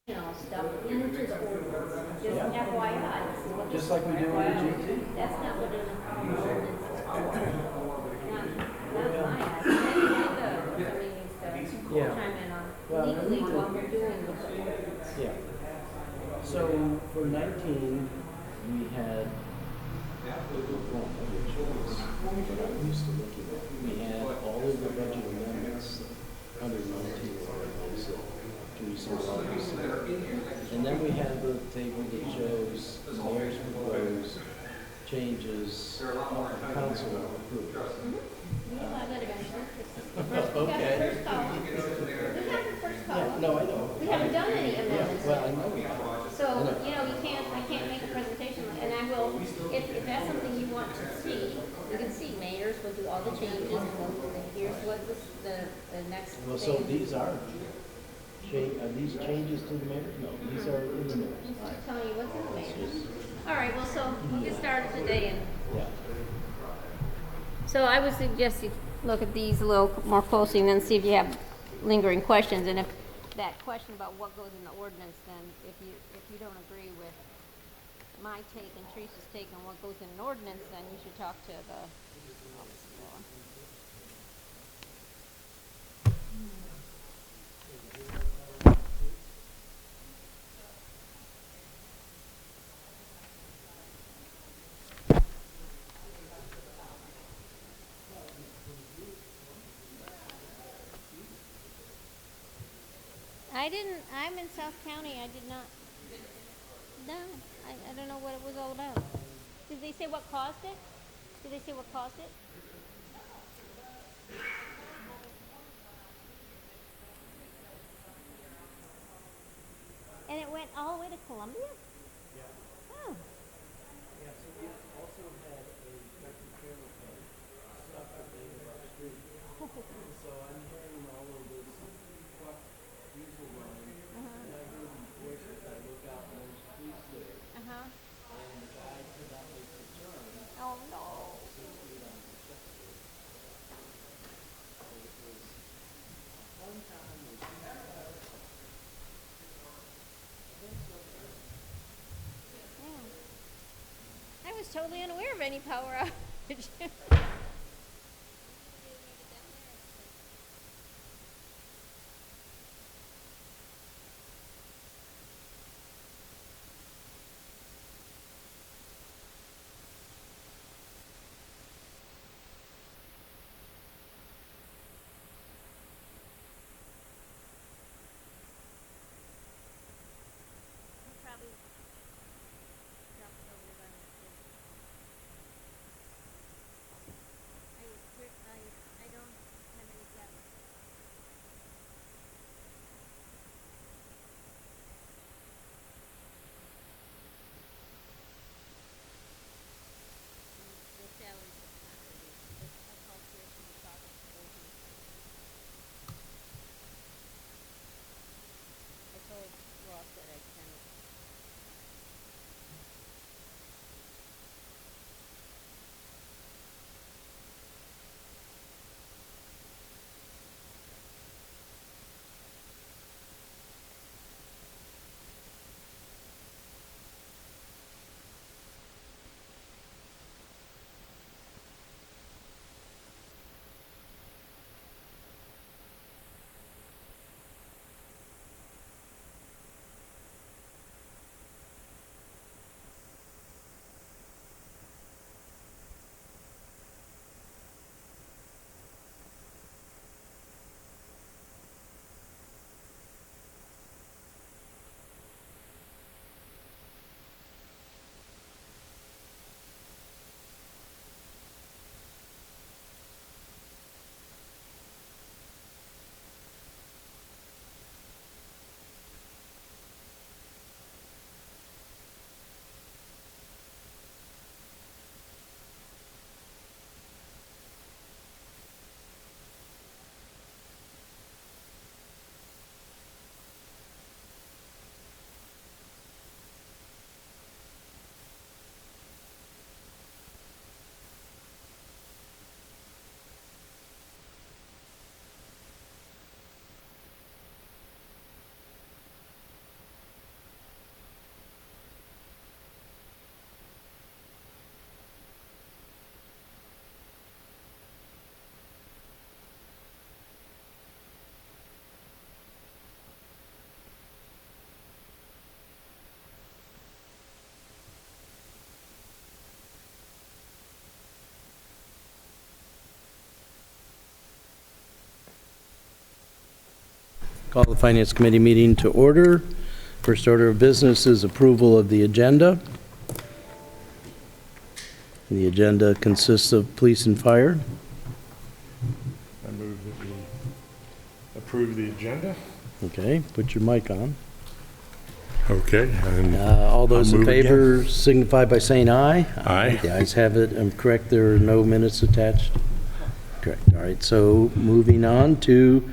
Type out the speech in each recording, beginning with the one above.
Stuff into the ordinance, just FYI, this is what this Just is like for, we do in the FYI. GT. That's not what an ordinance is for. Not my idea. Somebody needs to Yeah. chime in on Well, legally what we're doing with the ordinance. Yeah. So for 19, we had, which was what I used to looking at. We had all of the budget amendments under 19 articles that Teresa was obviously. And then we had the table that shows the mayor's proposed changes, council approved. We have that eventually. First, we got the Okay. first column. We have the first Yeah, column. no, I know. We haven't done any Yeah, amendments well, I yet. know we have. So, I can't make a presentation, and I will, if that's something you want to see, you can see mayors will do all the changes, and here's what was the next Well, so thing. these are these changes to the mayor? No, these are in the mayor's. I'm just telling you what's in the mayors. All right, well, so we'll get started today, and Yeah. so I would suggest you look at these a little more closely and then see if you have lingering questions. And if that question about what goes in the ordinance, then if you don't agree with my take and Teresa's take on what goes in an ordinance, then you should talk to the Office of Law. I'm in South County. I did not. No, I don't know what it was all about. Did they say what caused it? Did they say what caused it? And it went all the way to Columbia? Oh. Yeah, so we also had a tractor trailer park stuck at the end of our street. So I'm hearing all of this truck diesel running, and I heard these voices. I look out and there's police there, Uh-huh. and the guy could not make the turn. Oh, no. 6 feet on the check street. So it was a fun time. It was Yeah. I was totally unaware of any power outage. Probably dropped it over by mistake. Call the Finance Committee meeting to order. First order of business is approval of the agenda. The agenda consists of police and fire. I move that we approve the agenda. Okay, put your mic on. Okay. And All those I'll in move again. favor signify by saying aye. Aye. The ayes have it. I'm correct, there are no minutes attached? Correct. All right, so moving on to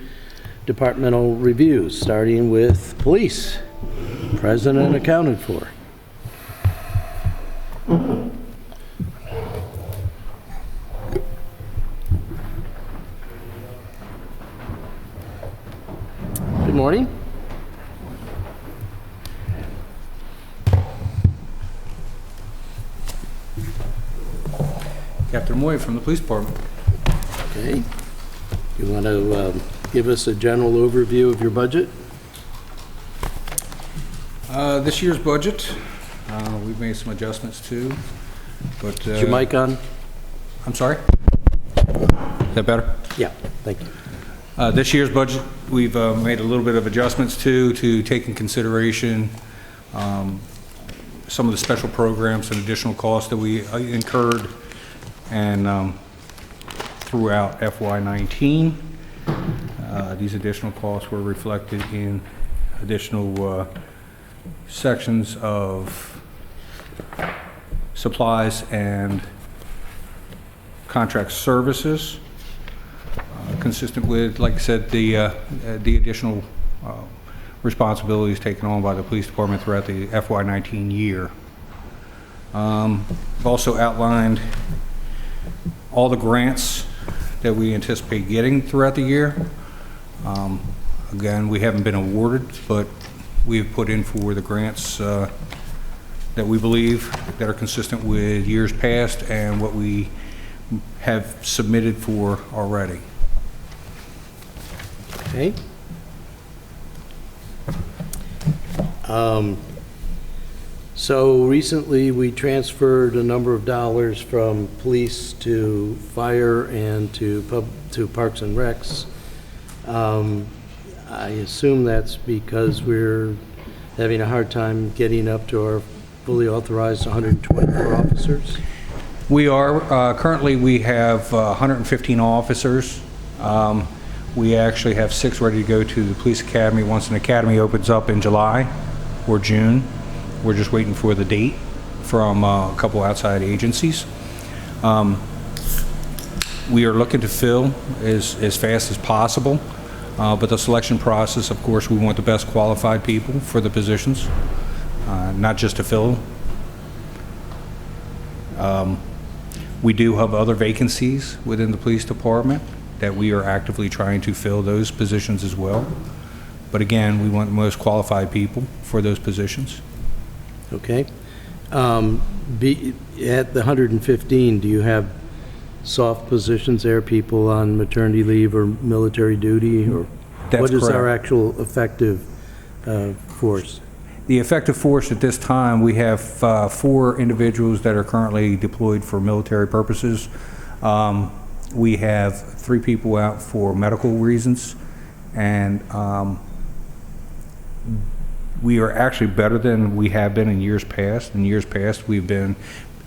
departmental reviews, starting with police. Present and accounted for. Good morning. Captain Moy from the Police Department. Okay. You want to give us a general overview of your budget? This year's budget, we've made some adjustments to, but... Is your mic on? I'm sorry? Is that better? Yeah, thank you. This year's budget, we've made a little bit of adjustments to take in consideration some of the special programs and additional costs that we incurred and throughout FY19. These additional costs were reflected in additional sections of supplies and contract services, consistent with, like I said, the additional responsibilities taken on by the police department throughout the FY19 year. I've also outlined all the grants that we anticipate getting throughout the year. Again, we haven't been awarded, but we've put in for the grants that we believe that are consistent with years past and what we have submitted for already. Okay. So recently, we transferred a number of dollars from police to fire and to Parks and Recs. I assume that's because we're having a hard time getting up to our fully authorized 124 officers. We are, currently we have 115 officers. We actually have 6 ready to go to the police academy once an academy opens up in July or June. We're just waiting for the date from a couple outside agencies. We are looking to fill as fast as possible, but the selection process, of course, we want the best qualified people for the positions, not just to fill. We do have other vacancies within the police department that we are actively trying to fill those positions as well. But again, we want the most qualified people for those positions. Okay. At the 115, do you have soft positions there, people on maternity leave or military duty, or That's what is our correct. actual effective force? The effective force at this time, we have 4 individuals that are currently deployed for military purposes. We have 3 people out for medical reasons, and we are actually better than we have been in years past. In years past, we've been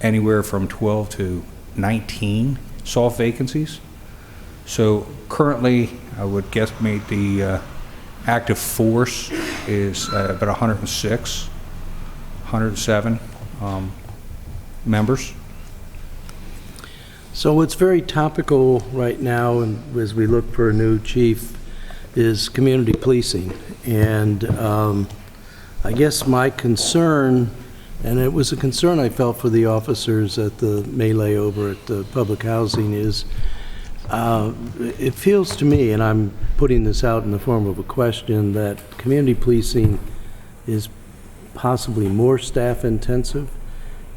anywhere from 12 to 19 soft vacancies. So currently, I would guesstimate the active force is about 106, 107 members. So what's very topical right now, and as we look for a new chief, is community policing. And I guess my concern, and it was a concern I felt for the officers at the melee over at the public housing, is it feels to me, and I'm putting this out in the form of a question, that community policing is possibly more staff intensive,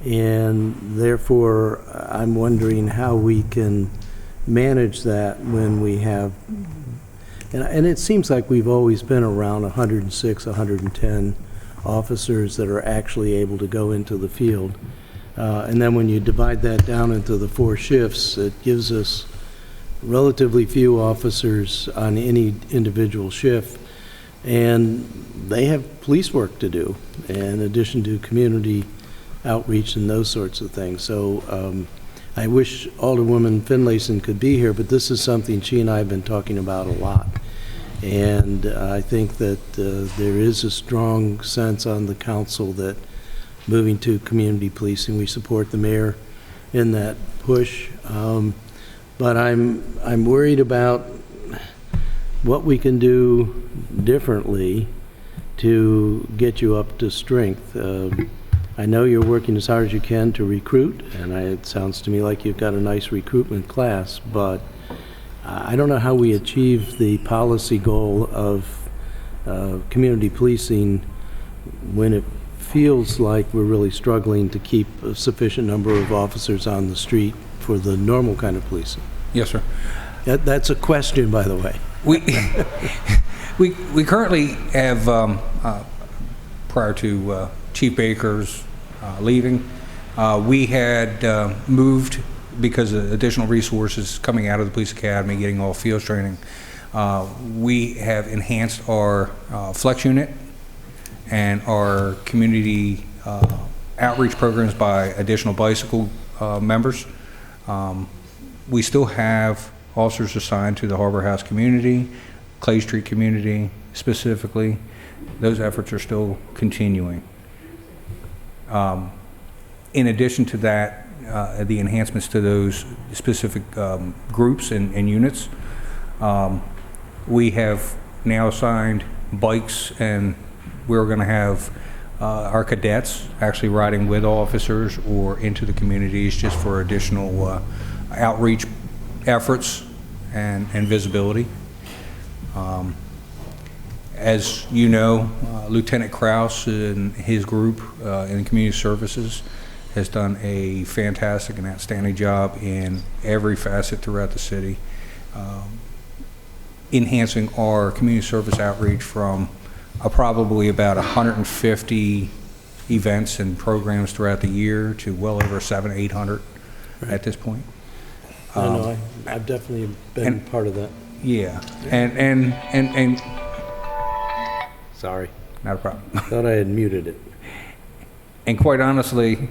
and therefore I'm wondering how we can manage that when we have, and it seems like we've always been around 106, 110 officers that are actually able to go into the field. And then when you divide that down into the 4 shifts, it gives us relatively few officers on any individual shift. And they have police work to do, in addition to community outreach and those sorts of things. So I wish Alderwoman Finlayson could be here, but this is something she and I have been talking about a lot. And I think that there is a strong sense on the council that moving to community policing, we support the mayor in that push. But I'm worried about what we can do differently to get you up to strength. I know you're working as hard as you can to recruit, and it sounds to me like you've got a nice recruitment class, but I don't know how we achieve the policy goal of community policing when it feels like we're really struggling to keep a sufficient number of officers on the street for the normal kind of policing. Yes, sir. That's a question, by the way. We currently have, prior to Chief Baker's leaving, we had moved, because of additional resources coming out of the police academy, getting all field training, we have enhanced our flex unit and our community outreach programs by additional bicycle members. We still have officers assigned to the Harbor House community, Clay Street community specifically. Those efforts are still continuing. In addition to that, the enhancements to those specific groups and units, we have now assigned bikes, and we're going to have our cadets actually riding with officers or into the communities just for additional outreach efforts and visibility. As you know, Lieutenant Kraus and his group in community services has done a fantastic and outstanding job in every facet throughout the city, enhancing our community service outreach from probably about 150 events and programs throughout the year to well over 700, 800 at this point. I know, I've definitely been part of that. Yeah, and Sorry. not a problem. Thought I had muted it. And quite honestly,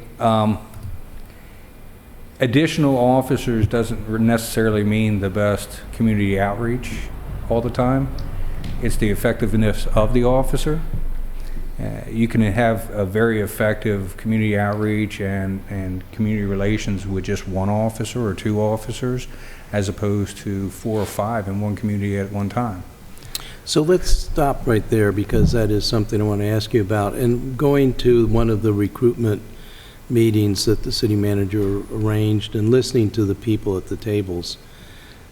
additional officers doesn't necessarily mean the best community outreach all the time. It's the effectiveness of the officer. You can have a very effective community outreach and community relations with just one officer or two officers, as opposed to 4 or 5 in one community at one time. So let's stop right there, because that is something I want to ask you about. And going to one of the recruitment meetings that the city manager arranged and listening to the people at the tables,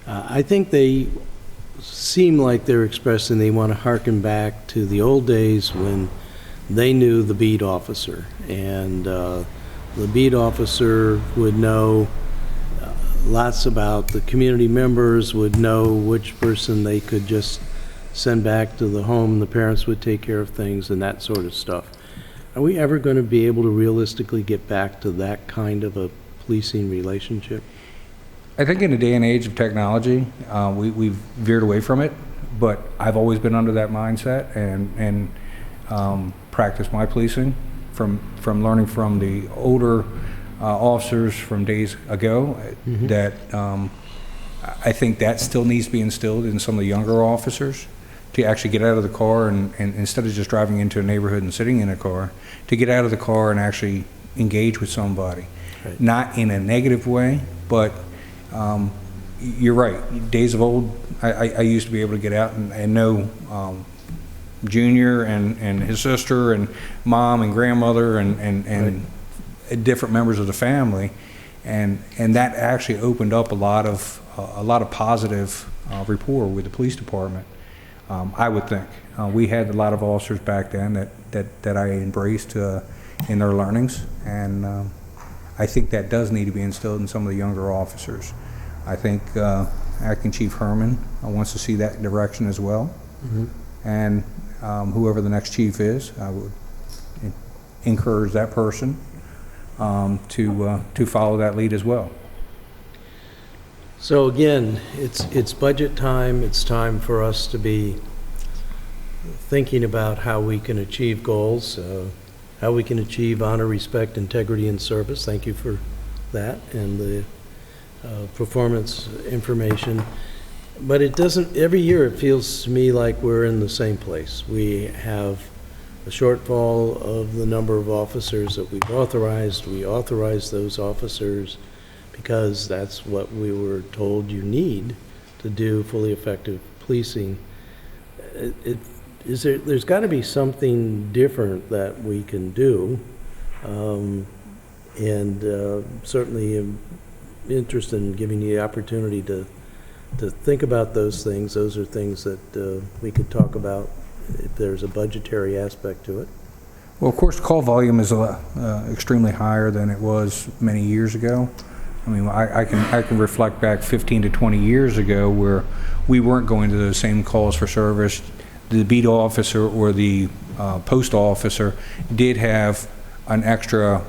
I think they seem like they're expressing they want to harken back to the old days when they knew the beat officer, and the beat officer would know lots about the community members, would know which person they could just send back to the home, the parents would take care of things and that sort of stuff. Are we ever going to be able to realistically get back to that kind of a policing relationship? I think in the day and age of technology, we've veered away from it, but I've always been under that mindset and practiced my policing from learning from the older officers from days ago. That I think that still needs to be instilled in some of the younger officers, to actually get out of the car and instead of just driving into a neighborhood and sitting in a car, to get out of the car and actually engage with somebody. Right. Not in a negative way, but you're right. Days of old, I used to be able to get out and know Junior and his sister and mom and grandmother and right. different members of the family, and that actually opened up a lot of positive rapport with the police department. I would think we had a lot of officers back then that I embraced in their learnings, and I think that does need to be instilled in some of the younger officers. I think Acting Chief Herman wants to see that direction as well, and whoever the next chief is, I would encourage that person to follow that lead as well. So again, it's budget time. It's time for us to be thinking about how we can achieve goals, how we can achieve honor, respect, integrity, and service. Thank you for that, and the performance information. But it doesn't, every year it feels to me like we're in the same place. We have a shortfall of the number of officers that we've authorized. We authorize those officers because that's what we were told you need to do fully effective policing. There's got to be something different that we can do, and certainly am interested in giving you the opportunity to think about those things. Those are things that we could talk about if there's a budgetary aspect to it. Well, of course, call volume is extremely higher than it was many years ago. I mean, I can reflect back 15 to 20 years ago where we weren't going to those same calls for service. The beat officer or the post officer did have an extra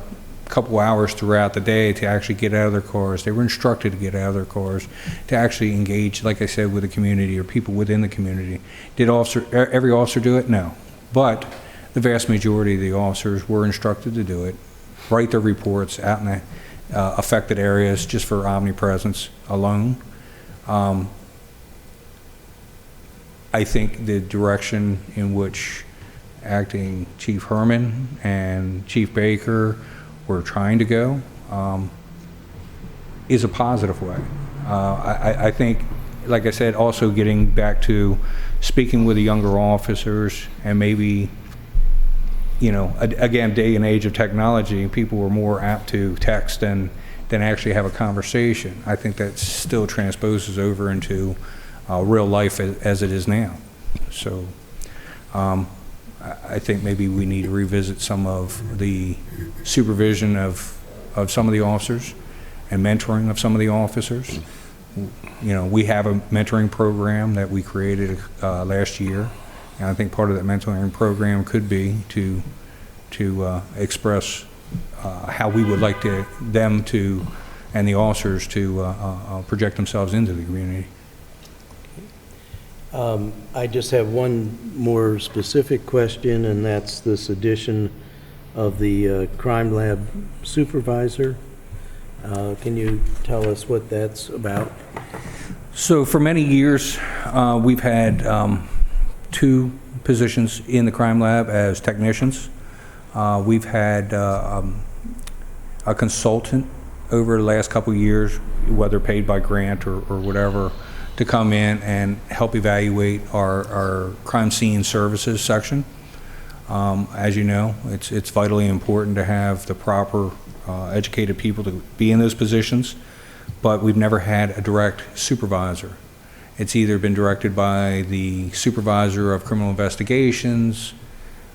couple hours throughout the day to actually get out of their cars. They were instructed to get out of their cars, to actually engage, like I said, with the community or people within the community. Did every officer do it? No. But the vast majority of the officers were instructed to do it, write their reports out in the affected areas just for omnipresence alone. I think the direction in which Acting Chief Herman and Chief Baker were trying to go is a positive way. I think, like I said, also getting back to speaking with the younger officers and maybe, you know, again, day and age of technology, people were more apt to text than actually have a conversation. I think that still transposes over into real life as it is now. So I think maybe we need to revisit some of the supervision of some of the officers and mentoring of some of the officers. You know, we have a mentoring program that we created last year, and I think part of that mentoring program could be to express how we would like them to and the officers to project themselves into the community. I just have one more specific question, and that's this addition of the crime lab supervisor. Can you tell us what that's about? So for many years, we've had 2 positions in the crime lab as technicians. We've had a consultant over the last couple of years, whether paid by grant or whatever, to come in and help evaluate our crime scene services section. As you know, it's vitally important to have the proper educated people to be in those positions, but we've never had a direct supervisor. It's either been directed by the supervisor of criminal investigations,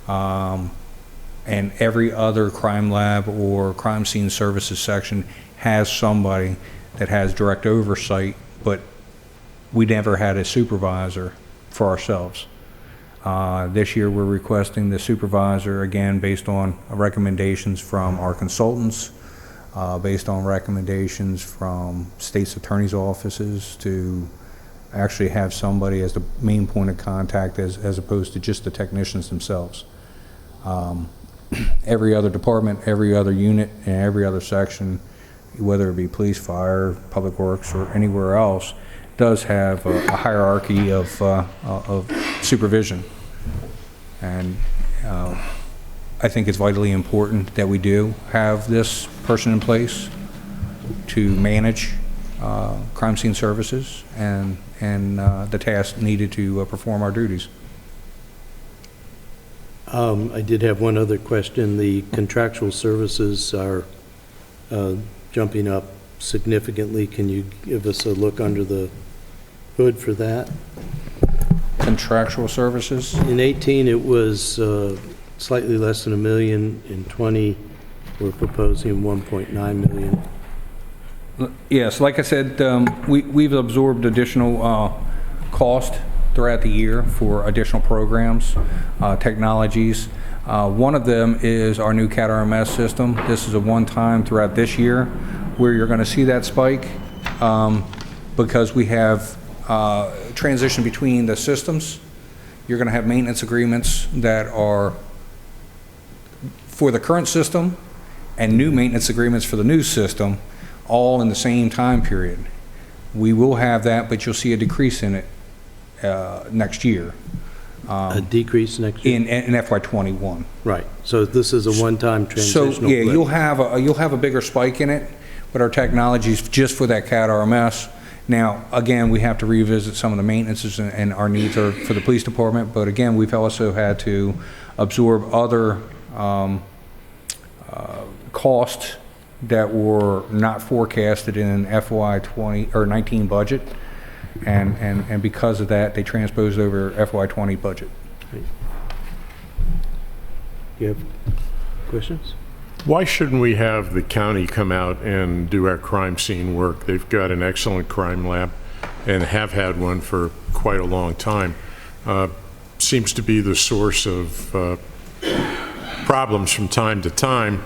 and every other crime lab or crime scene services section has somebody that has direct oversight, but we never had a supervisor for ourselves. This year we're requesting the supervisor, again, based on recommendations from our consultants, based on recommendations from state's attorney's offices, to actually have somebody as the main point of contact as opposed to just the technicians themselves. Every other department, every other unit, and every other section, whether it be police, fire, public works, or anywhere else, does have a hierarchy of supervision. And I think it's vitally important that we do have this person in place to manage crime scene services and the tasks needed to perform our duties. I did have one other question. The contractual services are jumping up significantly. Can you give us a look under the hood for that? Contractual services? In 18, it was slightly less than $1 million. In 20, we're proposing 1.9 million. Yes, like I said, we've absorbed additional cost throughout the year for additional programs, technologies. One of them is our new CAT RMS system. This is a one-time throughout this year where you're going to see that spike because we have transition between the systems. You're going to have maintenance agreements that are for the current system and new maintenance agreements for the new system, all in the same time period. We will have that, but you'll see a decrease in it next year, A decrease next year? in FY '21. Right, so this is a one-time So, transitional yeah, blip. you'll have a bigger spike in it, but our technology is just for that CAD RMS. Now, again, we have to revisit some of the maintenances and our needs are for the police department, but again, we've also had to absorb other costs that were not forecasted in FY '20 or '19 budget, and because of that, they transposed over FY '20 budget. You have questions? Why shouldn't we have the county come out and do our crime scene work? They've got an excellent crime lab and have had one for quite a long time. Seems to be the source of problems from time to time.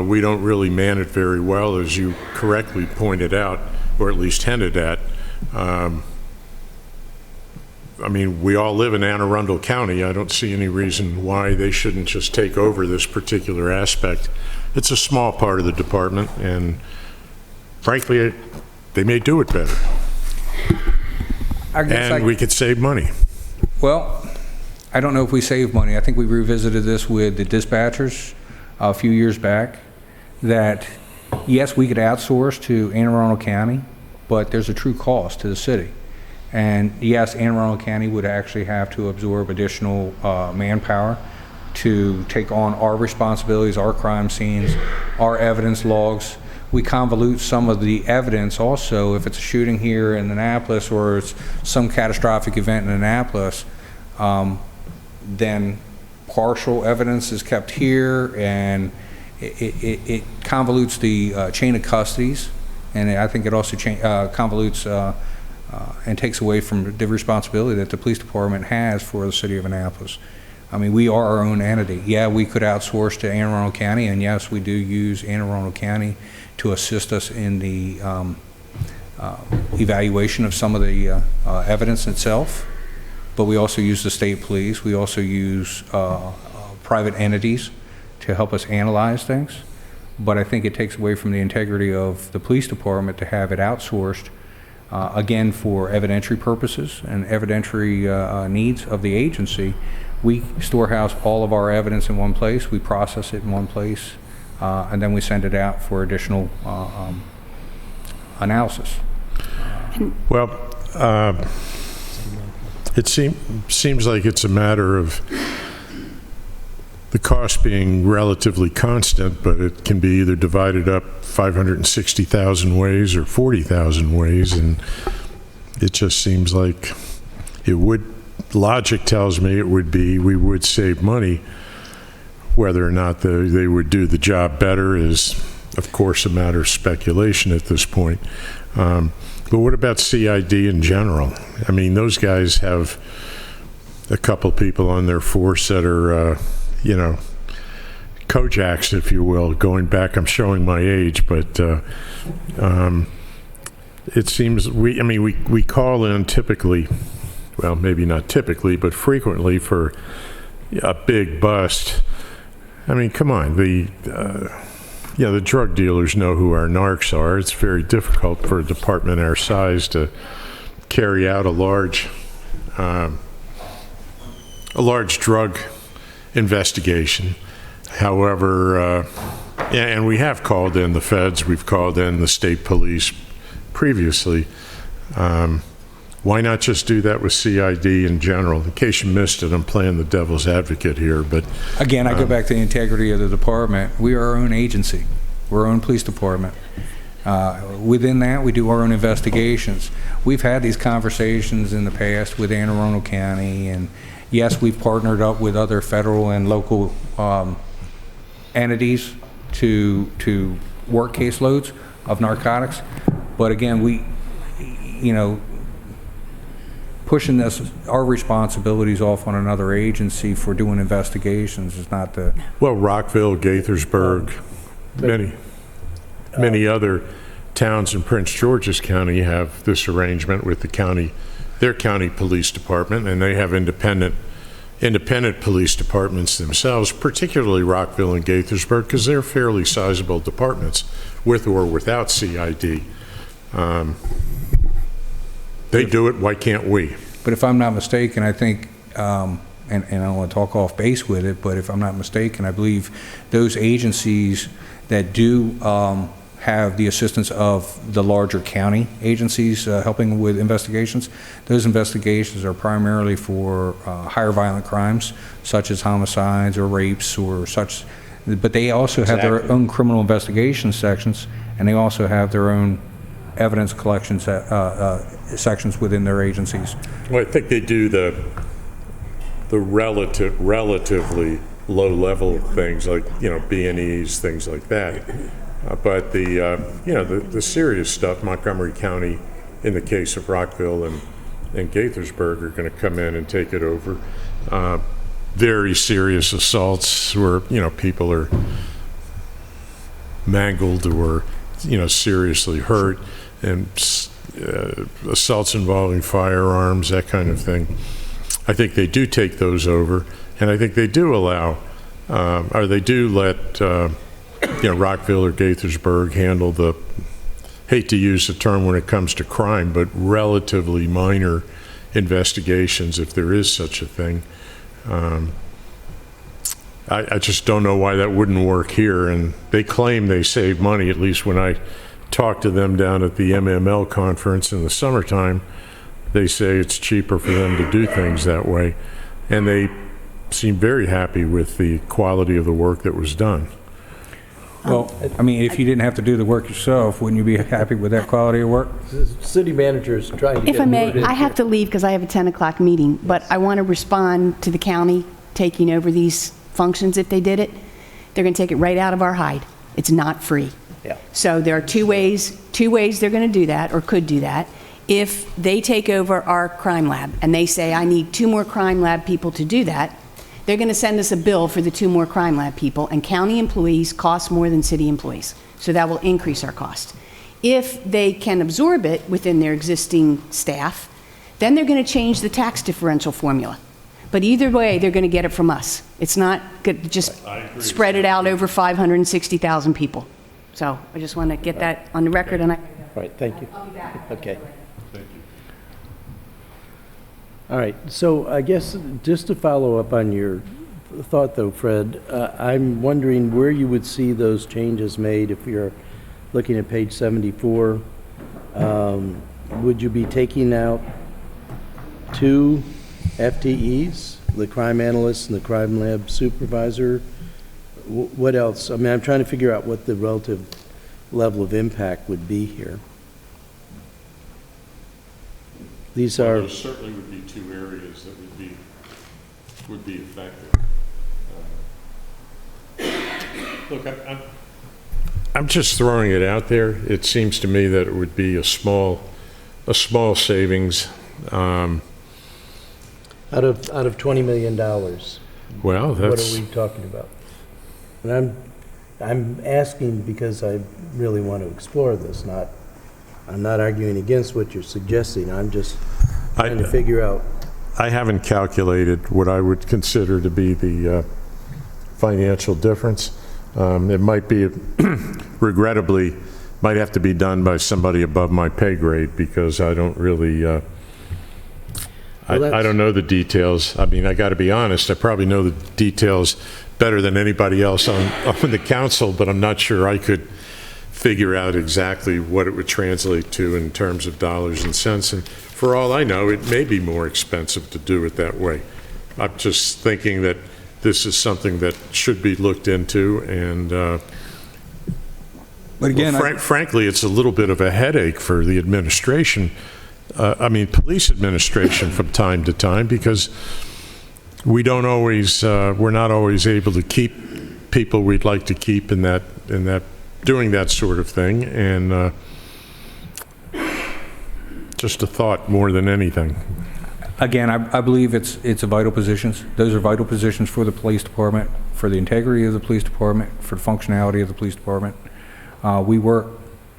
We don't really man it very well, as you correctly pointed out, or at least hinted at. I mean, we all live in Anne Arundel County. I don't see any reason why they shouldn't just take over this particular aspect. It's a small part of the department, and frankly, they may do it better. And we could save money. Well, I don't know if we save money. I think we revisited this with the dispatchers a few years back, that yes, we could outsource to Anne Arundel County, but there's a true cost to the city. And yes, Anne Arundel County would actually have to absorb additional manpower to take on our responsibilities, our crime scenes, our evidence logs. We convolute some of the evidence also. If it's a shooting here in Annapolis or it's some catastrophic event in Annapolis, then partial evidence is kept here, and it convolutes the chain of custodies, and I think it also convolutes and takes away from the responsibility that the police department has for the city of Annapolis. I mean, we are our own entity. Yeah, we could outsource to Anne Arundel County, and yes, we do use Anne Arundel County to assist us in the evaluation of some of the evidence itself. But we also use the state police. We also use private entities to help us analyze things. But I think it takes away from the integrity of the police department to have it outsourced, again, for evidentiary purposes and evidentiary needs of the agency. We storehouse all of our evidence in one place. We process it in one place, and then we send it out for additional analysis. Well, it seems like it's a matter of the cost being relatively constant, but it can be either divided up 560,000 ways or 40,000 ways, and it just seems like it would, logic tells me it would be, we would save money. Whether or not they would do the job better is, of course, a matter of speculation at this point. But what about CID in general? I mean, those guys have a couple people on their force that are, Kojaks, if you will, going back. I'm showing my age, but it seems we call in typically, well, maybe not typically, but frequently for a big bust. I mean, come on, the drug dealers know who our narcs are. It's very difficult for a department our size to carry out a large drug investigation. However, and we have called in the feds, we've called in the state police previously. Why not just do that with CID in general? In case you missed it, I'm playing the devil's advocate here, but... Again, I go back to the integrity of the department. We are our own agency. We're our own police department. Within that, we do our own investigations. We've had these conversations in the past with Anne Arundel County, and yes, we've partnered up with other federal and local entities to work caseloads of narcotics. But again, pushing our responsibilities off on another agency for doing investigations is not the... Well, Rockville, Gaithersburg, many other towns in Prince George's County have this arrangement with the county their county police department, and they have independent police departments themselves, particularly Rockville and Gaithersburg, because they're fairly sizable departments, with or without CID. They do it, why can't we? But if I'm not mistaken, I think, and I don't want to talk off base with it, but if I'm not mistaken, I believe those agencies that do have the assistance of the larger county agencies helping with investigations, those investigations are primarily for higher violent crimes, such as homicides or rapes or such. But they also have their Exactly. own criminal investigation sections, and they also have their own evidence collection sections within their agencies. Well, I think they do the relatively low-level things like, B&Es, things like that. But the serious stuff, Montgomery County, in the case of Rockville and Gaithersburg, are going to come in and take it over. Very serious assaults where, people are mangled or, seriously hurt, and assaults involving firearms, that kind of thing. I think they do take those over, and I think they do allow, or they do let, Rockville or Gaithersburg handle the, hate to use the term when it comes to crime, but relatively minor investigations, if there is such a thing. I just don't know why that wouldn't work here, and they claim they save money, at least when I talked to them down at the MML conference in the summertime. They say it's cheaper for them to do things that way, and they seem very happy with the quality of the work that was done. Well, I mean, if you didn't have to do the work yourself, wouldn't you be happy with that quality of work? The city manager is trying to get If I may, word in I have to leave because I have a 10 o'clock meeting, but I want to respond to the county taking over these functions if they did it. They're going to take it right out of our hide. It's not free. Yeah. So there are two ways they're going to do that, or could do that. If they take over our crime lab and they say, I need 2 more crime lab people to do that, they're going to send us a bill for the 2 more crime lab people, and county employees cost more than city employees. So that will increase our cost. If they can absorb it within their existing staff, then they're going to change the tax differential formula. But either way, they're going to get it from us. It's not good to just spread it out over 560,000 people. So I just want to get that on the record, and All right, thank you. I'll be back. Okay. All right, so I guess just to follow up on your thought though, Fred, I'm wondering where you would see those changes made if you're looking at page 74. Would you be taking out 2 FTEs, the crime analyst and the crime lab supervisor? What else? I mean, I'm trying to figure out what the relative level of impact would be here. These are... There certainly would be 2 areas that would be affected. Look, I'm just throwing it out there. It seems to me that it would be a small savings. Out of $20 million, Well, what that's, are we talking about? And I'm asking because I really want to explore this, I'm not arguing against what you're suggesting, I'm just trying to figure out. I haven't calculated what I would consider to be the financial difference. It might be, regrettably, might have to be done by somebody above my pay grade, because I don't really, I don't know the details. I mean, I got to be honest, I probably know the details better than anybody else on the council, but I'm not sure I could figure out exactly what it would translate to in terms of dollars and cents. And for all I know, it may be more expensive to do it that way. I'm just thinking that this is something that should be looked into, and But again, frankly, it's a little bit of a headache for the administration, police administration from time to time, because we don't always, we're not always able to keep people we'd like to keep in that doing that sort of thing, and just a thought more than anything. Again, I believe it's a vital positions. Those are vital positions for the police department, for the integrity of the police department, for the functionality of the police department. We work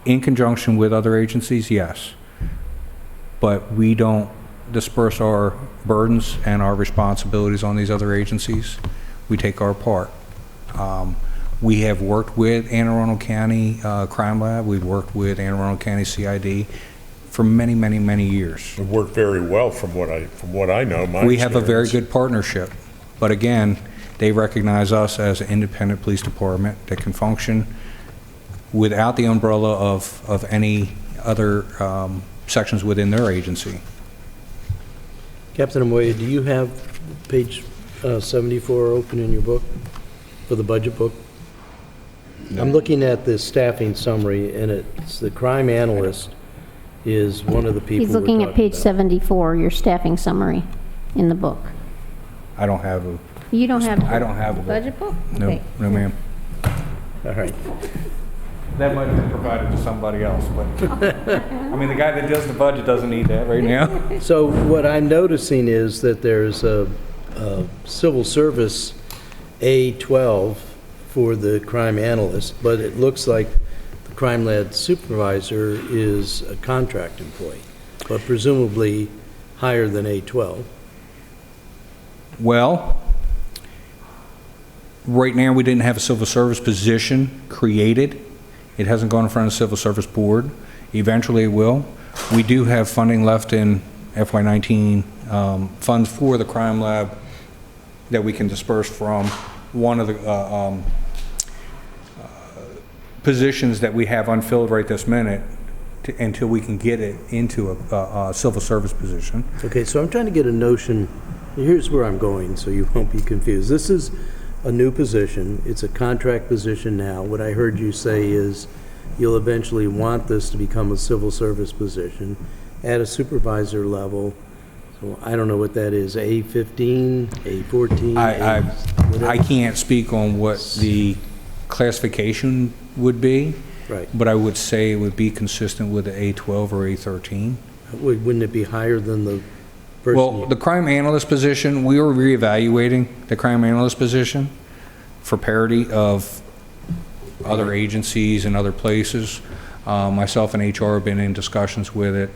in conjunction with other agencies, yes, but we don't disperse our burdens and our responsibilities on these other agencies. We take our part. We have worked with Anne Arundel County Crime Lab. We've worked with Anne Arundel County CID for many, many, many years. It worked very well from what I know. We have a very good partnership. But again, they recognize us as an independent police department that can function without the umbrella of any other sections within their agency. Captain Amoya, do you have page 74 open in your book, for the budget book? I'm looking at the staffing summary, and it's the crime analyst is one of the people He's looking at page 74, your staffing summary in the book. I don't have a, You don't have? I don't have a book. Budget book? no, Okay. no ma'am. All right. That might have been provided to somebody else, but, I mean, the guy that does the budget doesn't need that right now. So what I'm noticing is that there's a civil service A12 for the crime analyst, but it looks like the crime lab supervisor is a contract employee, but presumably higher than A12. Well, right now, we didn't have a civil service position created. It hasn't gone in front of the Civil Service Board. Eventually, it will. We do have funding left in FY19 funds for the crime lab that we can disperse from one of the positions that we have unfilled right this minute until we can get it into a civil service position. Okay, so I'm trying to get a notion, here's where I'm going, so you won't be confused. This is a new position, it's a contract position now. What I heard you say is you'll eventually want this to become a civil service position at a supervisor level. So I don't know what that is, A15, A14? I can't speak on what the classification would be, Right. but I would say it would be consistent with the A12 or A13. Wouldn't it be higher than the person? Well, the crime analyst position, we were reevaluating the crime analyst position for parity of other agencies and other places. Myself and HR have been in discussions with it.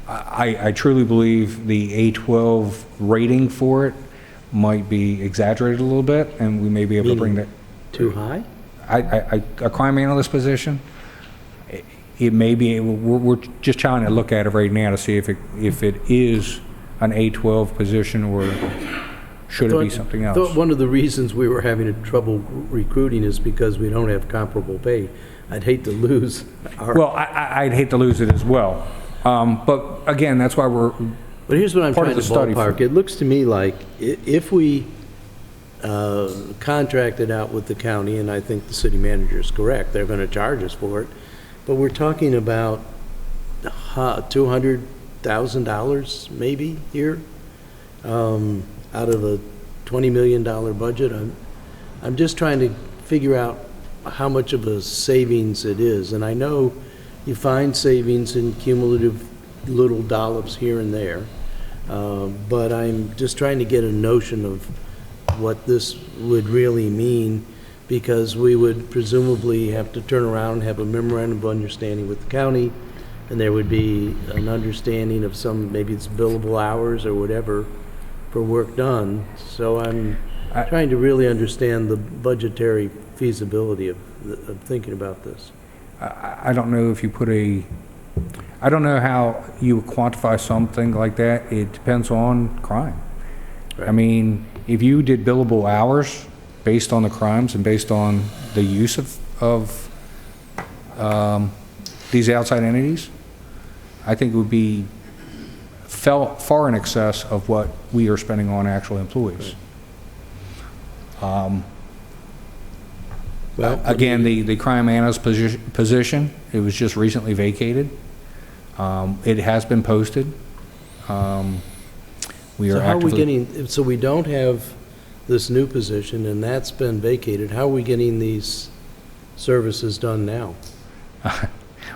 I truly believe the A12 rating for it might be exaggerated a little bit, and we may be able to bring that. Too high? A crime analyst position, it may be, we're just trying to look at it right now to see if it is an A12 position or should it be something I thought else. one of the reasons we were having trouble recruiting is because we don't have comparable pay. I'd hate to lose our... Well, I'd hate to lose it as well. But again, that's why we're, But here's what I'm part of trying to the study ballpark. It looks to me like if we contracted out with the county, and I think the city manager is correct, they're going to charge us for it, but we're talking about $200,000 maybe here out of a $20 million budget. I'm just trying to figure out how much of a savings it is. And I know you find savings in cumulative little dollops here and there, but I'm just trying to get a notion of what this would really mean, because we would presumably have to turn around and have a memorandum of understanding with the county, and there would be an understanding of some, maybe it's billable hours or whatever for work done. So I'm trying to really understand the budgetary feasibility of thinking about this. I don't know if you put I don't know how you would quantify something like that. It depends on crime. I mean, if you did billable hours based on the crimes and based on the use of these outside entities, I think it would be far in excess of what we are spending on actual employees. Well, Again, the crime analyst position, it was just recently vacated. It has been posted. We are so how are we actively... getting, so we don't have this new position, and that's been vacated. How are we getting these services done now?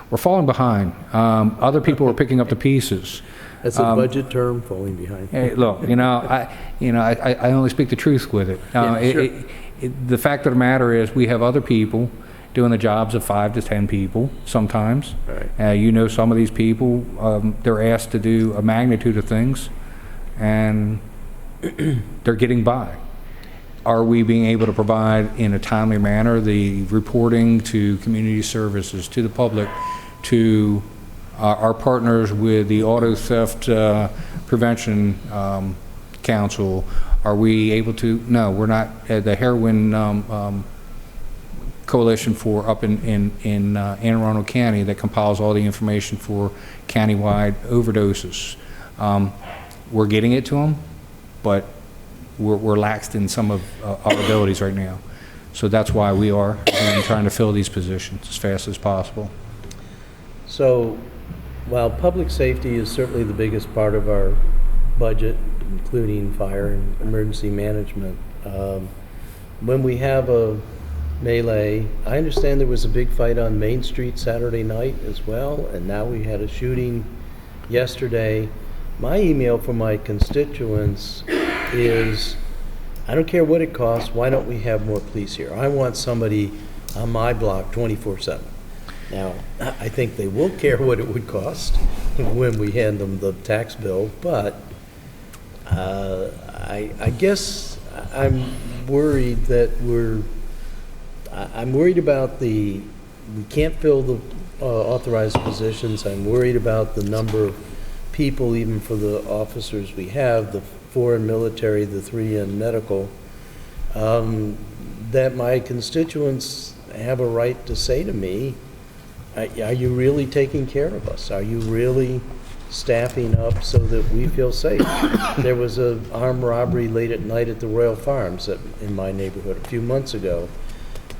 We're falling behind. Other people are picking up the pieces. That's a budget term, falling behind. Hey, look, I only speak the truth with it. Yeah, sure. The fact of the matter is, we have other people doing the jobs of 5 to 10 people sometimes. Right. Some of these people, they're asked to do a magnitude of things and they're getting by. Are we being able to provide in a timely manner the reporting to community services, to the public, to our partners with the Auto Theft Prevention Council? Are we able to? No, we're not. The Heroin Coalition for up in Anne Arundel County that compiles all the information for countywide overdoses. We're getting it to them, but we're laxed in some of our abilities right now. So that's why we are trying to fill these positions as fast as possible. So, while public safety is certainly the biggest part of our budget, including fire and emergency management, when we have a melee, I understand there was a big fight on Main Street Saturday night as well, and now we had a shooting yesterday. My email from my constituents is, I don't care what it costs, why don't we have more police here? I want somebody on my block 24/7. Now, I think they will care what it would cost when we hand them the tax bill, but I guess I'm worried that I'm worried about we can't fill the authorized positions. I'm worried about the number of people, even for the officers we have, the 4 in military, the 3 in medical, that my constituents have a right to say to me, are you really taking care of us? Are you really staffing up so that we feel safe? There was an armed robbery late at night at the Royal Farms in my neighborhood a few months ago,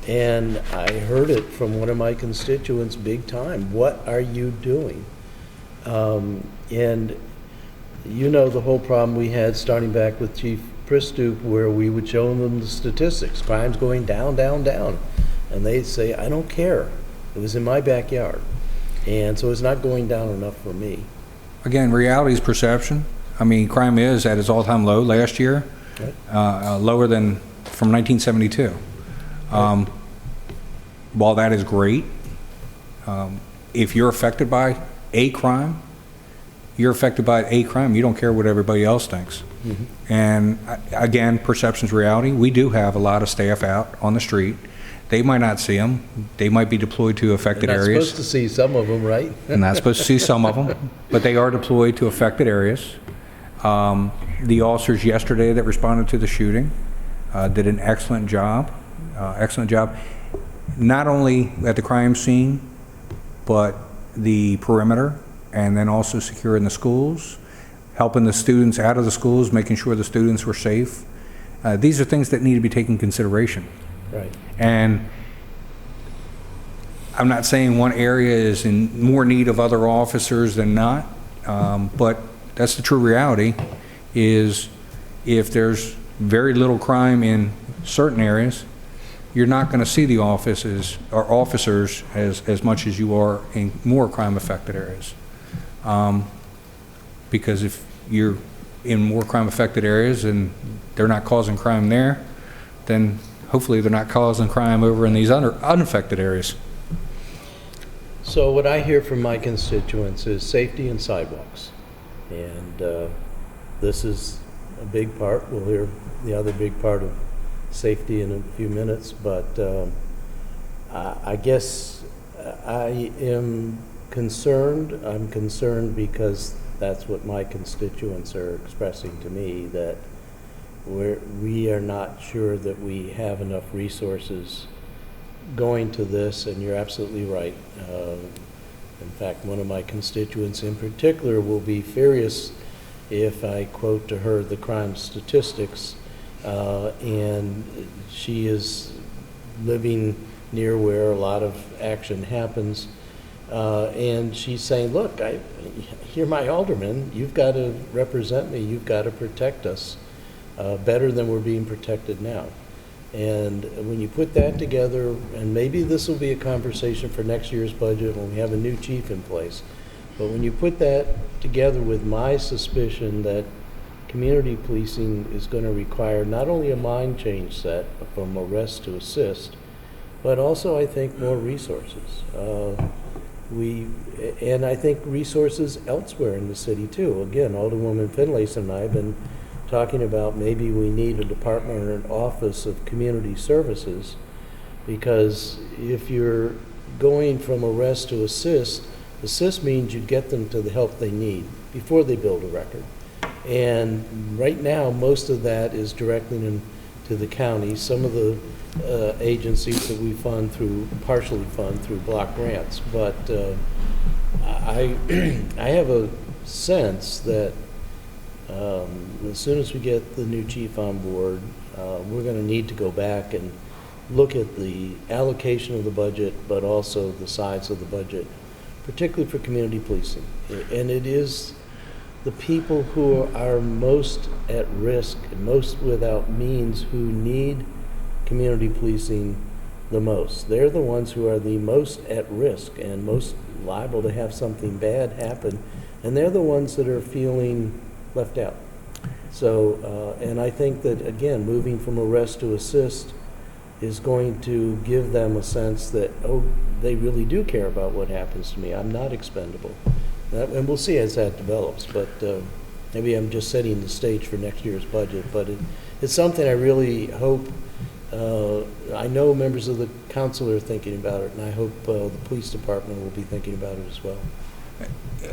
and I heard it from one of my constituents big time. What are you doing? And you know the whole problem we had starting back with Chief Pristoop, where we would show them the statistics. Crime's going down, down, down. And they'd say, I don't care. It was in my backyard. And so it's not going down enough for me. Again, reality is perception. I mean, crime is at its all-time low last year, Right. lower than from 1972. While that is great, if you're affected by a crime, you're affected by a crime. You don't care what everybody else thinks. Mm-hmm. And again, perception's reality. We do have a lot of staff out on the street. They might not see them. They might be deployed to affected You're not areas. supposed to see some of them, right? And not supposed to see some of them, but they are deployed to affected areas. The officers yesterday that responded to the shooting did an excellent job. Not only at the crime scene, but the perimeter, and then also securing the schools, helping the students out of the schools, making sure the students were safe. These are things that need to be taken into consideration. Right. And I'm not saying one area is in more need of other officers than not, but that's the true reality, is if there's very little crime in certain areas, you're not going to see the officers as much as you are in more crime-affected areas. Because if you're in more crime-affected areas and they're not causing crime there, then hopefully they're not causing crime over in these unaffected areas. So what I hear from my constituents is safety and sidewalks. And this is a big part. We'll hear the other big part of safety in a few minutes, but I guess I am concerned. I'm concerned because that's what my constituents are expressing to me, that we are not sure that we have enough resources going to this, and you're absolutely right. In fact, one of my constituents in particular will be furious if I quote to her the crime statistics, and she is living near where a lot of action happens, and she's saying, look, you're my alderman, you've got to represent me, you've got to protect us better than we're being protected now. And when you put that together, and maybe this will be a conversation for next year's budget when we have a new chief in place, but when you put that together with my suspicion that community policing is going to require not only a mind change set from arrest to assist, but also I think more resources. and I think resources elsewhere in the city too. Again, Alderwoman Finlayson and I have been talking about maybe we need a department or an office of community services, because if you're going from arrest to assist means you get them to the help they need before they build a record. And right now, most of that is directly into the county. Some of the agencies that we partially fund through block grants. But I have a sense that as soon as we get the new chief on board, we're going to need to go back and look at the allocation of the budget, but also the size of the budget, particularly for community policing. And it is the people who are most at risk and most without means who need community policing the most. They're the ones who are the most at risk and most liable to have something bad happen, and they're the ones that are feeling left out. So, and I think that, again, moving from arrest to assist is going to give them a sense that, oh, they really do care about what happens to me. I'm not expendable. And we'll see as that develops, but maybe I'm just setting the stage for next year's budget. But it's something I really hope, I know members of the council are thinking about it, and I hope the police department will be thinking about it as well.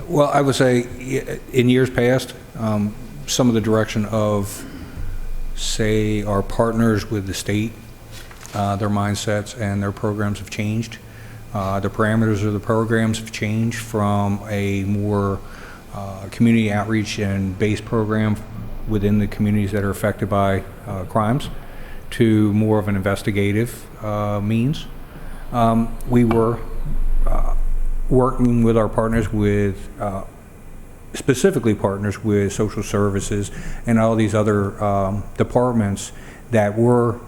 Well, I would say in years past, some of the direction of, say, our partners with the state, their mindsets and their programs have changed. The parameters of the programs have changed from a more community outreach and based program within the communities that are affected by crimes to more of an investigative means. We were working with our partners with specifically partners with social services and all these other departments that were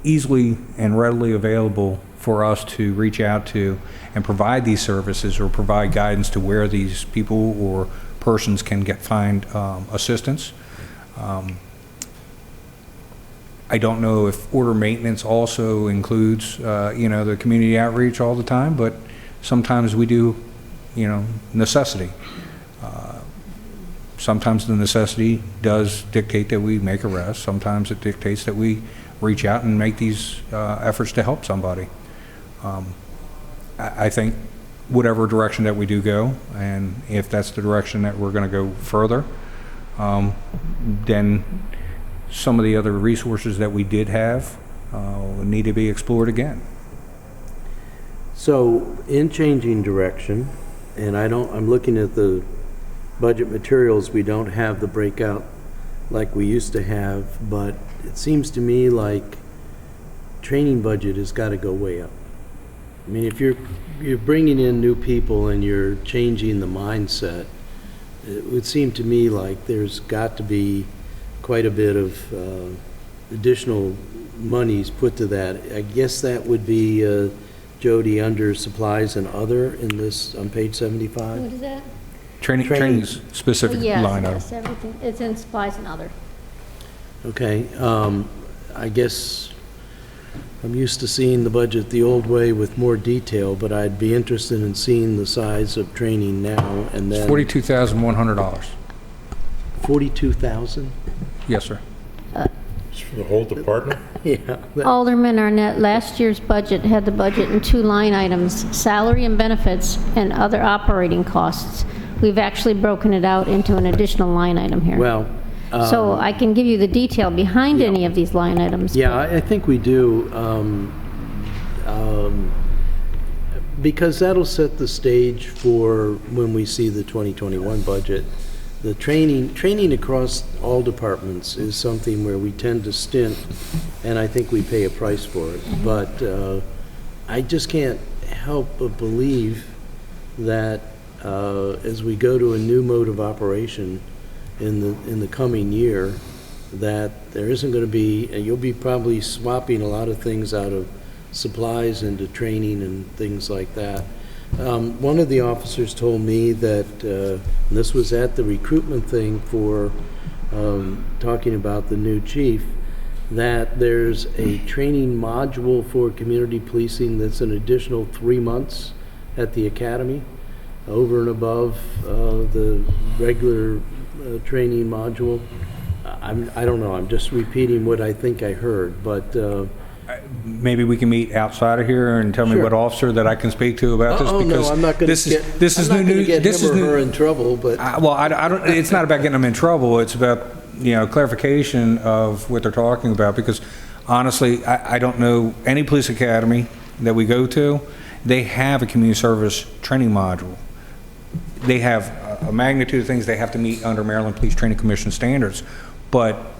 easily and readily available for us to reach out to and provide these services or provide guidance to where these people or persons can find assistance. I don't know if order maintenance also includes, the community outreach all the time, but sometimes we do, necessity. Sometimes the necessity does dictate that we make arrests. Sometimes it dictates that we reach out and make these efforts to help somebody. I think whatever direction that we do go, and if that's the direction that we're going to go further, then some of the other resources that we did have need to be explored again. So in changing direction, and I'm looking at the budget materials, we don't have the breakout like we used to have, but it seems to me like training budget has got to go way up. I mean, if you're bringing in new people and you're changing the mindset, it would seem to me like there's got to be quite a bit of additional monies put to that. I guess that would be, Jody, under supplies and other in this, on page 75? What is that? Training's specific line item. Yes, everything. It's in supplies and other. Okay, I guess I'm used to seeing the budget the old way with more detail, but I'd be interested in seeing the size of training now and then. $42,100. 42,000? Yes, sir. For the whole department? Yeah. Alderman Arnett, last year's budget had the budget in two line items, salary and benefits and other operating costs. We've actually broken it out into an additional line item here. Well, So I can give you the detail behind any of these line items. yeah, I think we do, because that'll set the stage for when we see the 2021 budget. The training across all departments is something where we tend to stint, and I think we pay a price for it. But I just can't help but believe that as we go to a new mode of operation in the coming year, that there isn't going to be, and you'll be probably swapping a lot of things out of supplies into training and things like that. One of the officers told me that, and this was at the recruitment thing for talking about the new chief, that there's a training module for community policing that's an additional 3 months at the academy. over and above the regular training module? I don't know, I'm just repeating what I think I heard, but Maybe we can meet outside of here and tell me Sure. what officer that I can speak to about this. oh, no, because I'm not going this to is- get, this is I'm not new going to news- get this him is or new- her in trouble, but Well, I don't, it's not about getting them in trouble, it's about, clarification of what they're talking about, because honestly, I don't know any police academy that we go to, they have a community service training module. They have a magnitude of things they have to meet under Maryland Police Training Commission standards, but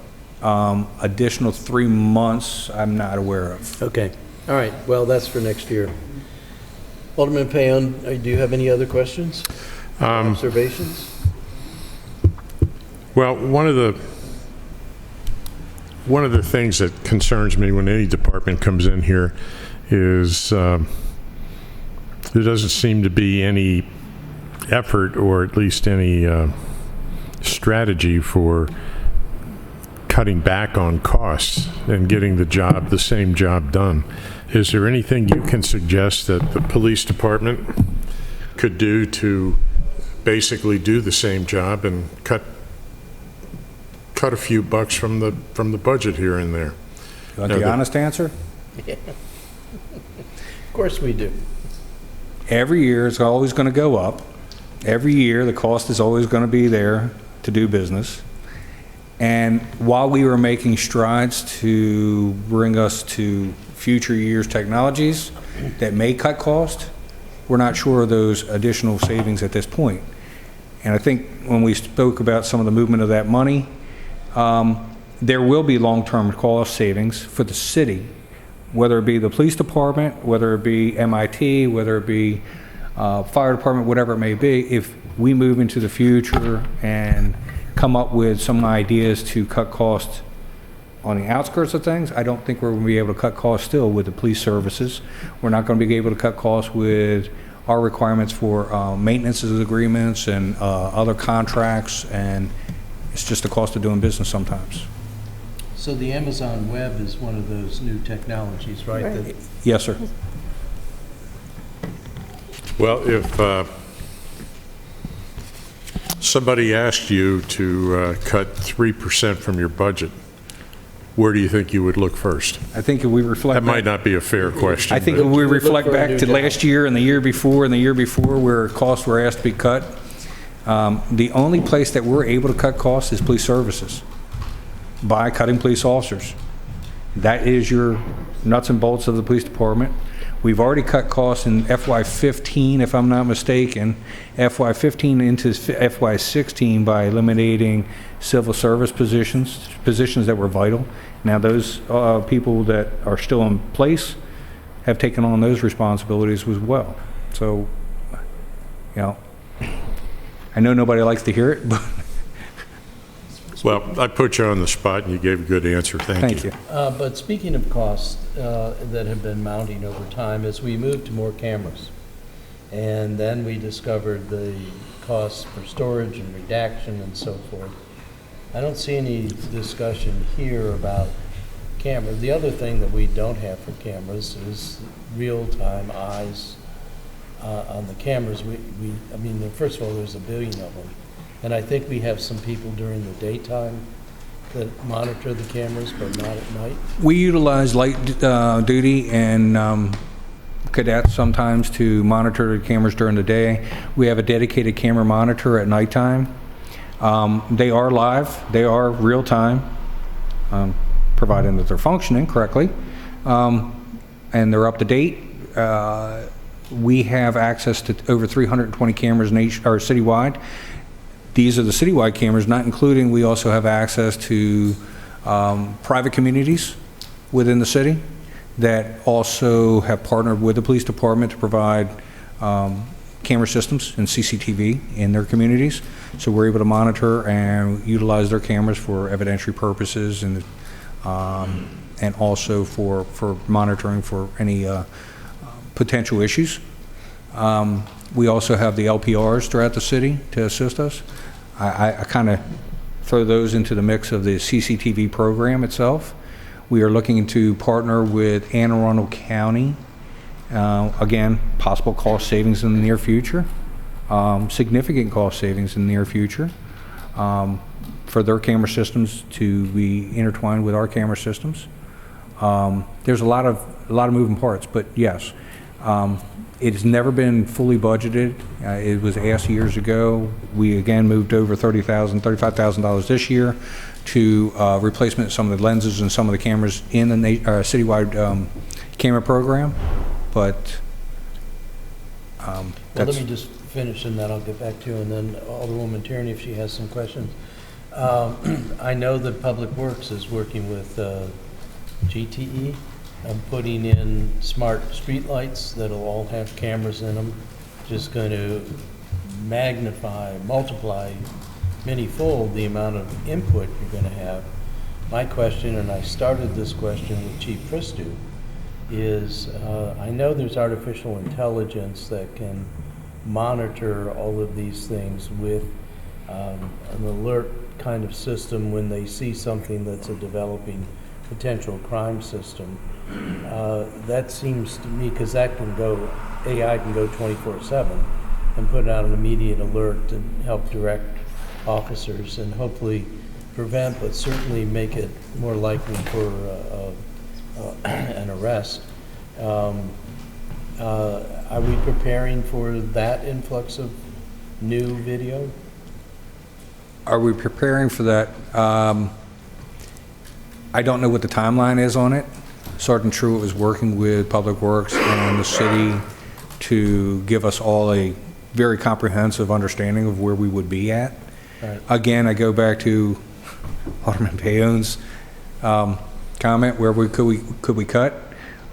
additional 3 months, I'm not aware of. okay. All right, well, that's for next year. Alderman Payon, do you have any other questions? Observations? Well, one of the things that concerns me when any department comes in here is there doesn't seem to be any effort, or at least any strategy for cutting back on costs and getting the same job done. Is there anything you can suggest that the police department could do to basically do the same job and cut a few bucks from the budget here and there? You want No, the the- honest answer? Of course we do. Every year, it's always going to go up. Every year, the cost is always going to be there to do business. And while we were making strides to bring us to future years' technologies that may cut cost, we're not sure of those additional savings at this point. And I think when we spoke about some of the movement of that money, there will be long-term cost savings for the city, whether it be the police department, whether it be MIT, whether it be fire department, whatever it may be, if we move into the future and come up with some ideas to cut costs on the outskirts of things, I don't think we're going to be able to cut costs still with the police services. We're not going to be able to cut costs with our requirements for maintenance agreements and other contracts, and it's just the cost of doing business sometimes. So the Amazon Web is one of those new technologies, right? that- Yes, sir. Well, if somebody asked you to cut 3% from your budget, where do you think you would look first? I think if we reflect That might back- not be a fair question. I think but- if we Look reflect for a back new to job. last year and the year before, where costs were asked to be cut, the only place that we're able to cut costs is police services, by cutting police officers. That is your nuts and bolts of the police department. We've already cut costs in FY15, if I'm not mistaken, FY15 into FY16 by eliminating civil service positions that were vital. Now, those people that are still in place have taken on those responsibilities as well. So, I know nobody likes to hear it, but Well, I put you on the spot, and you gave a good answer. thank you. But speaking of costs that have been mounting over time, as we moved to more cameras, and then we discovered the costs for storage and redaction and so forth, I don't see any discussion here about cameras. The other thing that we don't have for cameras is real-time eyes on the cameras. I mean, first of all, there's a billion of them. And I think we have some people during the daytime that monitor the cameras, but not at night. We utilize light duty and cadets sometimes to monitor the cameras during the day. We have a dedicated camera monitor at nighttime. They are live, they are real time, providing that they're functioning correctly, and they're up to date. We have access to over 320 cameras citywide. These are the citywide cameras, not including, we also have access to private communities within the city that also have partnered with the police department to provide camera systems and CCTV in their communities. So we're able to monitor and utilize their cameras for evidentiary purposes and also for monitoring for any potential issues. We also have the LPRs throughout the city to assist us. I kind of throw those into the mix of the CCTV program itself. We are looking to partner with Anne Arundel County. Again, possible cost savings in the near future. significant cost savings in the near future for their camera systems to be intertwined with our camera systems. There's a lot of moving parts, but yes, it has never been fully budgeted. It was asked years ago. We again moved over $35,000 this year to replacement of some of the lenses and some of the cameras in the citywide camera program, but Well, that's... let me just finish and then I'll get back to you, and then Alderwoman Tierney, if she has some questions. I know that Public Works is working with GTE and putting in smart streetlights that'll all have cameras in them, just going to multiply many-fold the amount of input you're going to have. My question, and I started this question with Chief Pristu, is I know there's artificial intelligence that can monitor all of these things with an alert kind of system when they see something that's a developing potential crime system. That seems to me, because that can go, AI can go 24/7 and put out an immediate alert and help direct officers and hopefully prevent, but certainly make it more likely for an arrest. Are we preparing for that influx of new video? Are we preparing for that? I don't know what the timeline is on it. Sergeant Truitt was working with Public Works and the city to give us all a very comprehensive understanding of where we would be at. Right. Again, I go back to Alderman Payone's comment, where could we cut?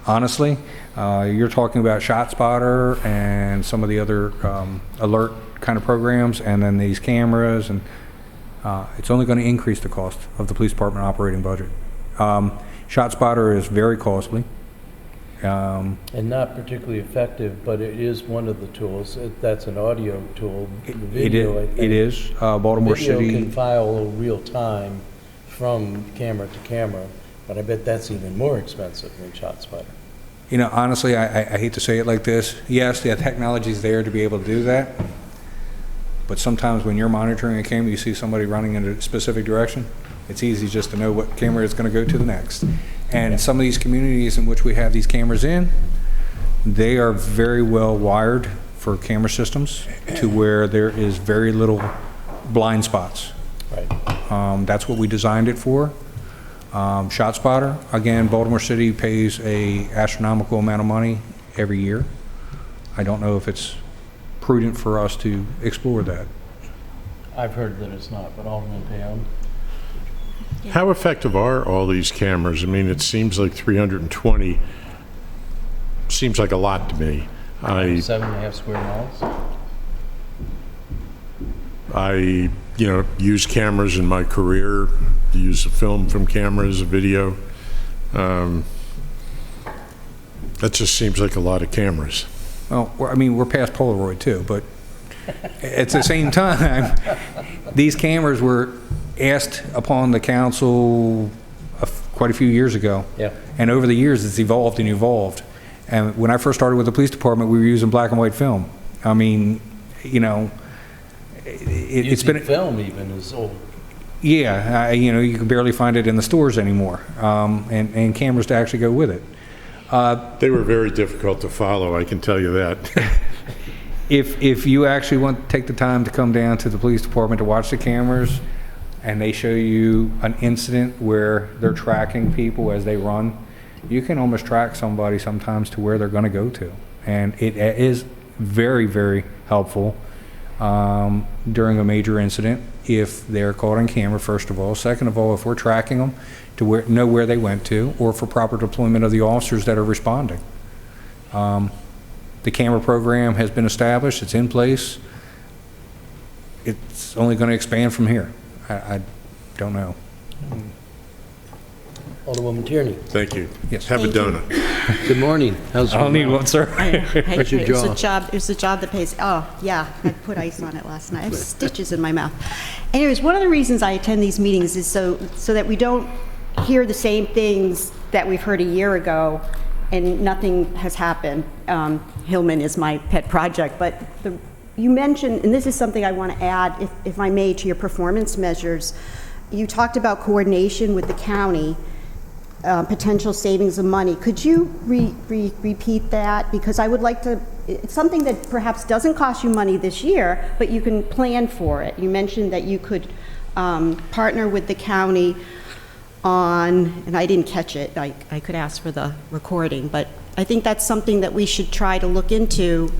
Honestly, you're talking about ShotSpotter and some of the other alert kind of programs, and then these cameras, and it's only going to increase the cost of the police department operating budget. ShotSpotter is very costly. And not particularly effective, but it is one of the tools. That's an audio tool. The video, I think. It is. Baltimore Video City. can file real time from camera to camera, but I bet that's even more expensive than ShotSpotter. You know, honestly, I hate to say it like this. Yes, the technology is there to be able to do that, but sometimes when you're monitoring a camera, you see somebody running in a specific direction, it's easy just to know what camera is going to go to the next. And some of these communities in which we have these cameras in, they are very well wired for camera systems to where there is very little blind spots. Right. That's what we designed it for. ShotSpotter, again, Baltimore City pays a astronomical amount of money every year. I don't know if it's prudent for us to explore that. I've heard that it's not, but Alderman Payone. How effective are all these cameras? I mean, it seems like 320 seems like a lot to me. 7.5 square miles. I use cameras in my career, use film from cameras, video. That just seems like a lot of cameras. Well, I mean, we're past Polaroid too, but at the same time, these cameras were asked upon the council quite a few years ago. Yeah. And over the years, it's evolved and evolved. And when I first started with the police department, we were using black and white film. I mean, it's been film even is old. Yeah, you can barely find it in the stores anymore, and cameras to actually go with it. They were very difficult to follow, I can tell you that. If you actually want to take the time to come down to the police department to watch the cameras, and they show you an incident where they're tracking people as they run, you can almost track somebody sometimes to where they're going to go to. And it is very, very helpful during a major incident if they're caught on camera, first of all. Second of all, if we're tracking them to know where they went to, or for proper deployment of the officers that are responding. The camera program has been established, it's in place. It's only going to expand from here. I don't know. Alderwoman Tierney. Thank you. Yes. Have a Thank you. donut. Good morning. How's I'll need one, sir. How's your jaw? It's a job that pays. Oh, yeah, I put ice on it last night. I have stitches in my mouth. Anyways, one of the reasons I attend these meetings is so that we don't hear the same things that we've heard a year ago and nothing has happened. Hillman is my pet project, but you mentioned, and this is something I want to add, if I may, to your performance measures. You talked about coordination with the county, potential savings of money. Could you repeat that? Because I would like to, it's something that perhaps doesn't cost you money this year, but you can plan for it. You mentioned that you could partner with the county on, and I didn't catch it, I could ask for the recording, but I think that's something that we should try to look into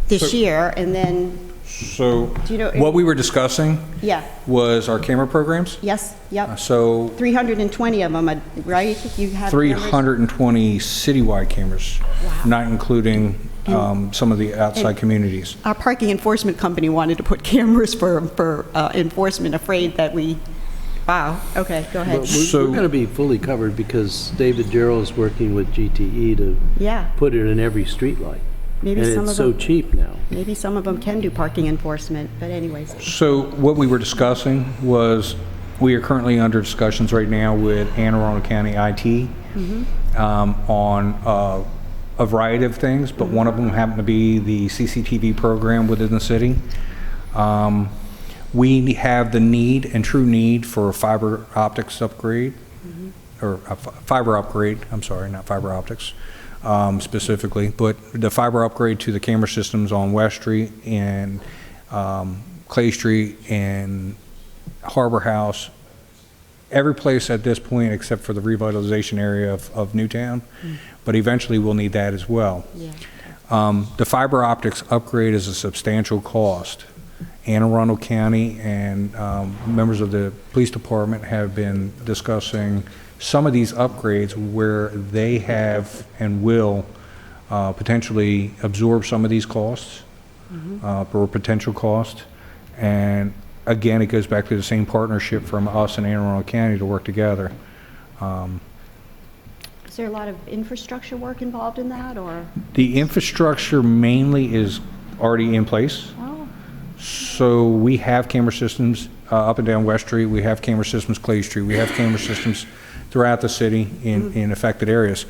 this year, and then, So Do you know- what we were discussing yeah, was our camera programs. yes, yep. So 320 of them, right? You have cameras? 320 citywide cameras, not including some of the outside communities. Our parking enforcement company wanted to put cameras for enforcement, afraid that we, wow, okay, go But ahead. So- we're going to be fully covered because David Jarrell is working with GTE to Yeah, put it in every streetlight. maybe And some it's of so them, cheap now. maybe some of them can do parking enforcement, but anyways. So what we were discussing was, we are currently under discussions right now with Anne Arundel County IT on a variety of things, but one of them happened to be the CCTV program within the city. We have the need and true need for a fiber optics upgrade, or a fiber upgrade, I'm sorry, not fiber optics specifically, but the fiber upgrade to the camera systems on West Street and Clay Street and Harbor House, every place at this point except for the revitalization area of Newtown, but eventually we'll need that as well. Yeah. The fiber optics upgrade is a substantial cost. Anne Arundel County and members of the police department have been discussing some of these upgrades where they have and will potentially absorb some of these costs, or potential cost. And again, it goes back to the same partnership from us and Anne Arundel County to work together. Is there a lot of infrastructure work involved in that, or? The infrastructure mainly is already in place. Oh, So we have camera systems up and down West Street, we have camera systems Clay Street, we have camera systems throughout the city in affected areas.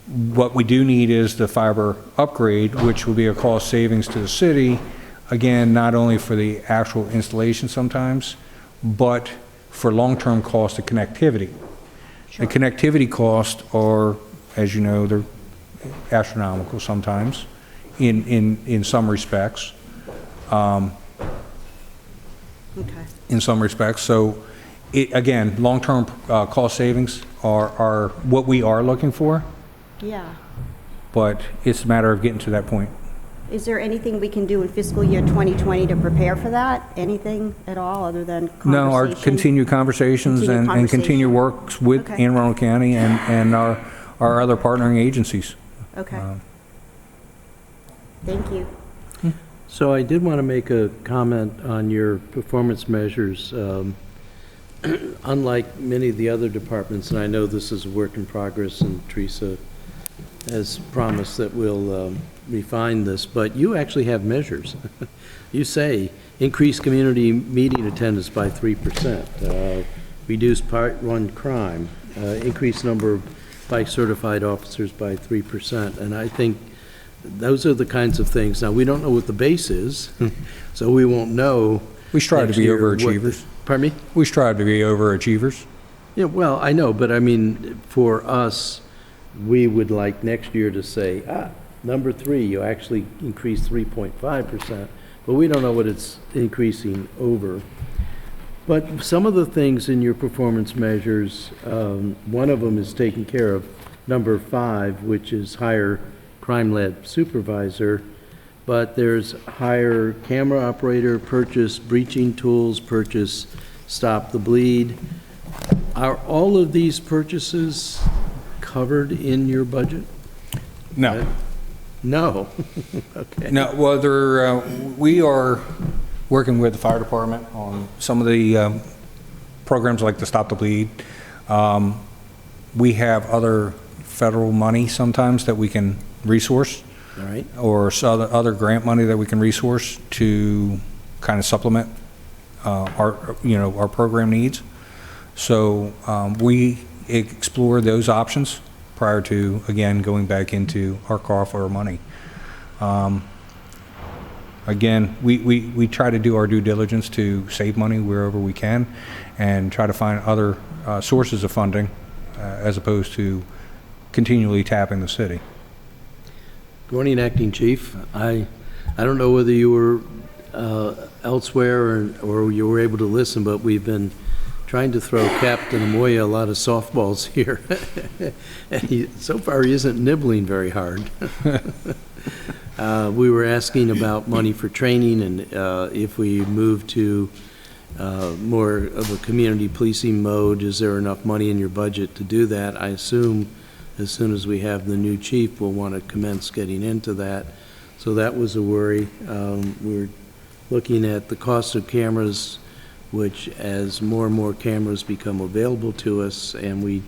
What we do need is the fiber upgrade, which will be a cost savings to the city, again, not only for the actual installation sometimes, but for long-term cost of connectivity. The connectivity costs are, as you know, they're astronomical sometimes in some respects. okay. In some respects. So, again, long-term cost savings are what we are looking for, Yeah. but it's a matter of getting to that point. Is there anything we can do in fiscal year 2020 to prepare for that? Anything at all, other than conversation? No, our continued conversations Continued and continue conversation. works with Okay. Anne Arundel County and our other partnering agencies. Okay. Thank you. So I did want to make a comment on your performance measures. Unlike many of the other departments, and I know this is a work in progress, and Teresa has promised that we'll refine this, but you actually have measures. You say increase community meeting attendance by 3%, reduce Part 1 crime, increase number of bike certified officers by 3%, and I think those are the kinds of things. Now, we don't know what the base is, so we won't know. We strive to next be year what the- overachievers. Pardon me? We strive to be overachievers. Yeah, well, I know, but I mean, for us, we would like next year to say, number 3, you actually increased 3.5%, but we don't know what it's increasing over. But some of the things in your performance measures, one of them is taken care of, number 5, which is hire crime lab supervisor, but there's hire camera operator, purchase breaching tools, purchase stop the bleed. Are all of these purchases covered in your budget? No. No. Okay. No, well, we are working with the fire department on some of the programs like the Stop the Bleed. We have other federal money sometimes that we can resource, All right. or other grant money that we can resource to kind of supplement our program needs. So we explore those options prior to, again, going back into our call for money. again, we try to do our due diligence to save money wherever we can and try to find other sources of funding as opposed to continually tapping the city. Good morning, Acting Chief. I don't know whether you were elsewhere or you were able to listen, but we've been trying to throw Captain Amoya a lot of softballs here. And so far, he isn't nibbling very hard. We were asking about money for training and if we move to more of a community policing mode, is there enough money in your budget to do that? I assume as soon as we have the new chief, we'll want to commence getting into that. So that was a worry. We're looking at the cost of cameras, which as more and more cameras become available to us, and we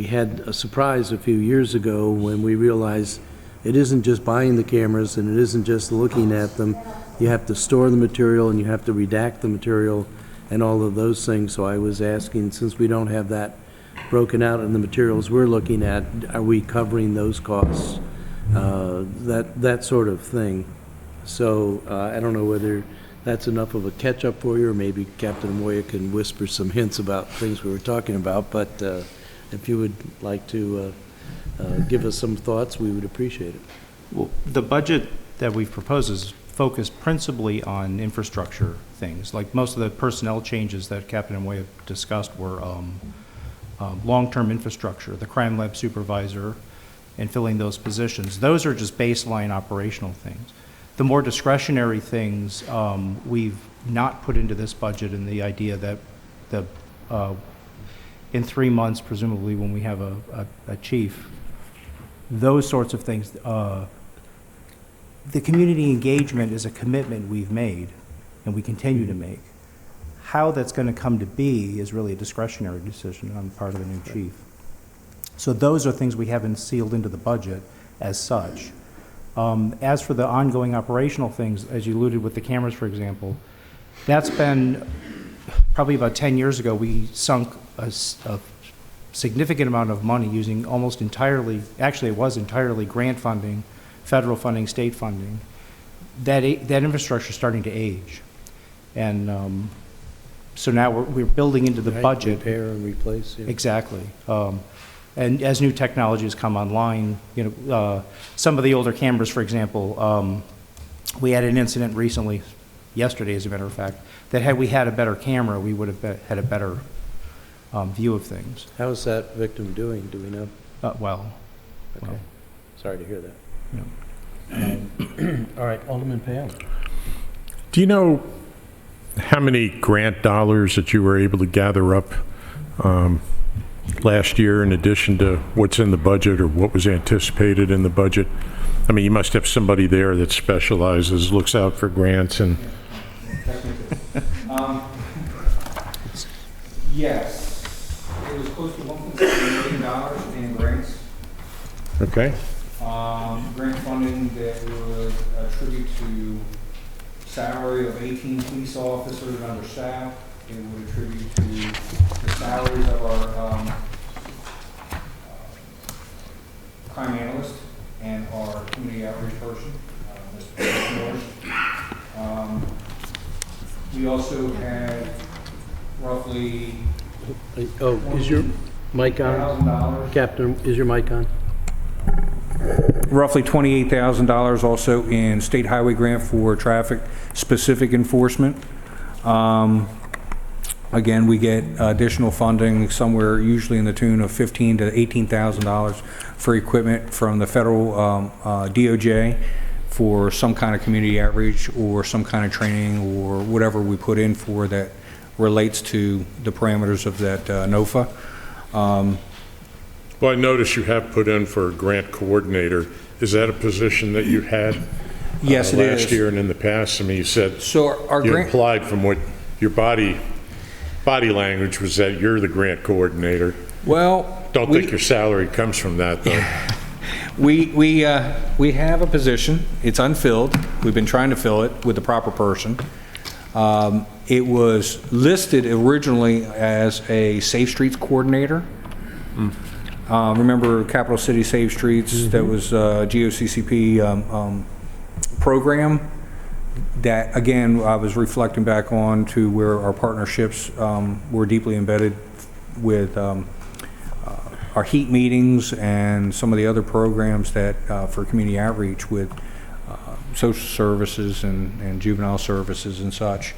had a surprise a few years ago when we realized it isn't just buying the cameras and it isn't just looking at them. You have to store the material and you have to redact the material and all of those things. So I was asking, since we don't have that broken out in the materials we're looking at, are we covering those costs? That sort of thing. So I don't know whether that's enough of a catch-up for you, or maybe Captain Amoya can whisper some hints about things we were talking about, but if you would like to give us some thoughts, we would appreciate it. Well, the budget that we've proposed is focused principally on infrastructure things. Like most of the personnel changes that Captain Amoya discussed were long-term infrastructure, the crime lab supervisor, and filling those positions. Those are just baseline operational things. The more discretionary things we've not put into this budget, and the idea that in 3 months, presumably when we have a chief, those sorts of things, the community engagement is a commitment we've made and we continue to make. How that's going to come to be is really a discretionary decision on the part of the new chief. So those are things we haven't sealed into the budget as such. As for the ongoing operational things, as you alluded with the cameras, for example, that's been probably about 10 years ago, we sunk a significant amount of money using almost entirely, actually it was entirely grant funding, federal funding, state funding. That infrastructure is starting to age. And so now we're building into the budget. Repair and replace. Yeah. Exactly. And as new technologies come online, you know, some of the older cameras, for example, we had an incident recently, yesterday as a matter of fact, that had we had a better camera, we would have had a better view of things. How is that victim doing? Do we know? Well, Okay. Sorry to hear that. you know, All right, Alderman Payne. Do you know how many grant dollars that you were able to gather up last year in addition to what's in the budget or what was anticipated in the budget? I mean, you must have somebody there that specializes, looks out for grants and... Yes, it was close to $1.7 million in grants. Okay. Grant funding that would attribute to salary of 18 police officers under staff. It would attribute to the salaries of our crime analyst and our community outreach person, Mr. Morris. We also had roughly Oh, is your mic on? $1,000. Captain, is your mic on? Roughly $28,000 also in state highway grant for traffic-specific enforcement. Again, we get additional funding somewhere usually in the tune of $15,000 to $18,000 for equipment from the federal DOJ for some kind of community outreach or some kind of training or whatever we put in for that relates to the parameters of that NOFA. Well, I notice you have put in for a grant coordinator. Is that a position that you had Yes, it is. last year and in the past? I mean, you said So our you grant, implied from what your body language was that you're the grant coordinator. well, Don't think your salary comes from that, though. we have a position. It's unfilled. We've been trying to fill it with the proper person. It was listed originally as a Safe Streets coordinator. Remember Capital City Safe Streets? That was GOCCP program that, again, I was reflecting back on to where our partnerships were deeply embedded with our heat meetings and some of the other programs that for community outreach with social services and juvenile services and such.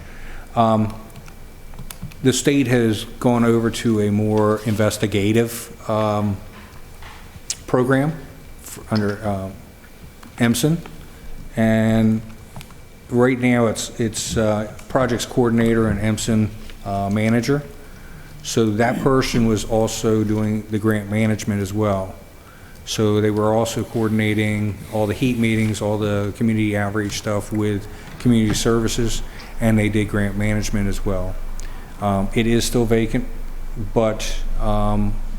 The state has gone over to a more investigative program under EMSN, and right now it's projects coordinator and EMSN manager. So that person was also doing the grant management as well. So they were also coordinating all the heat meetings, all the community outreach stuff with community services, and they did grant management as well. It is still vacant, but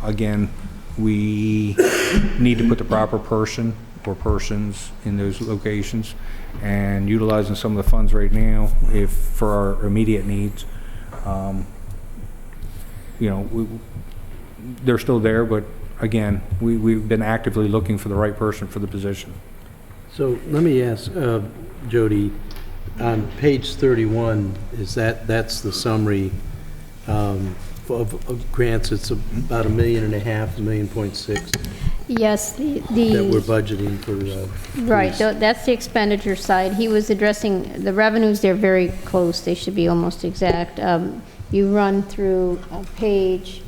again, we need to put the proper person or persons in those locations, and utilizing some of the funds right now if for our immediate needs. You know, they're still there, but again, we've been actively looking for the right person for the position. So let me ask, Jody, on page 31, that's the summary of grants? It's about $1.5 million, $1.6 million Yes, that we're budgeting for. Right, police. that's the expenditure side. He was addressing the revenues, they're very close, they should be almost exact. You run through page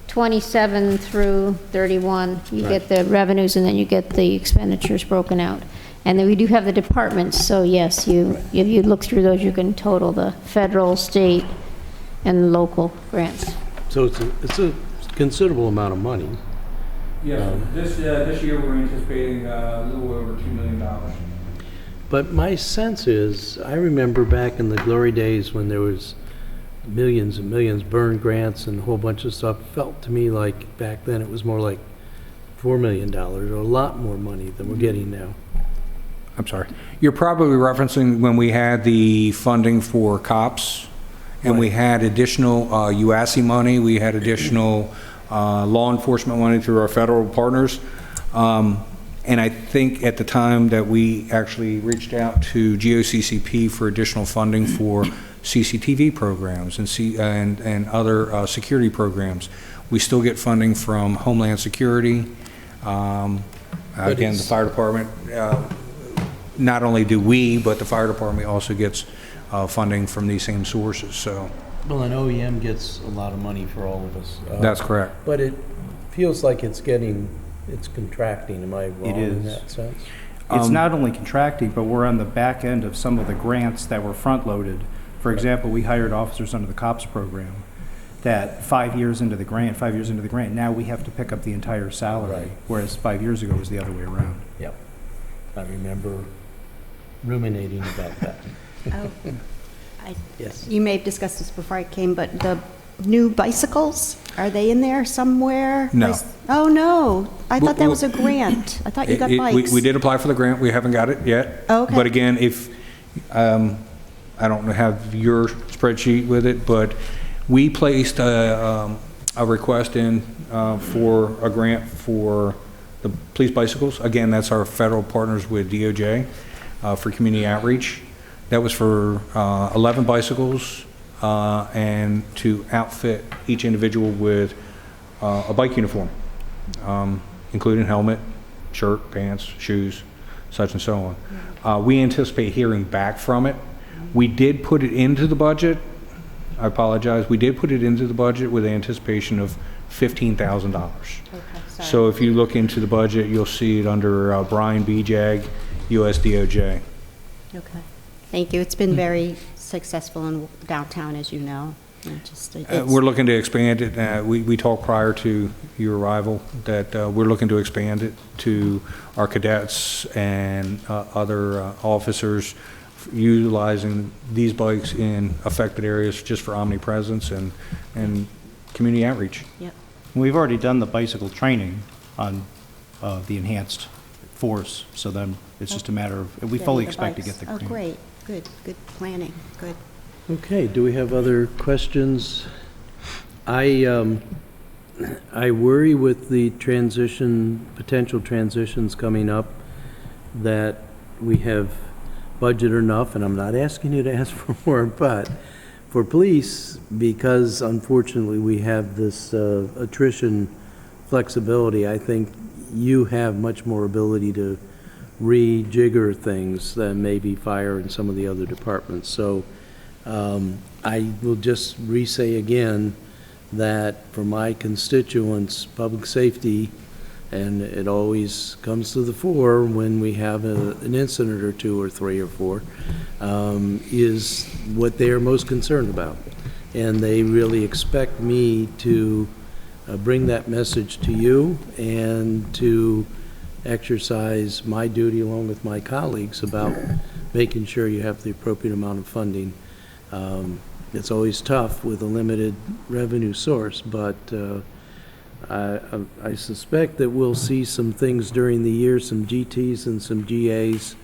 27 through 31, you get the revenues and then you get the expenditures broken out. And then we do have the departments, so yes, if you look through those, you can total the federal, state, and local grants. So it's a considerable amount of money. Yeah, this year we're anticipating a little over $2 million. But my sense is, I remember back in the glory days when there was millions and millions burned grants and a whole bunch of stuff. It felt to me like back then it was more like $4 million, or a lot more money than we're getting now. I'm sorry. You're probably referencing when we had the funding for cops, and we had additional UASI money, we had additional law enforcement money through our federal partners. And I think at the time that we actually reached out to GOCCP for additional funding for CCTV programs and other security programs. We still get funding from Homeland Security. Again, the fire department, not only do we, but the fire department also gets funding from these same sources. So, Well, an OEM gets a lot of money for all of us. that's correct. But it feels like it's contracting. Am I wrong in is. that sense? It's not only contracting, but we're on the back end of some of the grants that were front-loaded. For example, we hired officers under the COPS program that 5 years into the grant, now we have to pick up the entire salary, Right. whereas 5 years ago it was the other way around. Yep. I remember ruminating about that. Oh, Yes. you may have discussed this before I came, but the new bicycles, are they in there somewhere? No. Oh, no. I thought that was a grant. I thought you got bikes. We did apply for the grant. We haven't got it yet. Oh, okay. But again, if, I don't have your spreadsheet with it, but we placed a request in for a grant for the police bicycles. Again, that's our federal partners with DOJ for community outreach. That was for 11 bicycles and to outfit each individual with a bike uniform, including helmet, shirt, pants, shoes, such and so on. We anticipate hearing back from it. We did put it into the budget. I apologize. We did put it into the budget with anticipation of $15,000. Okay, sorry. So if you look into the budget, you'll see it under Brian BJAG, USDOJ. Okay. Thank you. It's been very successful in downtown, as you know. We're looking to expand it. We talked prior to your arrival that we're looking to expand it to our cadets and other officers utilizing these bikes in affected areas just for omnipresence and community outreach. Yep. We've already done the bicycle training on the enhanced force, so then it's just a matter of, we fully expect to get the grant. Oh, great. Good planning. Good. Okay, do we have other questions? I worry with the potential transitions coming up, that we have budget enough, and I'm not asking you to ask for more, but for police, because unfortunately we have this attrition flexibility, I think you have much more ability to rejigger things than maybe fire and some of the other departments. So I will just re-say again that for my constituents, public safety, and it always comes to the fore when we have an incident or two or three or four, is what they are most concerned about. And they really expect me to bring that message to you and to exercise my duty along with my colleagues about making sure you have the appropriate amount of funding. It's always tough with a limited revenue source, but I suspect that we'll see some things during the year, some GTs and some GAs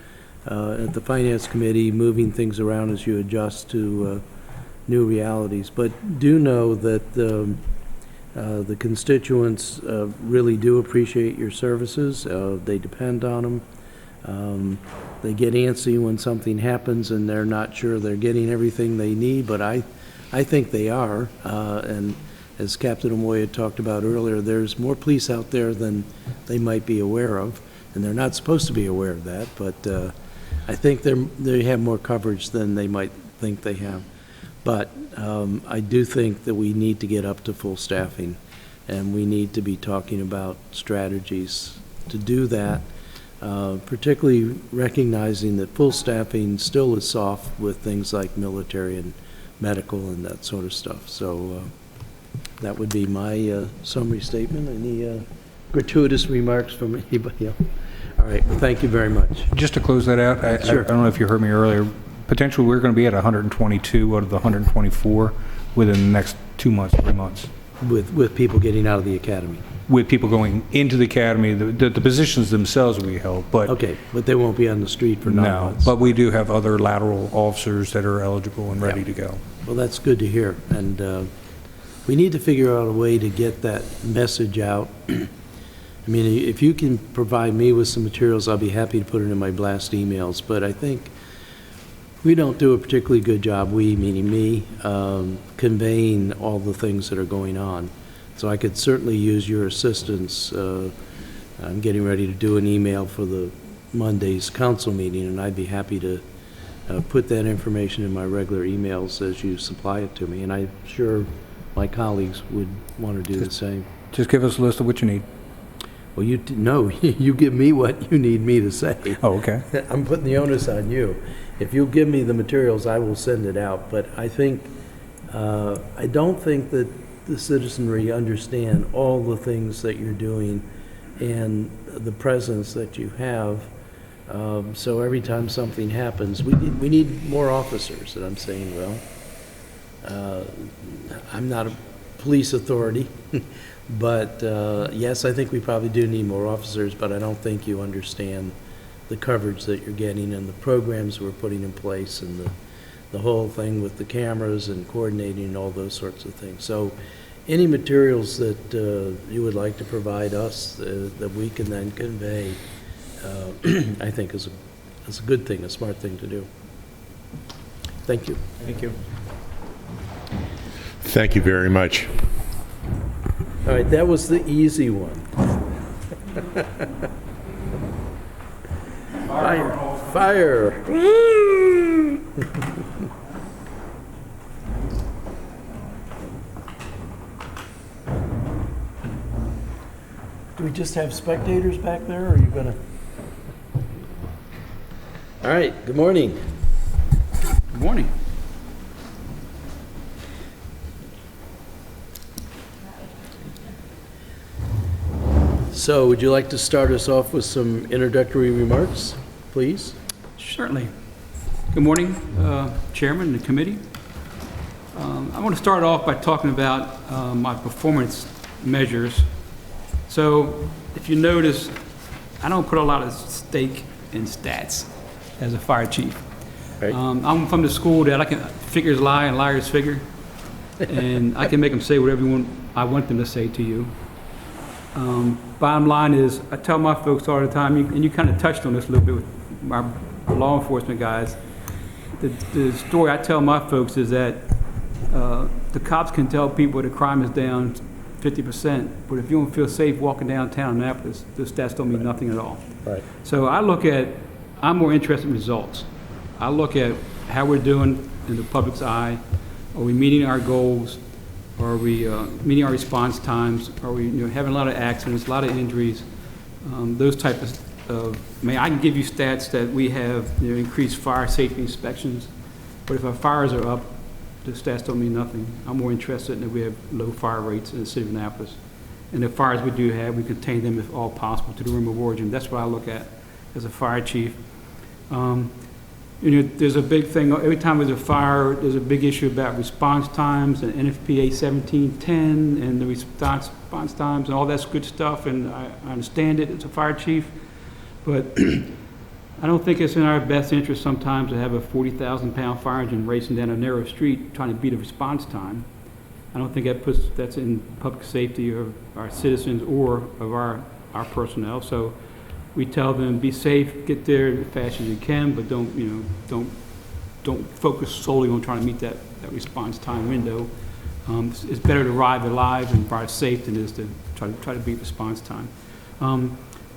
at the Finance Committee, moving things around as you adjust to new realities. But do know that the constituents really do appreciate your services. They depend on them. They get antsy when something happens and they're not sure they're getting everything they need, but I think they are. And as Captain Amoy talked about earlier, there's more police out there than they might be aware of, and they're not supposed to be aware of that, but I think they have more coverage than they might think they have. But I do think that we need to get up to full staffing, and we need to be talking about strategies to do that, particularly recognizing that full staffing still is soft with things like military and medical and that sort of stuff. So that would be my summary statement. Any gratuitous remarks from anybody else? All right, well, thank you very much. Just to close that out, I Sure. don't know if you heard me earlier, potentially we're going to be at 122 out of the 124 within the next 2 months, 3 months. With people getting out of the academy. With people going into the academy, the positions themselves will be held, but Okay, but they won't be on the street for 9 no. months. But we do have other lateral officers that are eligible and ready to go. Well, that's good to hear, and we need to figure out a way to get that message out. I mean, if you can provide me with some materials, I'll be happy to put it in my blast emails, but I think we don't do a particularly good job, we, meaning me, conveying all the things that are going on. So I could certainly use your assistance. I'm getting ready to do an email for the Monday's council meeting, and I'd be happy to put that information in my regular emails as you supply it to me, and I'm sure my colleagues would want to do the same. Just give us a list of what you need. Well, no, you give me what you need me to say. Oh, okay. I'm putting the onus on you. If you'll give me the materials, I will send it out. But I think, I don't think that the citizenry understand all the things that you're doing and the presence that you have. So every time something happens, we need more officers. And I'm saying, well, I'm not a police authority, but yes, I think we probably do need more officers, but I don't think you understand the coverage that you're getting and the programs we're putting in place and the whole thing with the cameras and coordinating and all those sorts of things. So any materials that you would like to provide us that we can then convey, I think is a good thing, a smart thing to do. Thank you. Thank you. Thank you very much. All right, that was the easy one. Fire. Do we just have spectators back there, or are you gonna? All right, good morning. Good morning. So would you like to start us off with some introductory remarks, please? Certainly. Good morning, Chairman and the committee. I want to start off by talking about my performance measures. So if you notice, I don't put a lot of stake in stats as a fire chief. Right. I'm from the school that I can figures lie and liars figure, and I can make them say whatever I want them to say to you. Bottom line is, I tell my folks all the time, and you kind of touched on this a little bit with my law enforcement guys. The story I tell my folks is that the cops can tell people the crime is down 50%, but if you don't feel safe walking downtown Annapolis, those stats don't mean nothing at all. Right. So I'm more interested in results. I look at how we're doing in the public's eye. Are we meeting our goals? Are we meeting our response times? Are we having a lot of accidents, a lot of injuries? Those type of, I can give you stats that we have increased fire safety inspections, but if our fires are up, the stats don't mean nothing. I'm more interested in that we have low fire rates in the city of Annapolis. And the fires we do have, we contain them if all possible to the room of origin. That's what I look at as a fire chief. There's a big thing, every time there's a fire, there's a big issue about response times and NFPA 1710 and the response times and all that's good stuff, and I understand it as a fire chief, but I don't think it's in our best interest sometimes to have a 40,000-pound fire engine racing down a narrow street trying to beat a response time. I don't think that's in public safety of our citizens or of our personnel. So we tell them, be safe, get there as fast as you can, but don't focus solely on trying to meet that response time window. It's better to arrive alive and arrive safe than it is to try to beat response time.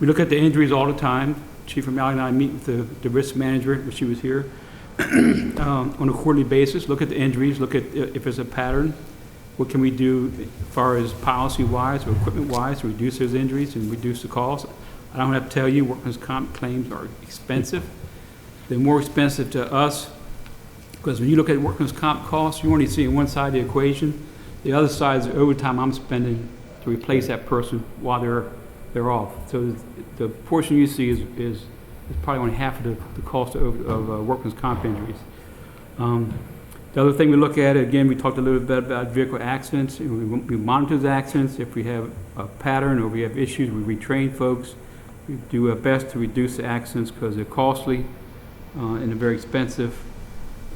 We look at the injuries all the time. Chief O'Malley and I meet with the risk manager, when she was here, on a quarterly basis. Look at the injuries, look at if there's a pattern. What can we do as far as policy-wise or equipment-wise to reduce those injuries and reduce the costs? I don't have to tell you, workman's comp claims are expensive. They're more expensive to us because when you look at workman's comp costs, you're only seeing one side of the equation. The other side is the overtime I'm spending to replace that person while they're off. So the portion you see is probably only half of the cost of workman's comp injuries. The other thing we look at, again, we talked a little bit about vehicle accidents. We monitor the accidents. If we have a pattern or we have issues, we retrain folks. We do our best to reduce the accidents because they're costly and they're very expensive.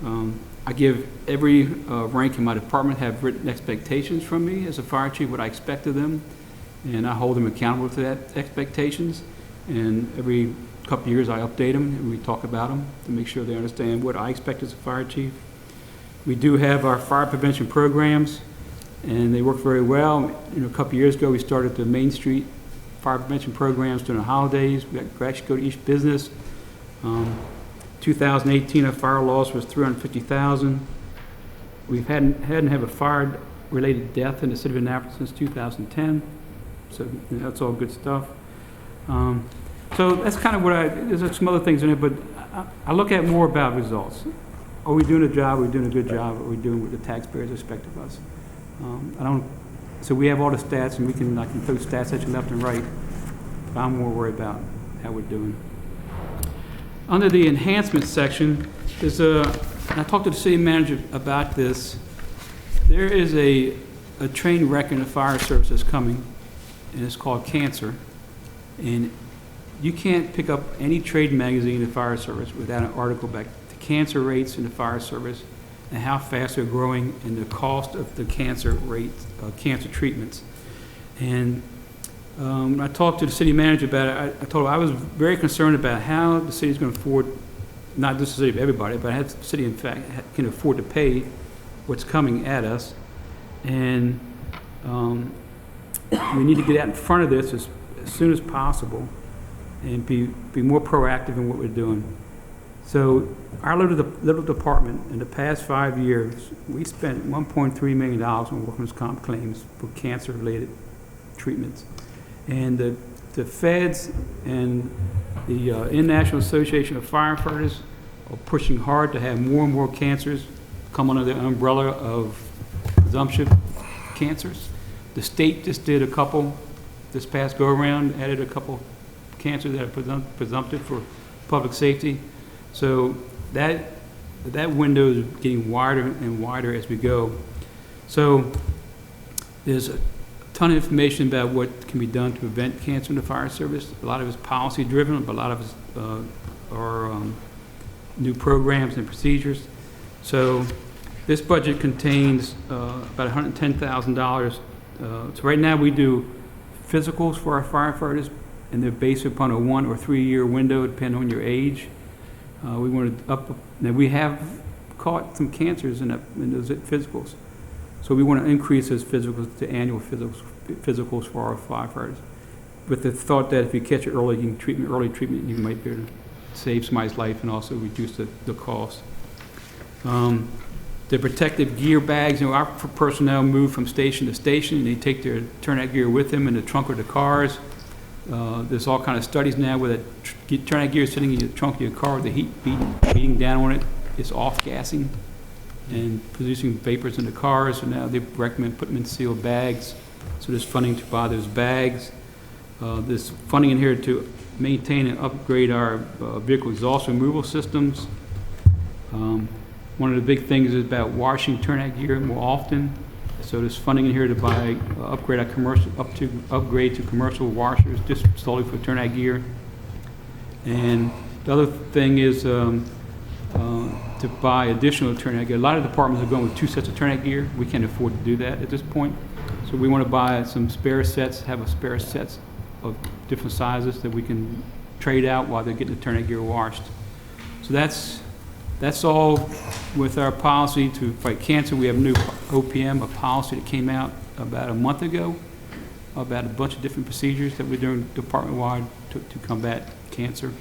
I give every rank in my department have written expectations from me as a fire chief, what I expect of them, and I hold them accountable to that expectations. And every couple of years I update them and we talk about them to make sure they understand what I expect as a fire chief. We do have our fire prevention programs, and they work very well. A couple of years ago, we started the Main Street fire prevention programs during the holidays. We actually go to each business. 2018, our fire loss was $350,000. We hadn't have a fire-related death in the city of Annapolis since 2010, so that's all good stuff. So that's kind of there's some other things in it, but I look at more about results. Are we doing a job? Are we doing a good job? Are we doing what the taxpayers expect of us? So we have all the stats, and I can throw stats at you left and right, but I'm more worried about how we're doing. Under the enhancement section, and I talked to the city manager about this. There is a train wreck in the fire service that's coming, and it's called cancer. And you can't pick up any trade magazine in the fire service without an article about the cancer rates in the fire service and how fast they're growing and the cost of the cancer rates, cancer treatments. And when I talked to the city manager about it, I told him I was very concerned about how the city's going to afford, not just the city of everybody, but how the city in fact can afford to pay what's coming at us. And we need to get out in front of this as soon as possible and be more proactive in what we're doing. So our little department, in the past 5 years, we spent $1.3 million on workman's comp claims for cancer-related treatments. And the feds and the International Association of Firefighters are pushing hard to have more and more cancers come under the umbrella of presumption cancers. The state just did a couple this past go-around, added a couple cancers that are presumptive for public safety. So that window is getting wider and wider as we go. So there's a ton of information about what can be done to prevent cancer in the fire service. A lot of it's policy driven, but a lot of it are new programs and procedures. So this budget contains about $110,000. So right now we do physicals for our firefighters, and they're based upon a 1 or 3 year window, depending on your age. We want to now we have caught some cancers in those physicals. So we want to increase those physicals to annual physicals for our firefighters, with the thought that if you catch it early, early treatment, you might be able to save somebody's life and also reduce the cost. The protective gear bags, our personnel move from station to station, and they take their turnout gear with them in the trunk of the cars. There's all kind of studies now where the turnout gear is sitting in the trunk of your car with the heat beating down on it. It's off-gassing and producing vapors in the cars, so now they recommend putting them in sealed bags. So there's funding to buy those bags. There's funding in here to maintain and upgrade our vehicle exhaust removal systems. One of the big things is about washing turnout gear more often. So there's funding in here to buy, upgrade to commercial washers just solely for turnout gear. And the other thing is to buy additional turnout gear. A lot of departments are going with 2 sets of turnout gear. We can't afford to do that at this point. So we want to buy some spare sets, have a spare sets of different sizes that we can trade out while they're getting the turnout gear washed. So that's all with our policy to fight cancer. We have a new OPM, a policy that came out about a month ago about a bunch of different procedures that we're doing department-wide to combat cancer.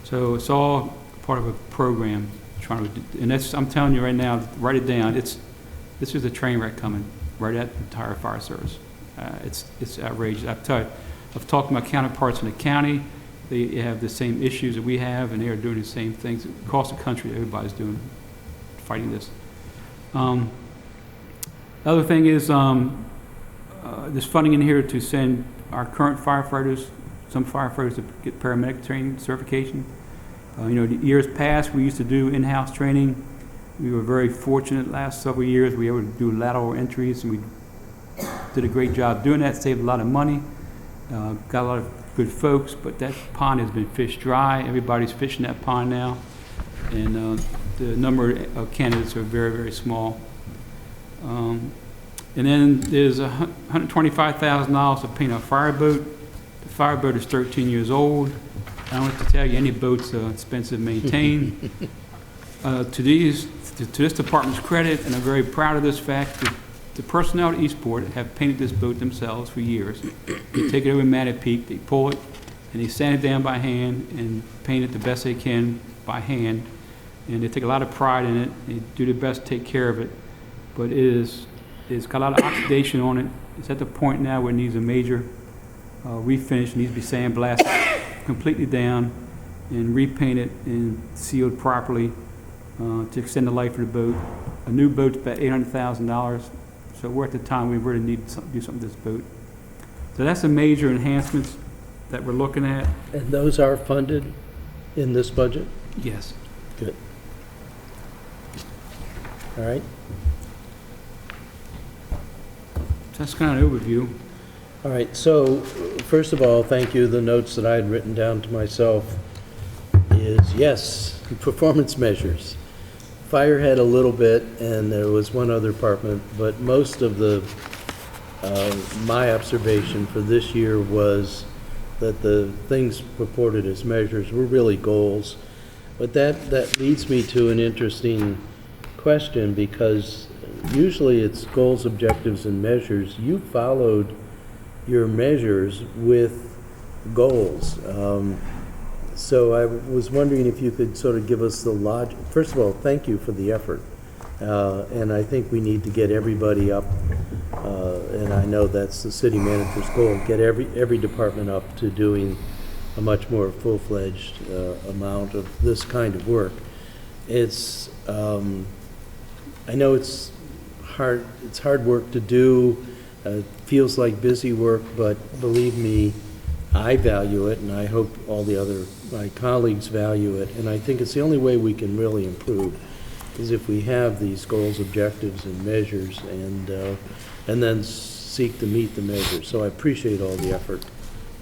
So it's all part of a program. And that's, I'm telling you right now, write it down. This is a train wreck coming right at the entire fire service. It's outrageous. I've talked to my counterparts in the county. They have the same issues that we have, and they are doing the same things across the country. Everybody's fighting this. The other thing is there's funding in here to send our current firefighters, some firefighters, to get paramedic training certification. The years past, we used to do in-house training. We were very fortunate last several years. We were able to do lateral entries, and we did a great job doing that, saved a lot of money, got a lot of good folks, but that pond has been fished dry. Everybody's fishing that pond now, and the number of candidates are very, very small. And then there's $125,000 to paint a fireboat. The fireboat is 13 years old. I don't have to tell you, any boat's expensive to maintain. To this department's credit, and I'm very proud of this fact, the personnel at Eastport have painted this boat themselves for years. They take it over to Mattapique, they pull it, and they sand it down by hand and paint it the best they can by hand. And they take a lot of pride in it. They do their best to take care of it. But it's got a lot of oxidation on it. It's at the point now where it needs a major refinish. It needs to be sandblasted completely down and repainted and sealed properly to extend the life of the boat. A new boat's about $800,000. So we're at the time we really need to do something with this boat. So that's the major enhancements that we're looking at. And those are funded in this budget? Yes. Good. All right. So that's kind of an overview. All right, so first of all, thank you. The notes that I had written down to myself is, yes, performance measures. Fire had a little bit, and there was one other department, but most of my observation for this year was that the things purported as measures were really goals. But that leads me to an interesting question, because usually it's goals, objectives, and measures. You followed your measures with goals. So I was wondering if you could sort of give us the logic. First of all, thank you for the effort. And I think we need to get everybody up, and I know that's the city manager's goal, get every department up to doing a much more full-fledged amount of this kind of work. It's, I know it's hard work to do, feels like busy work, but believe me, I value it, and I hope all my colleagues value it, and I think it's the only way we can really improve is if we have these goals, objectives, and measures, and then seek to meet the measures. So I appreciate all the effort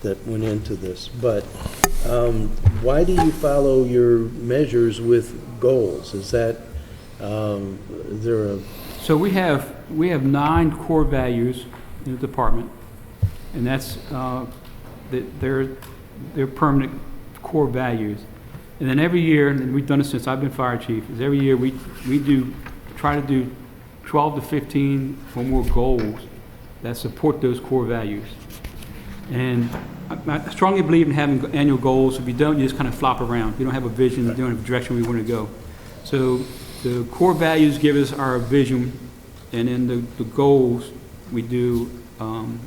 that went into this. But why do you follow your measures with goals? Is that, is there a... So we have 9 core values in the department, and that's they're permanent core values. And then every year, and we've done it since I've been fire chief, is every year we try to do 12 to 15 or more goals that support those core values. And I strongly believe in having annual goals. If you don't, you just kind of flop around. You don't have a vision, you don't have a direction we want to go. So the core values give us our vision, and then the goals we do to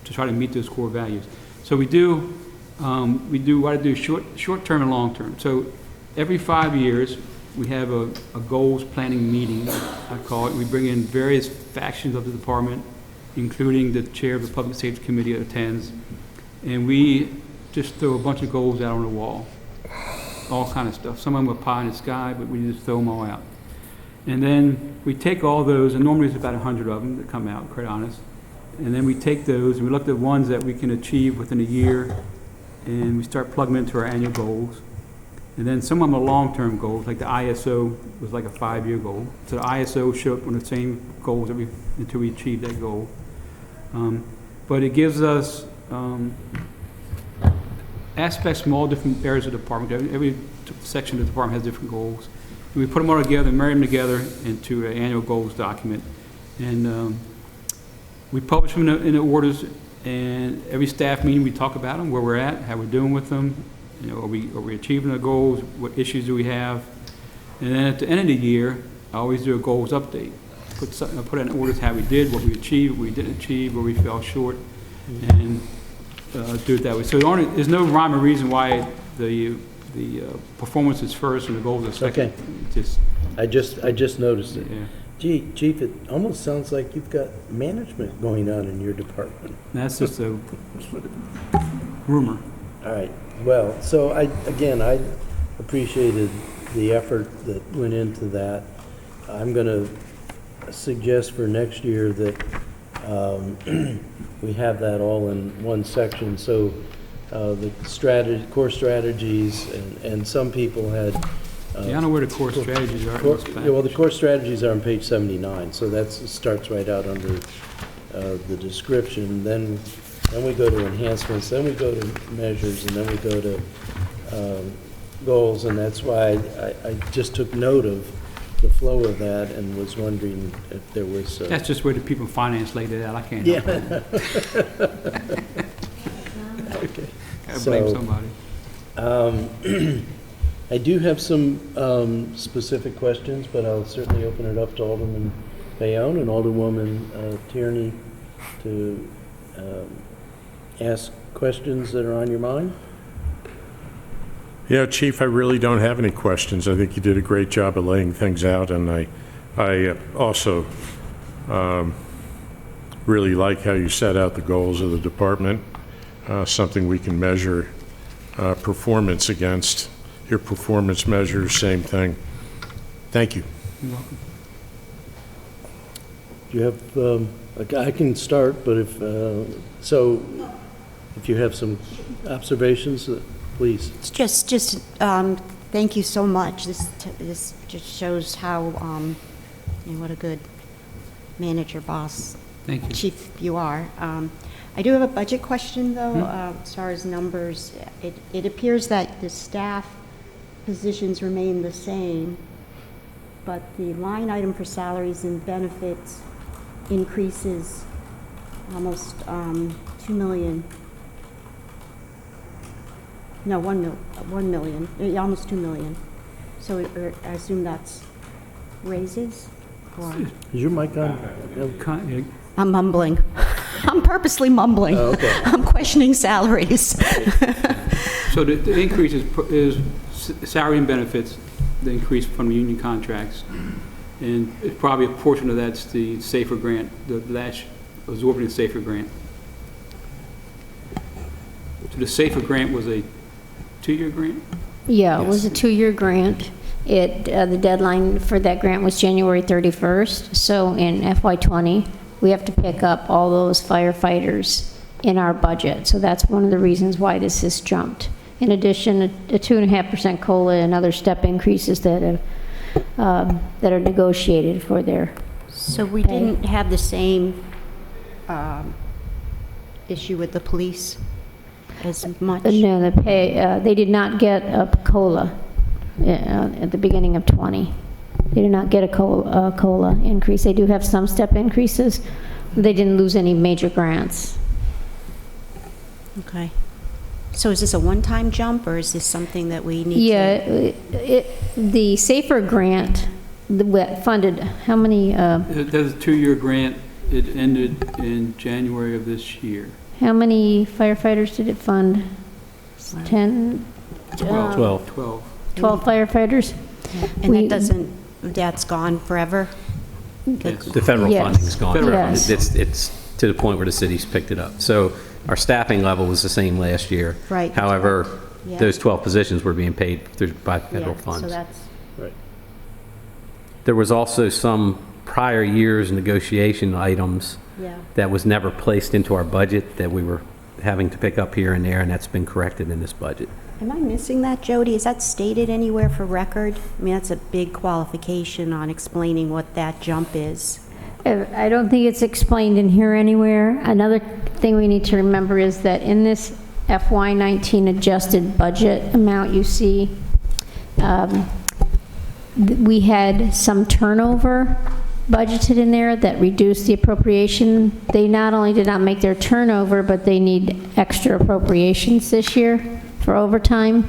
try to meet those core values. So we do what I do short term and long term. So every 5 years we have a goals planning meeting, I call it. We bring in various factions of the department, including the chair of the Public Safety Committee that attends, and we just throw a bunch of goals out on the wall, all kind of stuff. Some of them are pie in the sky, but we just throw them all out. And then we take all those, and normally there's about 100 of them that come out, quite honest. And then we take those and we look at the ones that we can achieve within a year, and we start plugging them into our annual goals. And then some of them are long-term goals, like the ISO was like a 5-year goal. So the ISO show up on the same goals until we achieve that goal. But it gives us aspects from all different areas of the department. Every section of the department has different goals. And we put them all together, marry them together into an annual goals document. And we publish them in the orders, and every staff meeting we talk about them, where we're at, how we're doing with them. You know, are we achieving the goals? What issues do we have? And then at the end of the year, I always do a goals update. Put in orders how we did, what we achieved, what we didn't achieve, where we fell short, and do it that way. So there's no rhyme or reason why the performance is first and the goals are second. Okay. I just noticed it. Yeah. Gee, Chief, it almost sounds like you've got management going on in your department. That's just a rumor. All right. Well, so I appreciated the effort that went into that. I'm going to suggest for next year that we have that all in one section. So the core strategies, and some people had. Yeah, I don't know where the core strategies are. Well, the core strategies are on page 79, so that starts right out under the description. Then we go to enhancements, then we go to measures, and then we go to goals, and that's why I just took note of the flow of that and was wondering if there was... That's just where the people in finance laid it out. I can't help it. Okay. Gotta blame somebody. I do have some specific questions, but I'll certainly open it up to Alderman Bayonne and Alderwoman Tierney to ask questions that are on your mind. Yeah, Chief, I really don't have any questions. I think you did a great job of laying things out, and I also really like how you set out the goals of the department, something we can measure performance against. Your performance measures, same thing. Thank you. You're welcome. Do you have, I can start, but if you have some observations, please. It's just thank you so much. This just shows how, what a good manager, boss, Thank you. chief you are. I do have a budget question, though, as far as numbers. It appears that the staff positions remain the same, but the line item for salaries and benefits increases almost 2 million. No, 1 million, almost 2 million. So I assume that's raises? Or? Is your mic on? I'm mumbling. I'm purposely mumbling. Oh, okay. I'm questioning salaries. So the increase is salary and benefits, the increase from union contracts. And it's probably a portion of that's the SAFER grant, the last absorbing SAFER grant. So the SAFER grant was a 2-year grant? Yeah, it was a 2-year grant. The deadline for that grant was January 31st. So in FY20, we have to pick up all those firefighters in our budget. So that's one of the reasons why this has jumped. In addition, a 2.5% COLA and other step increases that are negotiated for their So we pay. didn't have the same issue with the police as much? No, the pay, they did not get a COLA at the beginning of '20. They did not get a COLA increase. They do have some step increases. They didn't lose any major grants. Okay. So is this a one-time jump, or is this something that we need to? Yeah, the SAFER grant funded how many, That was a 2-year grant. It ended in January of this year. how many firefighters did it fund? 10? 12. 12 firefighters? And that's gone forever? Yes. The federal Yes. funding's gone. Federal Yes. It's to the point where the city's picked it up. So our staffing level was the same last year. Right. However, Yeah. those 12 positions were being paid by federal Yeah, funds. so that's, There was also some prior years negotiation items yeah. that was never placed into our budget that we were having to pick up here and there, and that's been corrected in this budget. Am I missing that, Jody? Is that stated anywhere for record? I mean, that's a big qualification on explaining what that jump is. I don't think it's explained in here anywhere. Another thing we need to remember is that in this FY19 adjusted budget amount you see, we had some turnover budgeted in there that reduced the appropriation. They not only did not make their turnover, but they need extra appropriations this year for overtime.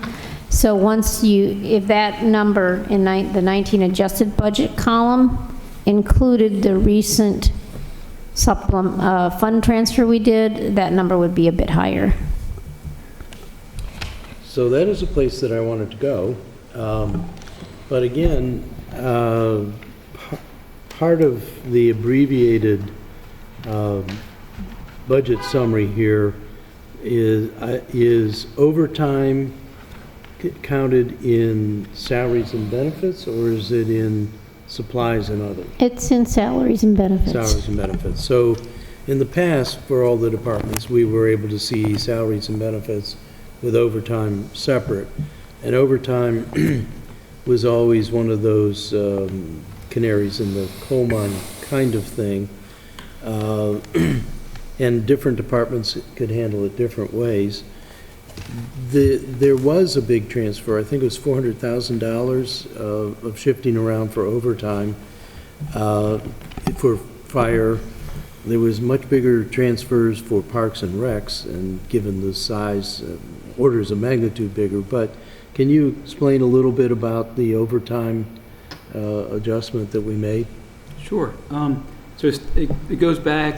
So if that number in the 19 adjusted budget column included the recent fund transfer we did, that number would be a bit higher. So that is a place that I wanted to go. But again, part of the abbreviated budget summary here is overtime counted in salaries and benefits, or is it in supplies and other? It's in salaries and benefits. Salaries and benefits. So in the past, for all the departments, we were able to see salaries and benefits with overtime separate. And overtime was always one of those canaries in the coal mine kind of thing. And different departments could handle it different ways. There was a big transfer, I think it was $400,000 of shifting around for overtime for fire. There was much bigger transfers for parks and recs, and given the size, orders of magnitude bigger. But can you explain a little bit about the overtime adjustment that we made? Sure. So it goes back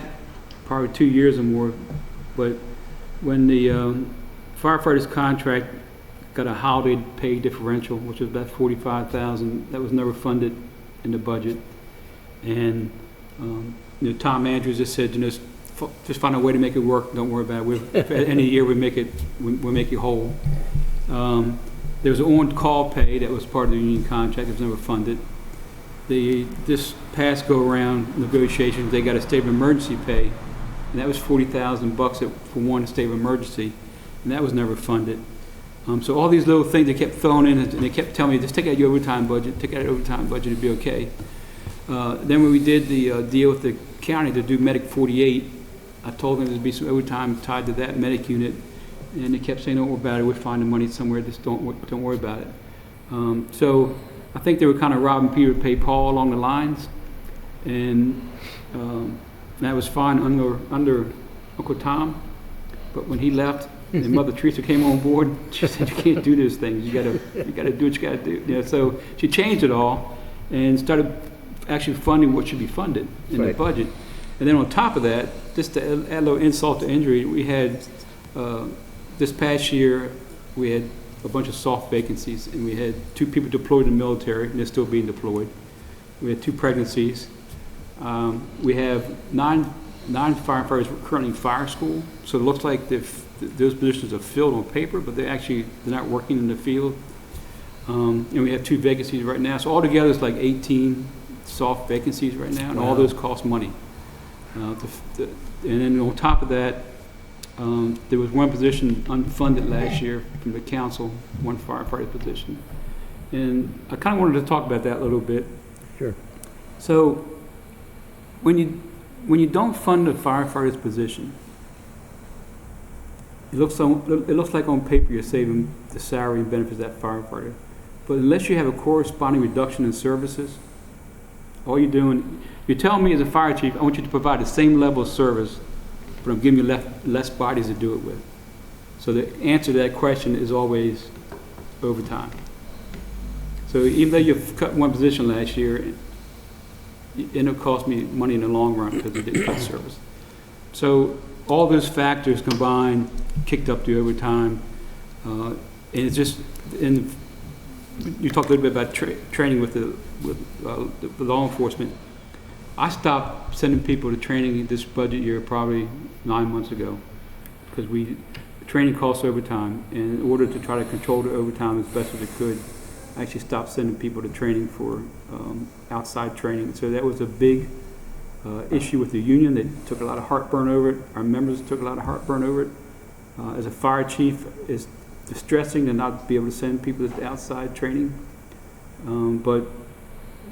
probably 2 years or more, but when the firefighters contract got a holiday pay differential, which was about $45,000, that was never funded in the budget. And Tom Andrews just said, just find a way to make it work. Don't worry about it. At the end of the year, we'll make it whole. There was an on-call pay that was part of the union contract. It was never funded. This past go-around negotiations, they got a state of emergency pay, and that was $40,000 for one state of emergency, and that was never funded. So all these little things they kept throwing in, and they kept telling me, just take out your overtime budget, take out your overtime budget, it'll be okay. Then when we did the deal with the county to do Medic 48, I told them there'd be some overtime tied to that medic unit, and they kept saying, don't worry about it, we'll find the money somewhere, just don't worry about it. So I think they were kind of robbing Peter to pay Paul along the lines, and that was fine under Uncle Tom, but when he left, and Mother Teresa came on board, she said, you can't do those things, you gotta do what you gotta do. So she changed it all and started actually funding what should be funded in the budget. And then on top of that, just to add a little insult to injury, we had, this past year, we had a bunch of soft vacancies, and we had 2 people deployed in the military, and they're still being deployed. We had 2 pregnancies. We have 9 firefighters currently in fire school, so it looks like those positions are filled on paper, but they're not working in the field. And we have 2 vacancies right now, so altogether it's like 18 soft vacancies right now, and all those cost money. And then on top of that, there was 1 position unfunded last year from the council, 1 firefighter position. And I kind of wanted to talk about that a little bit. Sure. So when you don't fund a firefighter's position, it looks like on paper you're saving the salary and benefits of that firefighter. but unless you have a corresponding reduction in services, all you're doing, you're telling me as a fire chief, I want you to provide the same level of service, but I'm giving you less bodies to do it with. So the answer to that question is always overtime. So even though you've cut one position last year, it ended up costing me money in the long run because it didn't cut service. So all those factors combined kicked up the overtime. And it's just, and you talked a little bit about training with the law enforcement. I stopped sending people to training this budget year probably 9 months ago because training costs overtime, and in order to try to control the overtime as best as it could, I actually stopped sending people to training for outside training. So that was a big issue with the union. They took a lot of heartburn over it. Our members took a lot of heartburn over it. As a fire chief, it's distressing to not be able to send people to outside training. But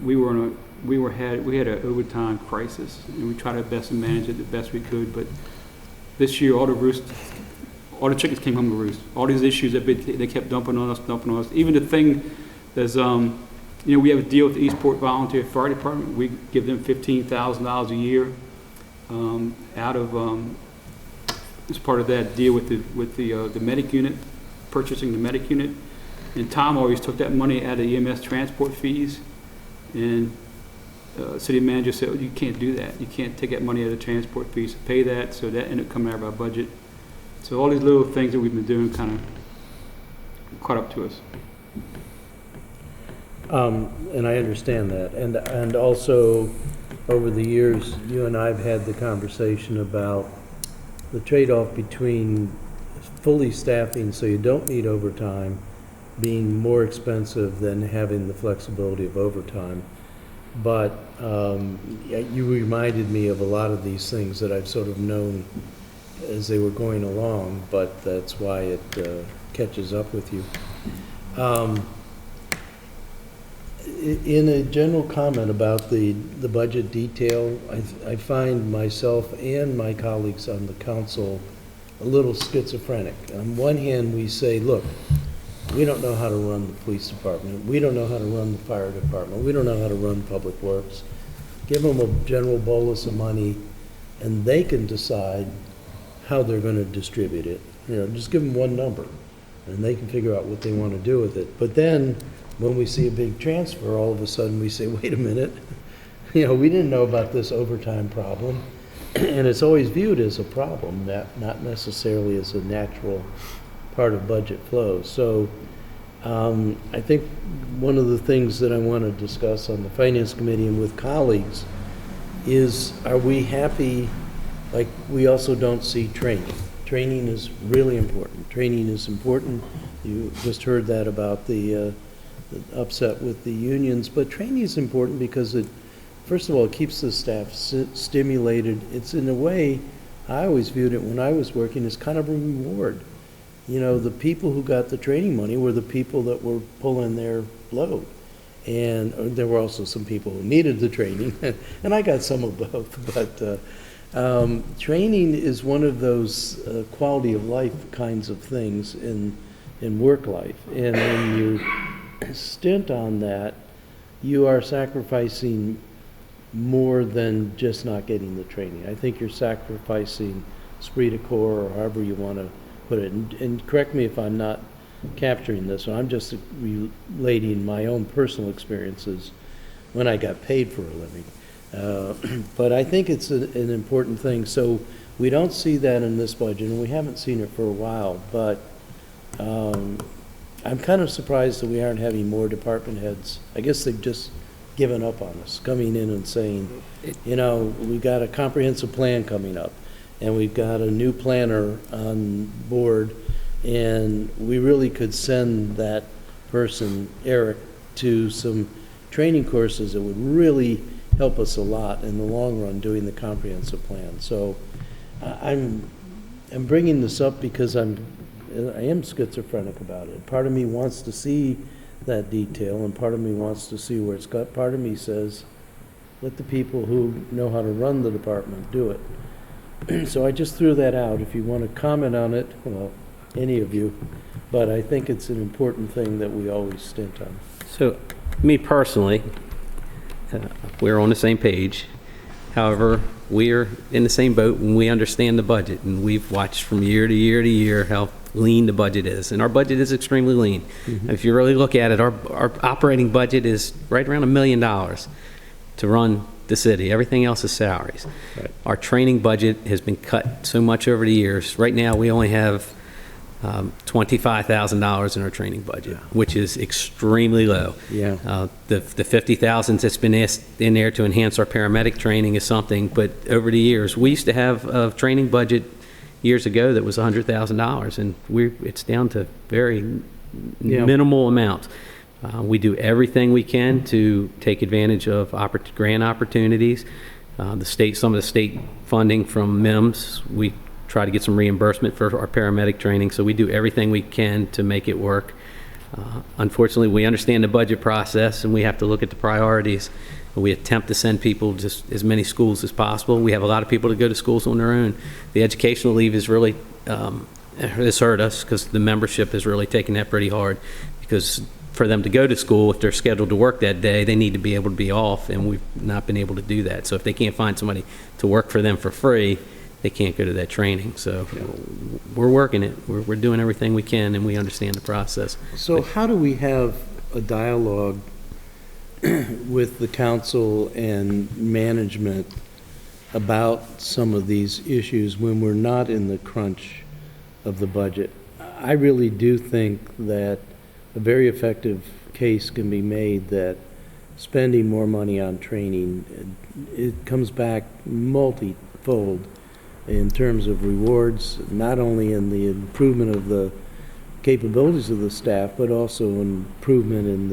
we had an overtime crisis, and we tried our best to manage it the best we could. But this year, all the chickens came home to roost. All these issues that they kept dumping on us. Even the thing that's, we have a deal with the Eastport Volunteer Fire Department. We give them $15,000 a year out of as part of that deal with the medic unit, purchasing the medic unit. And Tom always took that money out of EMS transport fees. And city manager said, you can't do that. You can't take that money out of transport fees to pay that. So that ended up coming out of our budget. So all these little things that we've been doing kind of caught up to us. And I understand that. And also, over the years, you and I have had the conversation about the trade-off between fully staffing so you don't need overtime being more expensive than having the flexibility of overtime. But you reminded me of a lot of these things that I've sort of known as they were going along, but that's why it catches up with you. In a general comment about the budget detail, I find myself and my colleagues on the council a little schizophrenic. On one hand, we say, look, we don't know how to run the police department. We don't know how to run the fire department. We don't know how to run public works. Give them a general bolus of money, and they can decide how they're going to distribute it. Just give them one number, and they can figure out what they want to do with it. But then, when we see a big transfer, all of a sudden we say, wait a minute, we didn't know about this overtime problem. And it's always viewed as a problem, not necessarily as a natural part of budget flow. So I think one of the things that I want to discuss on the Finance Committee and with colleagues is, are we happy? Like, we also don't see training. Training is really important. Training is important. You just heard that about the upset with the unions, but training is important because it, first of all, it keeps the staff stimulated. It's, in a way, I always viewed it when I was working as kind of a reward. The people who got the training money were the people that were pulling their load. And there were also some people who needed the training, and I got some of both. But training is one of those quality of life kinds of things in work life. And when you stint on that, you are sacrificing more than just not getting the training. I think you're sacrificing esprit de corps, or however you want to put it. And correct me if I'm not capturing this, I'm just relating my own personal experiences when I got paid for a living. But I think it's an important thing. So we don't see that in this budget, and we haven't seen it for a while, but I'm kind of surprised that we aren't having more department heads. I guess they've just given up on us, coming in and saying, we've got a comprehensive plan coming up, and we've got a new planner on board, and we really could send that person, Eric, to some training courses that would really help us a lot in the long run doing the comprehensive plan. So I'm bringing this up because I am schizophrenic about it. Part of me wants to see that detail, and part of me wants to see where it's got. Part of me says, let the people who know how to run the department do it. So I just threw that out. If you want to comment on it, well, any of you, but I think it's an important thing that we always stint on. So, me personally, we're on the same page. However, we're in the same boat and we understand the budget, and we've watched from year to year to year how lean the budget is, and our budget is extremely lean. If you really look at it, our operating budget is right around $1 million to run the city. Everything else is salaries. Right. Our training budget has been cut so much over the years. Right now, we only have $25,000 in our training budget, which is extremely low. Yeah. The 50,000 that's been asked in there to enhance our paramedic training is something, but over the years, we used to have a training budget years ago that was $100,000, and it's down to very minimal amount. We do everything we can to take advantage of grant opportunities. Some of the state funding from MIMS, we try to get some reimbursement for our paramedic training, so we do everything we can to make it work. Unfortunately, we understand the budget process, and we have to look at the priorities. We attempt to send people just as many schools as possible. We have a lot of people that go to schools on their own. The educational leave is really has hurt us because the membership has really taken that pretty hard, because for them to go to school, if they're scheduled to work that day, they need to be able to be off, and we've not been able to do that. So if they can't find somebody to work for them for free, they can't go to that training. So we're working it. We're doing everything we can, and we understand the process. So how do we have a dialogue with the council and management about some of these issues when we're not in the crunch of the budget? I really do think that a very effective case can be made that spending more money on training, it comes back multifold in terms of rewards, not only in the improvement of the capabilities of the staff, but also improvement in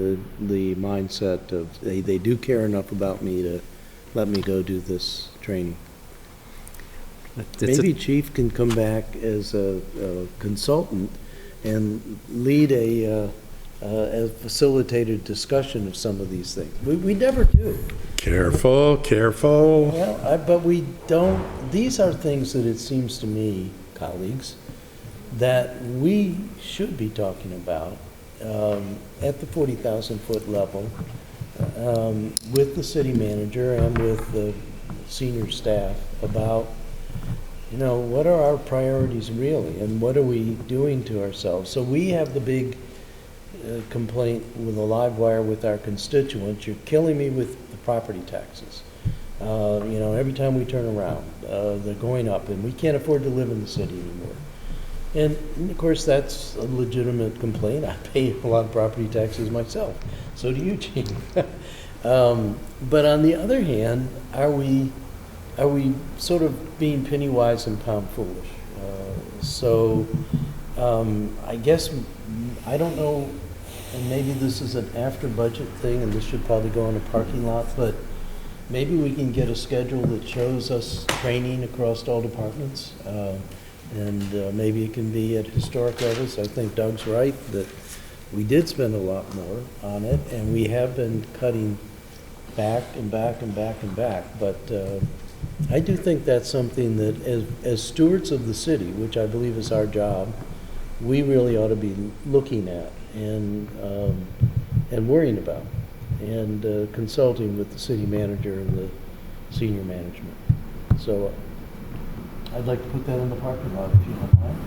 the mindset of they do care enough about me to let me go do this training. Maybe Chief can come back as a consultant and lead a facilitated discussion of some of these things. We never do. Careful, careful. Well, but we don't, these are things that it seems to me, colleagues, that we should be talking about at the 40,000-foot level with the city manager and with the senior staff about, what are our priorities really, and what are we doing to ourselves? So we have the big complaint with a live wire with our constituents. You're killing me with the property taxes. Every time we turn around, they're going up, and we can't afford to live in the city anymore. And of course, that's a legitimate complaint. I pay a lot of property taxes myself. So do you, Chief. But on the other hand, are we sort of being penny wise and pound foolish? I guess, I don't know, and maybe this is an after budget thing, and this should probably go in a parking lot, but maybe we can get a schedule that shows us training across all departments. And maybe it can be at historic levels. I think Doug's right that we did spend a lot more on it, and we have been cutting back and back and back and back. But I do think that's something that, as stewards of the city, which I believe is our job, we really ought to be looking at and worrying about, and consulting with the city manager and the senior management. So I'd like to put that in the parking lot if you don't mind.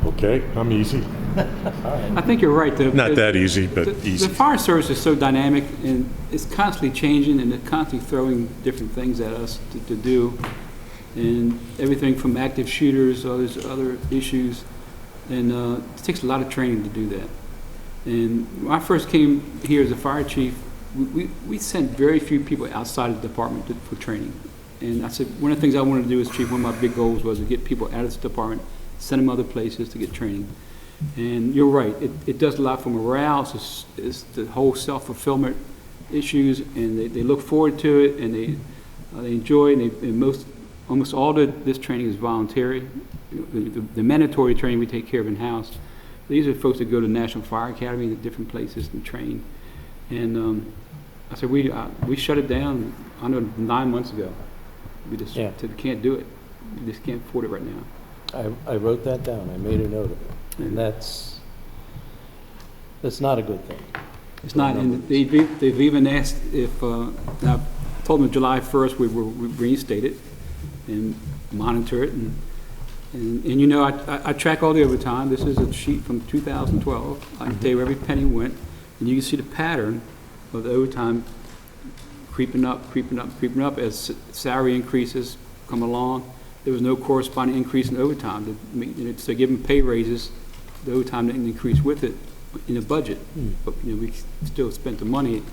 Okay, I'm easy. I think you're right. Not that easy, but easy. The fire service is so dynamic, and it's constantly changing, and it's constantly throwing different things at us to do, and everything from active shooters, all these other issues, and it takes a lot of training to do that. And when I first came here as a fire chief, we sent very few people outside of the department for training. And I said, one of the things I wanted to do as chief, one of my big goals was to get people out of this department, send them other places to get training. And you're right, it does a lot for morale. It's the whole self-fulfillment issues, and they look forward to it, and they enjoy it. And almost all this training is voluntary. The mandatory training we take care of in-house. These are folks that go to National Fire Academy at different places and train. And I said, we shut it down, 9 months ago. We just said, we can't do it. We just can't afford it right now. I wrote that down, I made a note of it, and that's not a good thing. It's not, and they've even asked if, I told them July 1st we will reinstate it and monitor it, and you know, I track all the overtime. This is a sheet from 2012. I can tell you where every penny went, and you can see the pattern of the overtime creeping up as salary increases come along. There was no corresponding increase in overtime. So give them pay raises, the overtime didn't increase with it in the budget. But, you know, we still spent the money,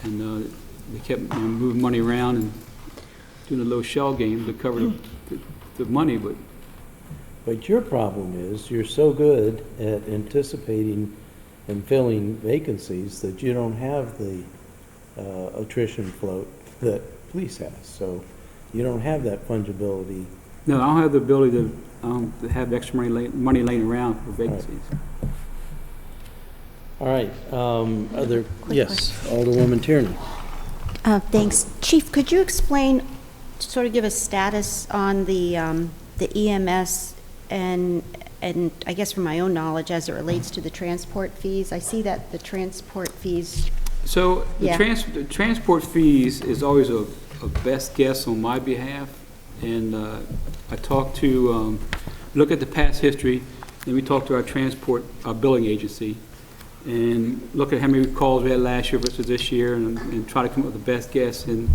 and they kept, you know, moving money around and doing a little shell game to cover the money, But your problem is, you're so good at anticipating and filling vacancies that you don't have the attrition float that police has. So you don't have that fungibility. no, I don't have the ability to have extra money laying around for vacancies. All right, yes, Alderwoman Tierney. Thanks. Chief, could you explain, sort of give a status on the EMS and I guess from my own knowledge as it relates to the transport fees? I see that the transport fees, So the Yeah. the transport fees is always a best guess on my behalf. And I talked to, look at the past history, and we talked to our billing agency, and look at how many calls we had last year versus this year, and try to come up with the best guess, and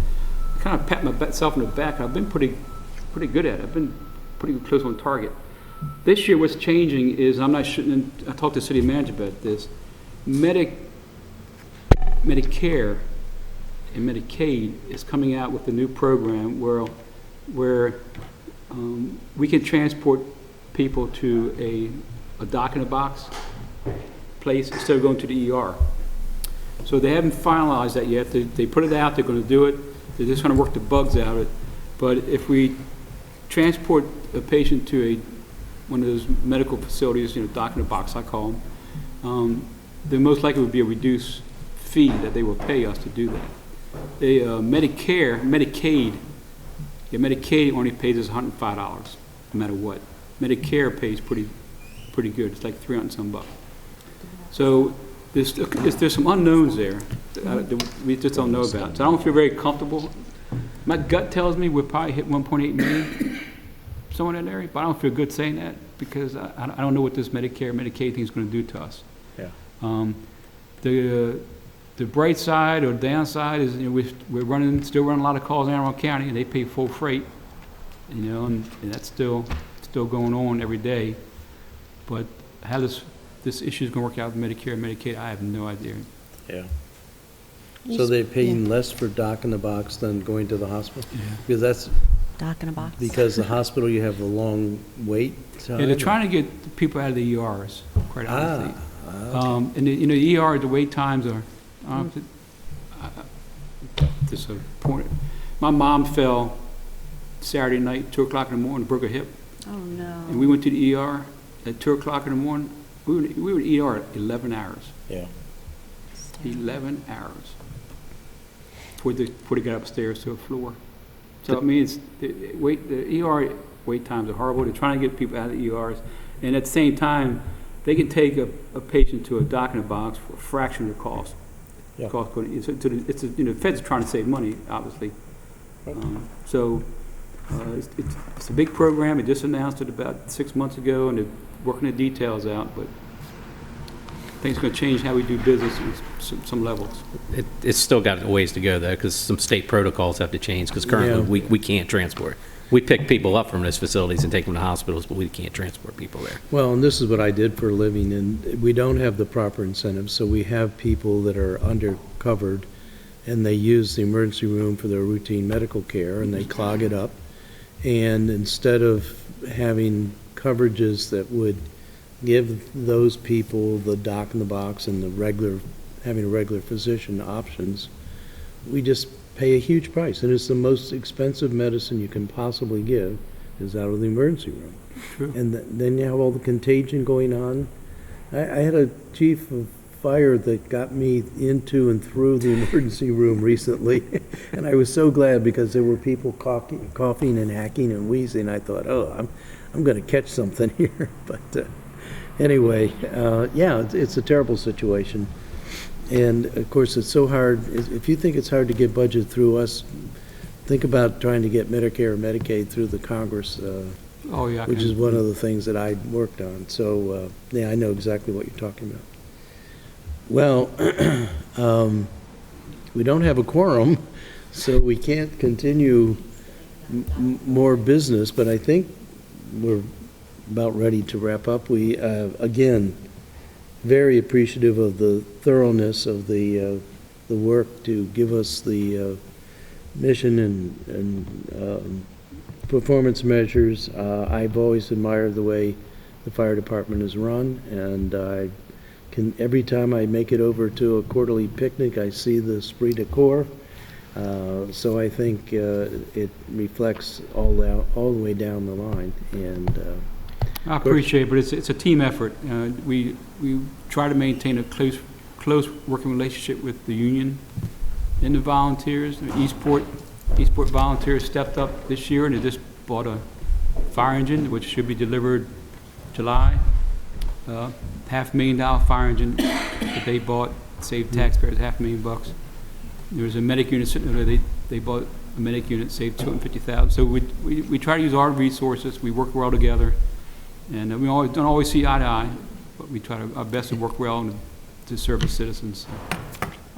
kind of pat myself on the back. I've been pretty good at it. I've been pretty close on target. This year, what's changing is, I'm not sure, and I talked to the city manager about this, Medicare and Medicaid is coming out with a new program where we can transport people to a doc in a box place instead of going to the ER. So they haven't finalized that yet. They put it out, they're going to do it. They're just going to work the bugs out of it. But if we transport a patient to one of those medical facilities, you know, doc in a box, I call them, then most likely would be a reduced fee that they will pay us to do that. Medicaid only pays us $105, no matter what. Medicare pays pretty good. It's like $300 and some bucks. So there's some unknowns there that we just don't know about. So I don't feel very comfortable. My gut tells me we'll probably hit 1.8 million, somewhere in that area, but I don't feel good saying that because I don't know what this Medicare, Medicaid thing is going to do to us. Yeah. The bright side or downside is, you know, we're still running a lot of calls in Anne Arundel County, and they pay full freight, you know, and that's still going on every day. But how this issue is going to work out with Medicare and Medicaid, I have no idea. Yeah. So they're paying less for doc in the box than going to the hospital? Yeah. Because that's doc in a box. because the hospital, you have the long wait time? Yeah, they're trying to get the people out of the ERs, quite honestly. Okay. And you know, the ER, the wait times are, disappointed. My mom fell Saturday night, 2 o'clock in the morning, broke her hip. Oh, no. And we went to the ER at 2 o'clock in the morning. We were in ER at 11 hours. Yeah. 11 hours before they got upstairs to a floor. So I mean, the ER wait times are horrible. They're trying to get people out of the ERs, and at the same time, they can take a patient to a doc in a box for a fraction of the cost. Yeah. You know, the feds are trying to save money, obviously. It's a big program. They just announced it about 6 months ago, and they're working the details out. But I think it's going to change how we do business at some levels. It's still got a ways to go, though, because some state protocols have to change, because currently we can't transport. We pick people up from those facilities and take them to hospitals, but we can't transport people there. Well, and this is what I did for a living, and we don't have the proper incentives, so we have people that are undercovered, and they use the emergency room for their routine medical care, and they clog it up. And instead of having coverages that would give those people the doc in the box and having a regular physician options, we just pay a huge price. And it's the most expensive medicine you can possibly give is out of the emergency room. True. And then you have all the contagion going on. I had a chief of fire that got me into and through the emergency room recently. And I was so glad because there were people coughing and hacking and wheezing. I thought, oh, I'm going to catch something here. But anyway, yeah, it's a terrible situation. And of course, it's so hard. If you think it's hard to get budget through us, think about trying to get Medicare or Medicaid through the Congress, Oh, yeah. I which can- is one of the things that I worked on. So, yeah, I know exactly what you're talking about. Well, we don't have a quorum, so we can't continue more business, but I think we're about ready to wrap up. We, again, very appreciative of the thoroughness of the work to give us the mission and performance measures. I've always admired the way the fire department is run, and I can, every time I make it over to a quarterly picnic, I see the esprit de corps. So I think it reflects all the way down the line, and I appreciate it, but it's a team effort. We try to maintain a close working relationship with the union and the volunteers. Eastport volunteers stepped up this year, and they just bought a fire engine, which should be delivered July. $500,000 fire engine that they bought, saved taxpayers $500,000. There was a medic unit sitting there. They bought a medic unit, saved $250,000. So we try to use our resources. We work well together, and we don't always see eye to eye, but we try our best to work well and to serve the citizens.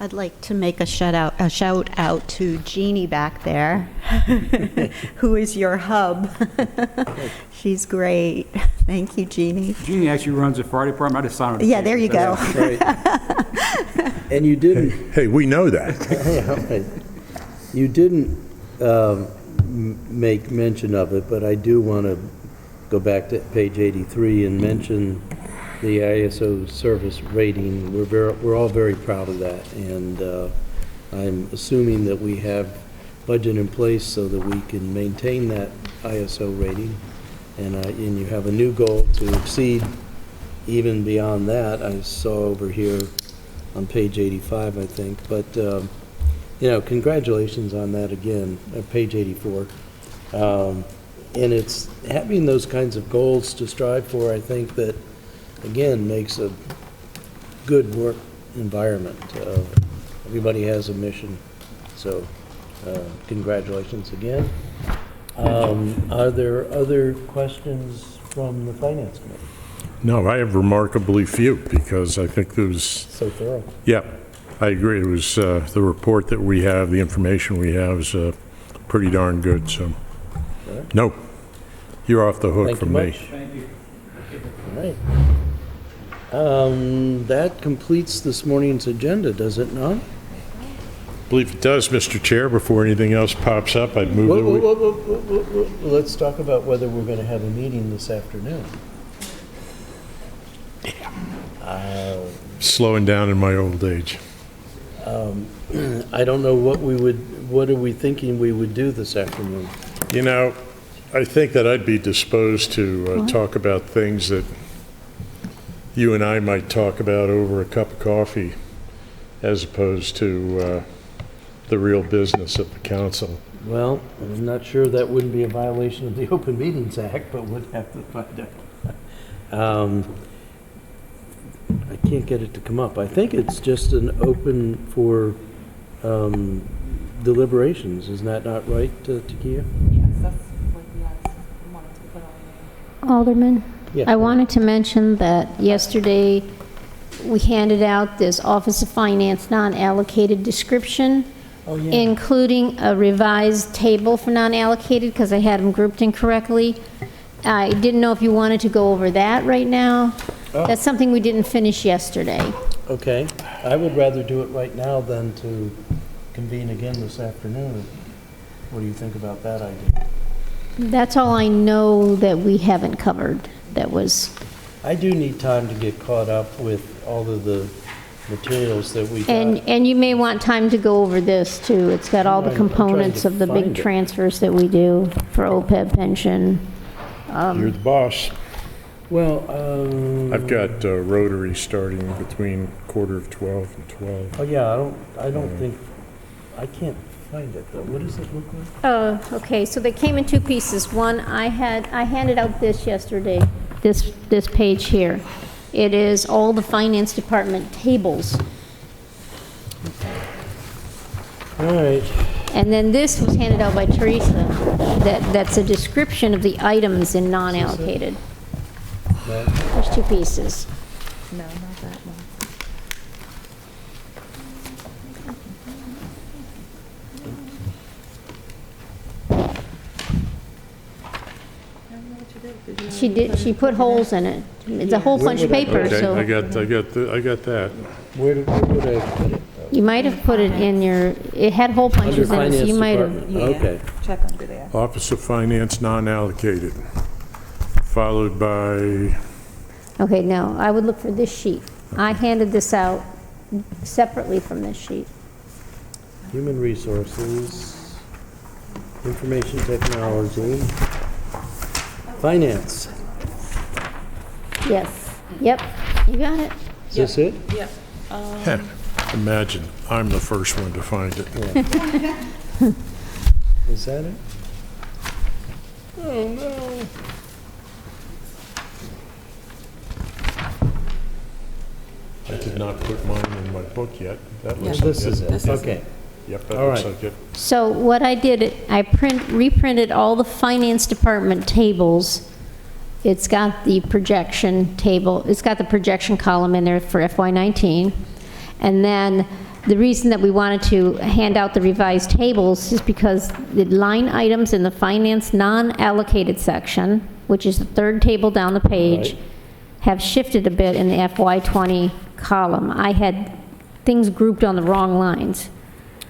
I'd like to make a shout out to Jeannie back there, who is your hub. She's great. Thank you, Jeannie. Jeannie actually runs the fire department. I just signed her. Yeah, there you go. right. And you didn't. Hey, we know that. You didn't make mention of it, but I do want to go back to page 83 and mention the ISO service rating. We're all very proud of that, and I'm assuming that we have budget in place so that we can maintain that ISO rating, and you have a new goal to exceed even beyond that. I saw over here on page 85, I think, but you know, congratulations on that again, page 84. And it's having those kinds of goals to strive for, I think, that again makes a good work environment. Everybody has a mission, so congratulations again. Are there other questions from the Finance Committee? No, I have remarkably few, because I think there was, So thorough. yeah, I agree. It was, the report that we have, the information we have is pretty darn good, so, no, you're off the hook Thank from you me. much. All right. That completes this morning's agenda, does it not? I believe it does, Mr. Chair. Before anything else pops up, I'd move that we... Whoa. Let's talk about whether we're going to have a meeting this afternoon. Slowing down in my old age. I don't know what are we thinking we would do this afternoon? You know, I think that I'd be disposed to talk about things that you and I might talk about over a cup of coffee, as opposed to the real business of the council. Well, I'm not sure that wouldn't be a violation of the Open Meetings Act, but we'd have to find out. I can't get it to come up. I think it's just an open for deliberations. Isn't that not right, Takia? Yes, that's what we wanted to put on. Alderman, Yeah. I wanted to mention that yesterday we handed out this Office of Finance non-allocated description, Oh, yeah. including a revised table for non-allocated, because I had them grouped incorrectly. I didn't know if you wanted to go over that right now. Oh. That's something we didn't finish yesterday. Okay. I would rather do it right now than to convene again this afternoon. What do you think about that idea? That's all I know that we haven't covered. That was, I do need time to get caught up with all of the materials that we got. and you may want time to go over this too. It's got all the I'm trying to components of the find big it. transfers that we do for OPEB pension. You're the boss. Well, I've got Rotary starting between 11:45 and 12. Oh, yeah, I don't think, I can't find it, though. What does it look like? Okay, so they came in two pieces. One, I handed out this yesterday, this page here. It is all the finance department tables. All right. And then this was handed out by Teresa, that's a description of the items in non-allocated. No. There's two pieces. No, not that one. She put holes in it. It's a whole bunch of paper, Okay, so I got that. Where would I put it? you might have put it in your, it had hole Under punches in it, so Finance you might have. Department. Okay. Check under there. Office of Finance, non-allocated, followed by, Okay, no, I would look for this sheet. I handed this out separately from this sheet. Human Resources, Information Technology, Finance. Yes, yep, you got it. Is this it? Yep. heh, imagine, I'm the first one to find it. Is that it? Oh, no. I did not put mine in my book yet. That Well, looks like this is it. Okay. Yep, that All looks right. like it. So what I did, I reprinted all the finance department tables. It's got the projection table, it's got the projection column in there for FY19. And then the reason that we wanted to hand out the revised tables is because the line items in the finance non-allocated section, which is the third table down the page, Right. have shifted a bit in the FY20 column. I had things grouped on the wrong lines.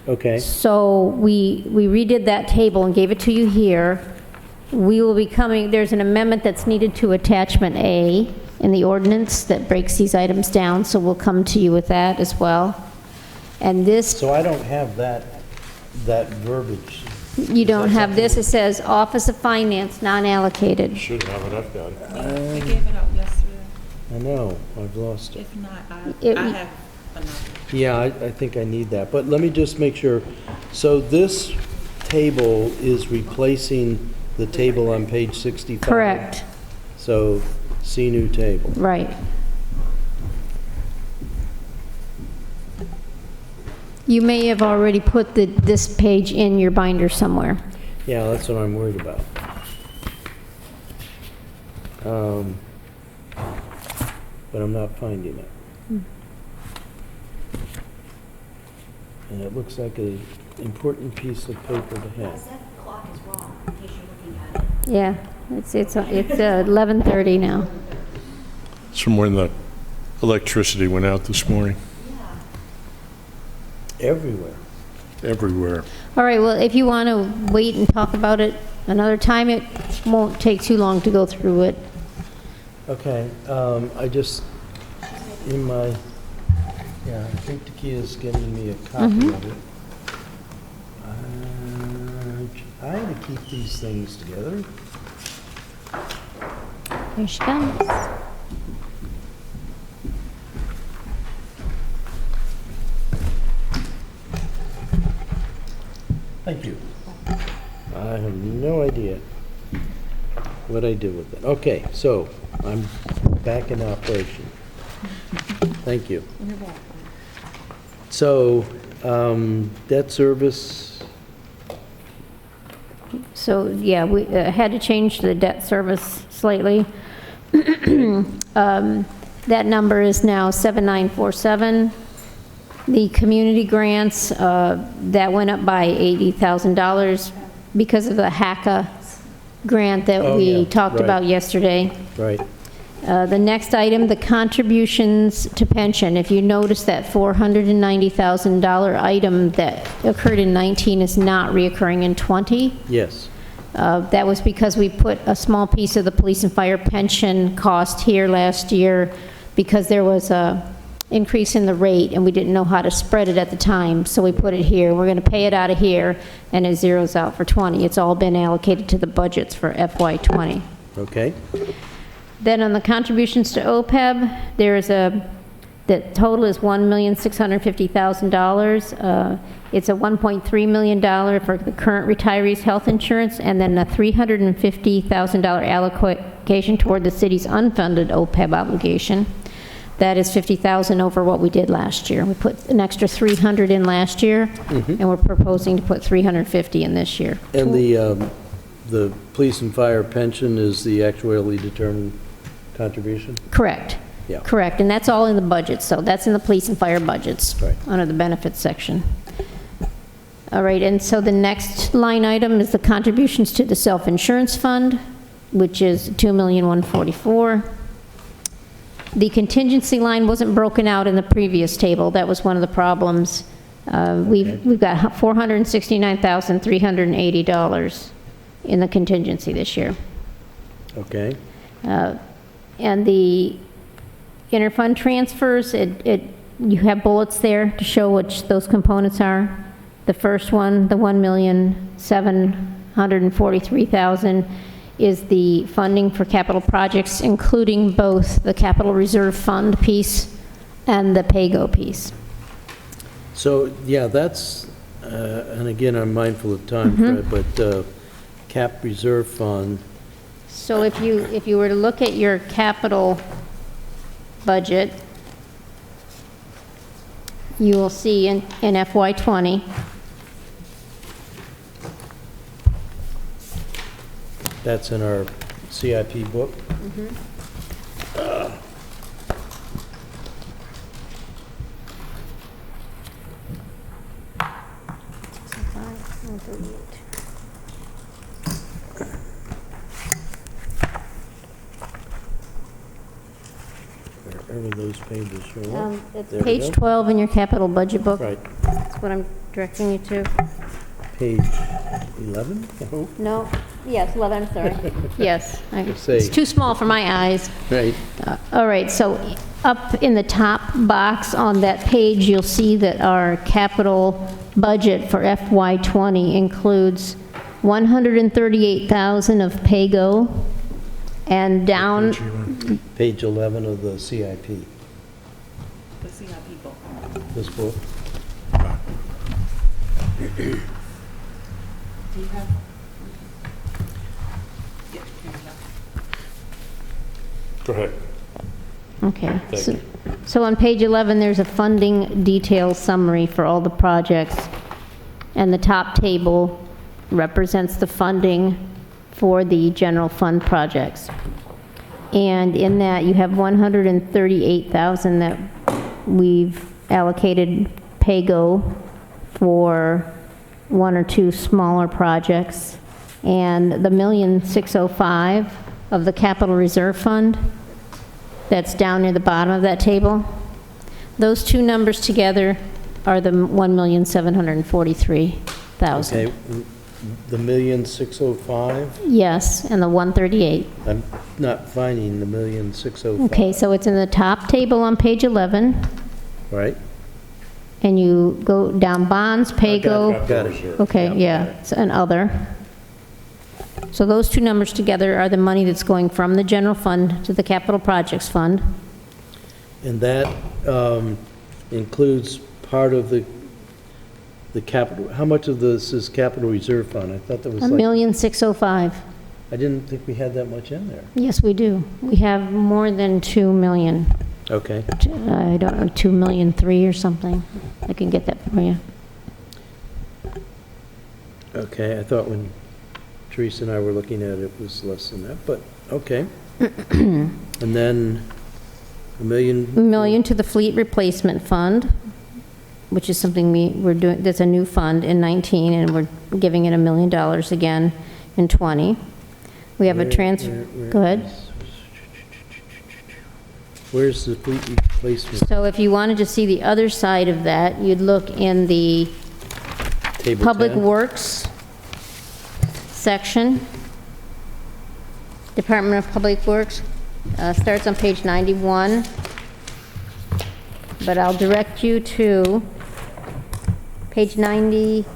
Okay. So we redid that table and gave it to you here. We will be coming, there's an amendment that's needed to attachment A in the ordinance that breaks these items down, so we'll come to you with that as well. And this, So I don't have that verbiage. you don't have this, it says Office of Finance, non-allocated. Should have it, I've got it. We gave it out yesterday. I know, I've lost it. If not, It- I have another. Yeah, I think I need that, but let me just make sure. So this table is replacing the table on page 65? Correct, So, see new table. right. You may have already put this page in your binder somewhere. Yeah, that's what I'm worried about. But I'm not finding it. And it looks like an important piece of paper to have. Yeah, it's 11:30 now. It's from when the electricity went out this morning, Everywhere. everywhere. All right, well, if you want to wait and talk about it another time, it won't take too long to go through it. Okay, I just, in my, yeah, I think Takia's getting me a copy of it. I had to keep these things together. Here she comes. Thank you. I have no idea what I did with it. Okay, so I'm back in operation. Thank you. So, debt service, So, yeah, we had to change the debt service slightly. That number is now 7947. The community grants, that went up by $80,000 because of the HACA grant that Oh, we yeah, talked right. about yesterday. right, The next item, the contributions to pension. If you notice that $490,000 item that occurred in 19 is not reoccurring in 20. yes. That was because we put a small piece of the police and fire pension cost here last year because there was a increase in the rate and we didn't know how to spread it at the time, so we put it here. We're going to pay it out of here and it zeroes out for 20. It's all been allocated to the budgets for FY '20. Okay, Then on the contributions to OPEB, there is the total is $1,650,000. It's a $1.3 million for the current retirees' health insurance, and then a $350,000 allocation toward the city's unfunded OPEB obligation. That is $50,000 over what we did last year. We put an extra $300 in last year, and we're proposing to put $350 in this year. And the police and fire pension is the actuarially determined contribution? Correct. Yeah. Correct, and that's all in the budget, so that's in the police and fire budgets, Right. under the benefits section. All right, and so the next line item is the contributions to the self-insurance fund, which is $2,144,000. The contingency line wasn't broken out in the previous table. That was one of the problems. We've got $469,380 in the contingency this year. Okay. And the interfund transfers, you have bullets there to show which those components are. The first one, the $1,743,000, is the funding for capital projects, including both the capital reserve fund piece and the PAYGO piece. So, yeah, that's, and again, I'm mindful of time, Fred, but cap reserve fund, So if you were to look at your capital budget, you will see in FY '20, that's in our CIP book. Wherever those pages show up. It's There we page go. 12 in your capital budget book. Right, That's what I'm directing you to. page 11? Oh, No, yes, 11, I'm sorry. Yes, say. it's too small for my eyes. Right, All right, so up in the top box on that page, you'll see that our capital budget for FY '20 includes $138,000 of PAYGO, and down, page 11 of the CIP, The CIP book. this book. Do you have? Yeah, here you go. Go ahead. okay. So on page 11, there's a funding detail summary for all the projects, and the top table represents the funding for the general fund projects. And in that, you have $138,000 that we've allocated PAYGO for one or two smaller projects, and the $1,605,000 of the capital reserve fund that's down near the bottom of that table. Those two numbers together are the $1,743,000. Okay, the 1,605,000, Yes, and the 138. I'm not finding the 1,605,000. Okay, so it's in the top table on page 11, Right? and you go down bonds, PAYGO. Got it. Okay, yeah, it's an other. So those two numbers together are the money that's going from the general fund to the capital projects fund. And that includes part of the capital, how much of this is capital reserve fund? I thought there was like, $1,605,000. I didn't think we had that much in there. Yes, we do. We have more than 2 million. Okay, I don't know, 2,000,003 or something. I can get that for you. okay, I thought when Teresa and I were looking at it, it was less than that, but, okay. And then a million, $1 million to the fleet replacement fund, which is something we're doing, that's a new fund in 19, and we're giving it $1 million again in 20. We have a transfer, go ahead. Where's the fleet replacement So if you wanted to see the other side of that, you'd look in the table? Public 10? Works section. Department of Public Works, starts on page 91. But I'll direct you to page 90.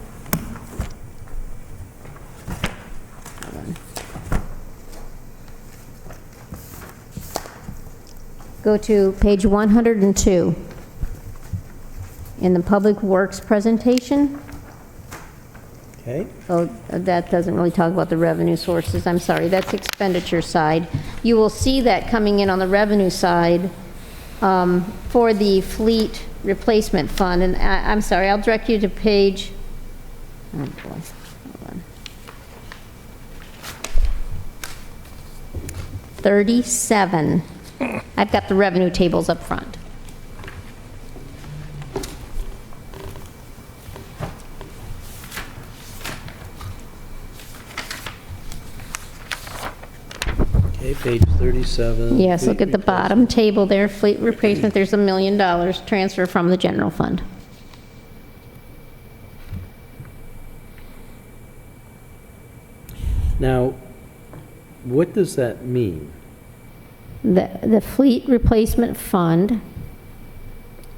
Hold on. Go to page 102 in the Public Works presentation. Okay, Oh, that doesn't really talk about the revenue sources, I'm sorry, that's expenditure side. You will see that coming in on the revenue side for the fleet replacement fund, and I'm sorry, I'll direct you to page, oh boy, hold on. 37. I've got the revenue tables up front. okay, page 37. Yes, look fleet at the bottom table there, fleet replacement, there's $1 million transfer from the general fund. Now, what does that mean? The fleet replacement fund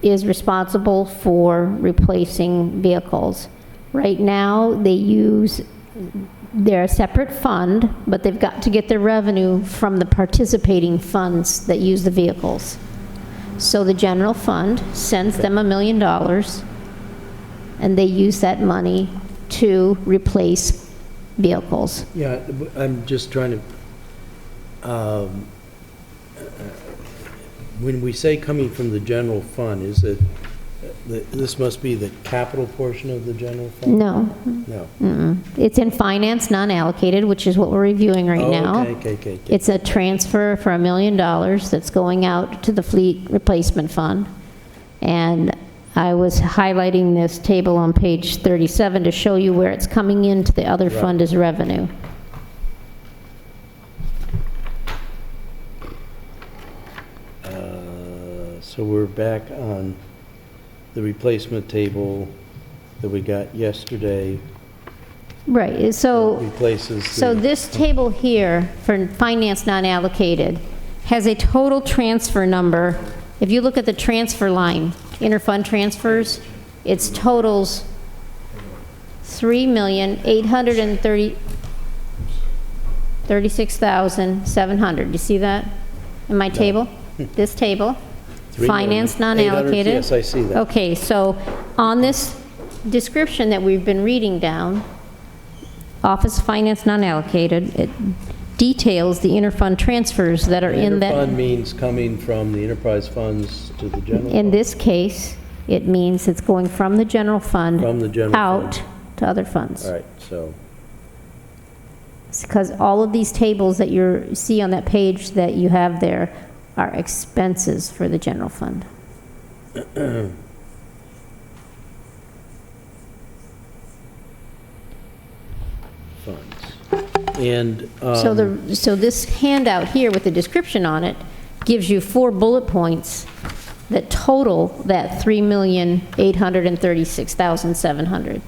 is responsible for replacing vehicles. Right now, they're a separate fund, but they've got to get their revenue from the participating funds that use the vehicles. So the general fund sends them $1 million, and they use that money to replace vehicles. Yeah, I'm just trying to, when we say coming from the general fund, is it, this must be the capital portion of the general fund? No. No. It's in finance, non-allocated, which is what we're reviewing right Oh, now. okay. It's a transfer for $1 million that's going out to the fleet replacement fund. And I was highlighting this table on page 37 to show you where it's coming into the other Right. fund as revenue. So we're back on the replacement table that we got yesterday. Right, so. Replaces So the, this table here for finance non-allocated has a total transfer number. If you look at the transfer line, interfund transfers, it's totals $3,836,700. You see that in my table? This table? 3 Finance million, 800, non-allocated? yes, I see that. Okay, so on this description that we've been reading down, Office of Finance non-allocated, it details the interfund transfers that are in that. Interfund means coming from the enterprise funds to the general In fund? this case, it means it's going from the general fund. From the general out fund. to other funds. All right, so, Because all of these tables that you see on that page that you have there are expenses for the general fund. funds. And, So this handout here with the description on it gives you 4 bullet points that total that $3,836,700.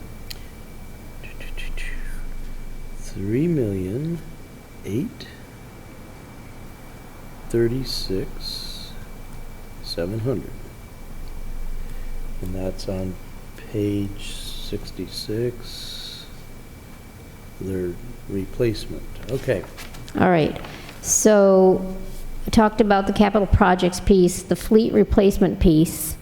3,836,700. And that's on page 66, their replacement. Okay. All right, so I talked about the capital projects piece, the fleet replacement piece.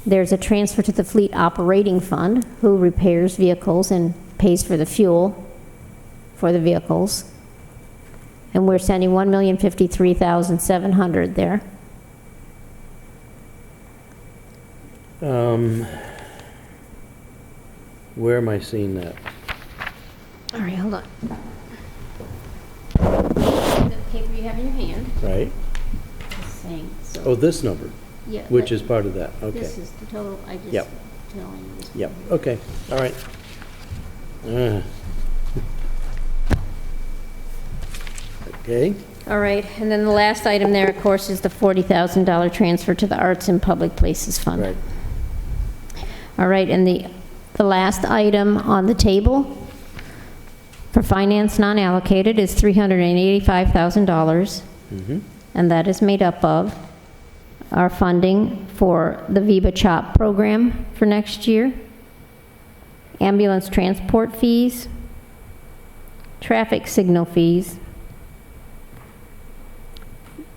There's a transfer to the fleet operating fund, who repairs vehicles and pays for the fuel for the vehicles. And we're sending $1,053,700 there. Where am I seeing that? All right, hold on. The paper you have in your hand Right? is saying, so. Oh, this number, Yeah, which that- is part of that, okay. This is the total, I just Yep. telling you this. Yep, okay, all right. Okay, All right, and then the last item there, of course, is the $40,000 transfer to the Arts and Public Places Fund. right. All right, and the last item on the table for finance non-allocated is $385,000. And that is made up of our funding for the VIVA CHOP program for next year, ambulance transport fees, traffic signal fees,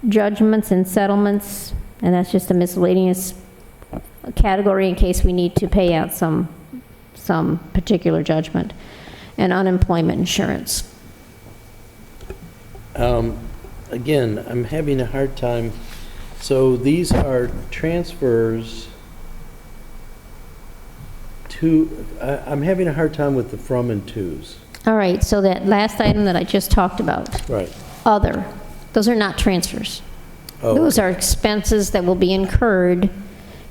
judgments and settlements, and that's just a miscellaneous category in case we need to pay out some particular judgment, and unemployment insurance. Again, I'm having a hard time, so these are transfers to, I'm having a hard time with the from and tos. All right, so that last item that I just talked about, Right. other, those are not transfers. Oh, Those are expenses that will be incurred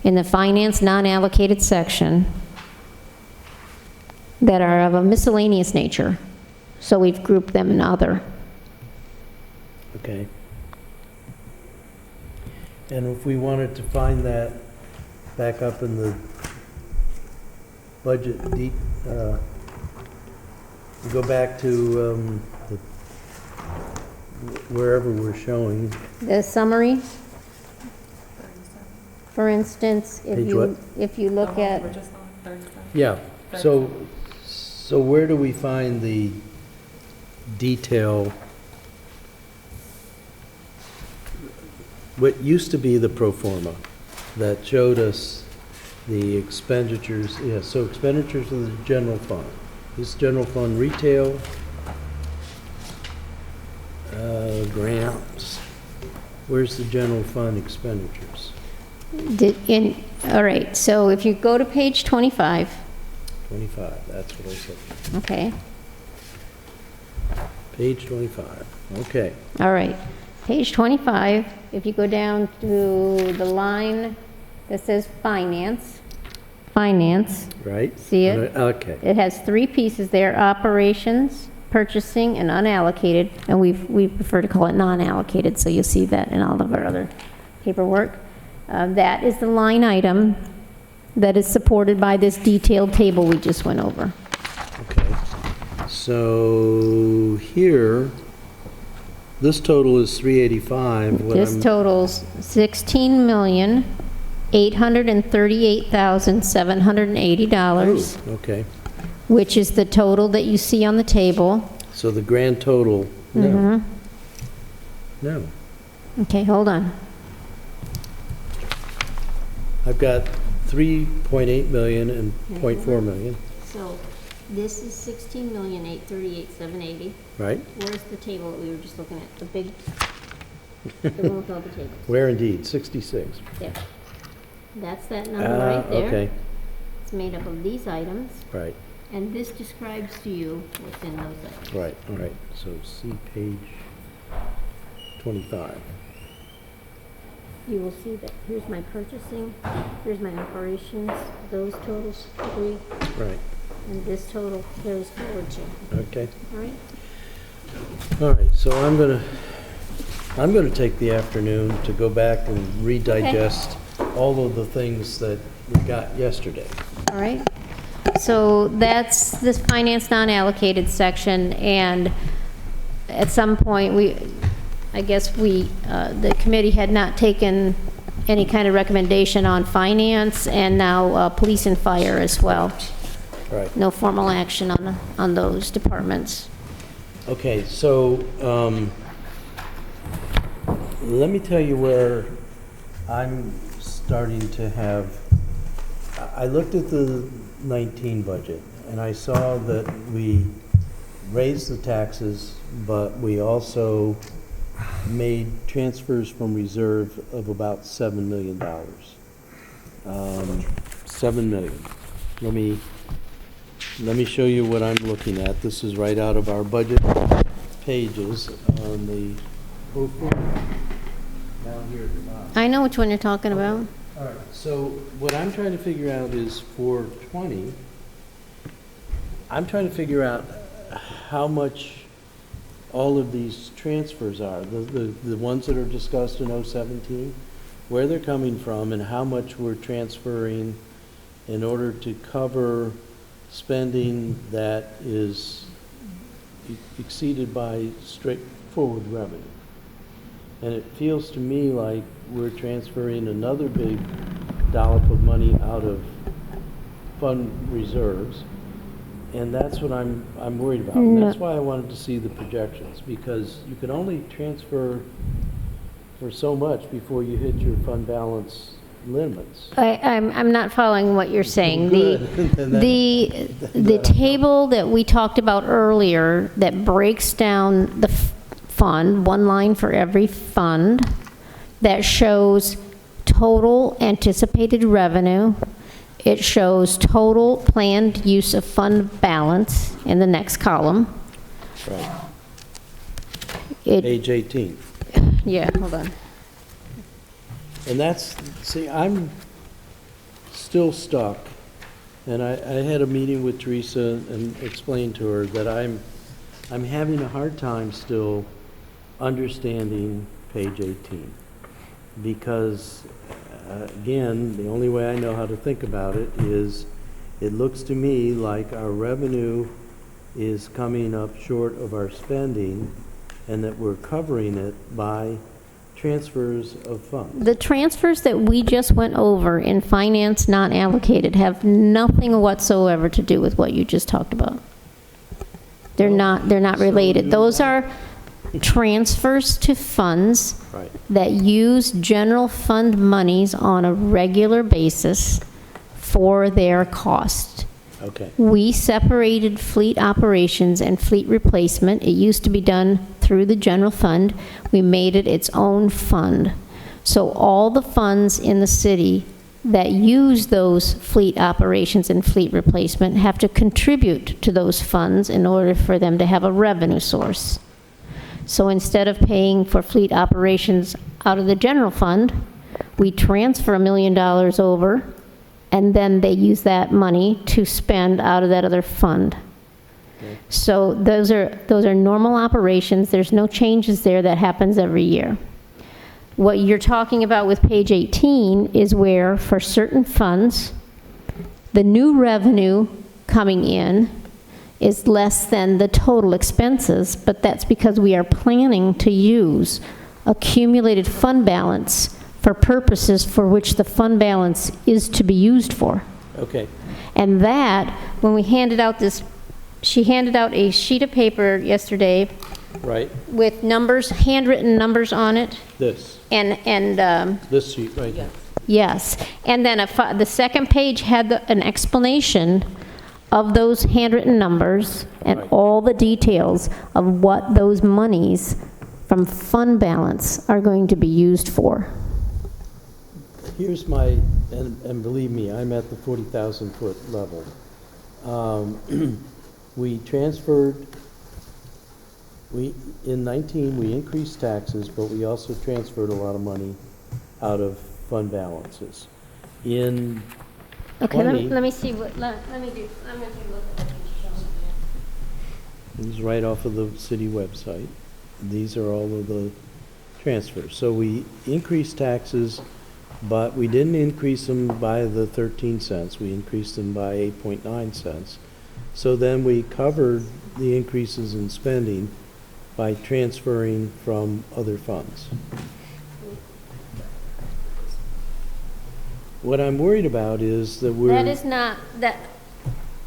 in the finance non-allocated section that are of a miscellaneous nature. So we've grouped them in other. Okay. And if we wanted to find that back up in the budget, go back to wherever we're showing. The summary, for instance, Page what? if you look at, We're just on 37. Yeah, so where do we find the detail? What used to be the pro forma that showed us the expenditures, yeah, so expenditures of the general fund. This general fund retail, grants. Where's the general fund expenditures? all right, so if you go to page 25, 25, that's what I said. okay, Page 25, okay. all right. Page 25, if you go down to the line that says finance, Right? see it? Okay, It has three pieces there, operations, purchasing, and unallocated, and we prefer to call it non-allocated, so you'll see that in all of our other paperwork. That is the line item that is supported by this detailed table we just went over. okay. So here, this total is 385. What This I'm- totals $16,838,780, Okay, which is the total that you see on the table. so the grand total, no. No. Okay, hold on. I've got 3.8 million and 0.4 million, So this is 16,838,780. right? Where's the table that we were just looking at? The big, the one with all the tables? Where indeed, 66. There. That's that number right there. Okay, It's made up of these items, right, and this describes to you what's in those items. right, all right. So see page 25. You will see that here's my purchasing, here's my operations, those totals agree, Right, and this total carries forward to, okay. all right? All right, so I'm gonna take the afternoon to go back and redigest all of the things that we got yesterday. All right, so that's this finance non-allocated section, and at some point, I guess the committee had not taken any kind of recommendation on finance, and now police and fire as well. Right. No formal action on those departments. Okay, so, let me tell you where I'm starting to have, I looked at the 19 budget, and I saw that we raised the taxes, but we also made transfers from reserve of about $7 million. 7 million. Let me show you what I'm looking at. This is right out of our budget pages on the, down here at the bottom. I know which one you're talking about. All right, so what I'm trying to figure out is for 20, I'm trying to figure out how much all of these transfers are, the ones that are discussed in 017, where they're coming from and how much we're transferring in order to cover spending that is exceeded by straightforward revenue. And it feels to me like we're transferring another big dollop of money out of fund reserves. And that's what I'm worried about. And that's why I wanted to see the projections, because you can only transfer for so much before you hit your fund balance limits. I'm not following what you're saying. Good. Then The table that we talked about earlier that breaks down the fund, one line for every fund, that shows total anticipated revenue. It shows total planned use of fund balance in the next column. Right. It, Page 18. yeah, hold on. And that's, see, I'm still stuck, and I had a meeting with Teresa and explained to her that I'm having a hard time still understanding page 18. Because, again, the only way I know how to think about it is, it looks to me like our revenue is coming up short of our spending, and that we're covering it by transfers of funds. The transfers that we just went over in finance not allocated have nothing whatsoever to do with what you just talked about. They're not related. Those are transfers to funds Right. that use general fund monies on a regular basis for their cost. Okay. We separated fleet operations and fleet replacement. It used to be done through the general fund. We made it its own fund. So all the funds in the city that use those fleet operations and fleet replacement have to contribute to those funds in order for them to have a revenue source. So instead of paying for fleet operations out of the general fund, we transfer $1 million over, and then they use that money to spend out of that other fund. Okay. So those are normal operations. There's no changes there. That happens every year. What you're talking about with page 18 is where, for certain funds, the new revenue coming in is less than the total expenses, but that's because we are planning to use accumulated fund balance for purposes for which the fund balance is to be used for. Okay. And that, when we handed out this, she handed out a sheet of paper yesterday Right. with numbers, handwritten numbers on it, This and sheet right here. yes. And then the second page had an explanation of those handwritten numbers and Right. all the details of what those monies from fund balance are going to be used for. Here's my, and believe me, I'm at the 40,000 foot level. We transferred, in 19, we increased taxes, but we also transferred a lot of money out of fund balances. In Okay, 20, let me see what, let me do, I'm going to take a look at what you showed me. this is right off of the city website. These are all of the transfers. So we increased taxes, but we didn't increase them by the 13 cents. We increased them by 8.9 cents. So then we covered the increases in spending by transferring from other funds. What I'm worried about is that That is not, that,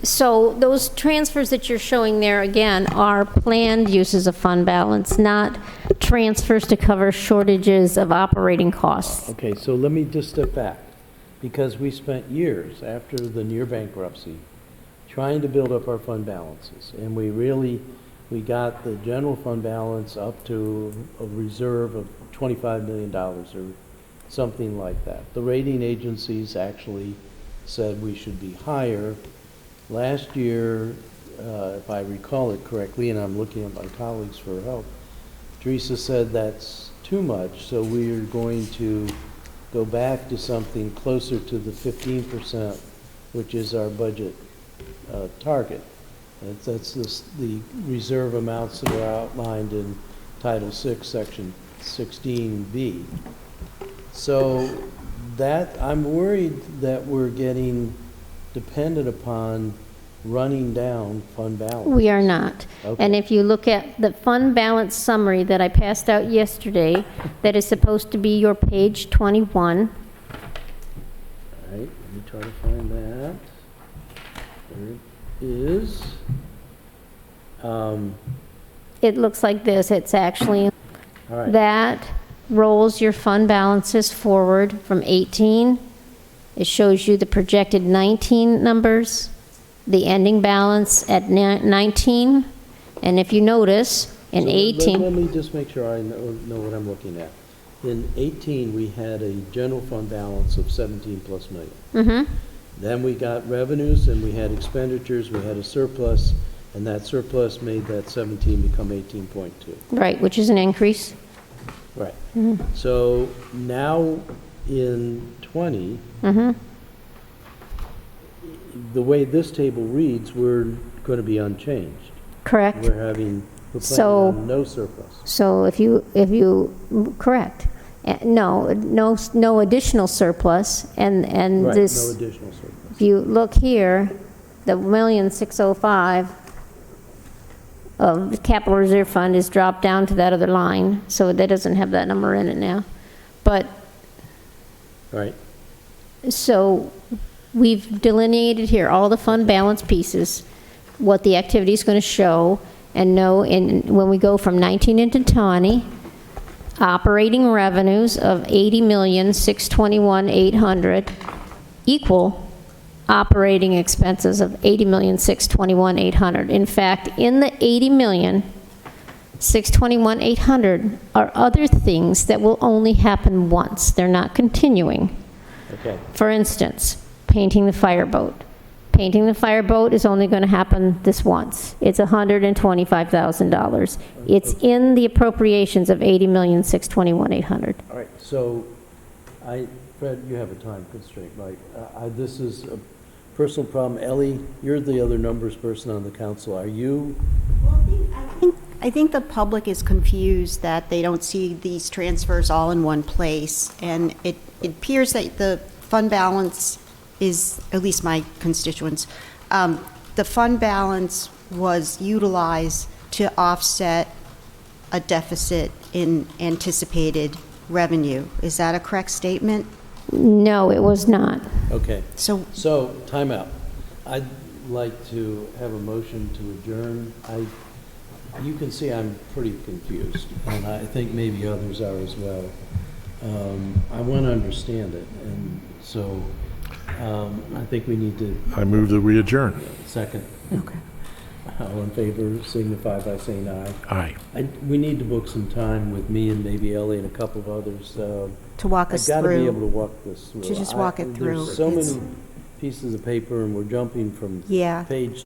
so those transfers that you're showing there, again, are planned uses of fund balance, not transfers to cover shortages of operating costs. Okay, so let me just step back, because we spent years after the near bankruptcy trying to build up our fund balances, and we got the general fund balance up to a reserve of $25 million or something like that. The rating agencies actually said we should be higher. Last year, if I recall it correctly, and I'm looking at my colleagues for help, Teresa said that's too much, so we're going to go back to something closer to the 15%, which is our budget target. That's the reserve amounts that are outlined in Title VI, Section 16B. So that, I'm worried that we're getting dependent upon running down fund balance. We are not. Okay. And if you look at the fund balance summary that I passed out yesterday, that is supposed to be your page 21. All right, let me try to find that. There it is. It looks like this. It's actually All right. that, rolls your fund balances forward from 18. It shows you the projected 19 numbers, the ending balance at 19. And if you notice, in So 18. Let me just make sure I know what I'm looking at. In 18, we had a general fund balance of 17 plus million. Mm-hmm. Then we got revenues and we had expenditures, we had a surplus, and that surplus made that 17 become 18.2. Right, which is an increase. Right. So now in 20, Mm-hmm. the way this table reads, we're going to be unchanged. Correct. We're planning So- on no surplus. So if you, correct. No additional surplus, and Right, this. no additional surplus. If you look here, the 1,605,000 of the capital reserve fund is dropped down to that other line, so that doesn't have that number in it now. But, Right. so we've delineated here all the fund balance pieces, what the activity is going to show, and when we go from 19 into 20, operating revenues of 80,621,800 equal operating expenses of 80,621,800. In fact, in the 80,621,800 are other things that will only happen once. They're not continuing. Okay. For instance, painting the fireboat. Painting the fireboat is only going to happen this once. It's $125,000. It's in the appropriations of 80,621,800. All right, so Fred, you have a time constraint, right? This is a personal problem. Ellie, you're the other numbers person on the council. Are you? I think the public is confused that they don't see these transfers all in one place. And it appears that the fund balance is, at least my constituents, the fund balance was utilized to offset a deficit in anticipated revenue. Is that a correct statement? No, it was not. Okay, So so timeout. I'd like to have a motion to adjourn. You can see I'm pretty confused, and I think maybe others are as well. I want to understand it, and so I think we need to. I move that we adjourn. Second. Okay. All in favor signify by saying aye. Aye. We need to book some time with me and maybe Ellie and a couple of others. To walk us I've got to be through. able to walk this through. To just walk it through. There's so It's- many pieces of paper, and we're jumping from Yeah. page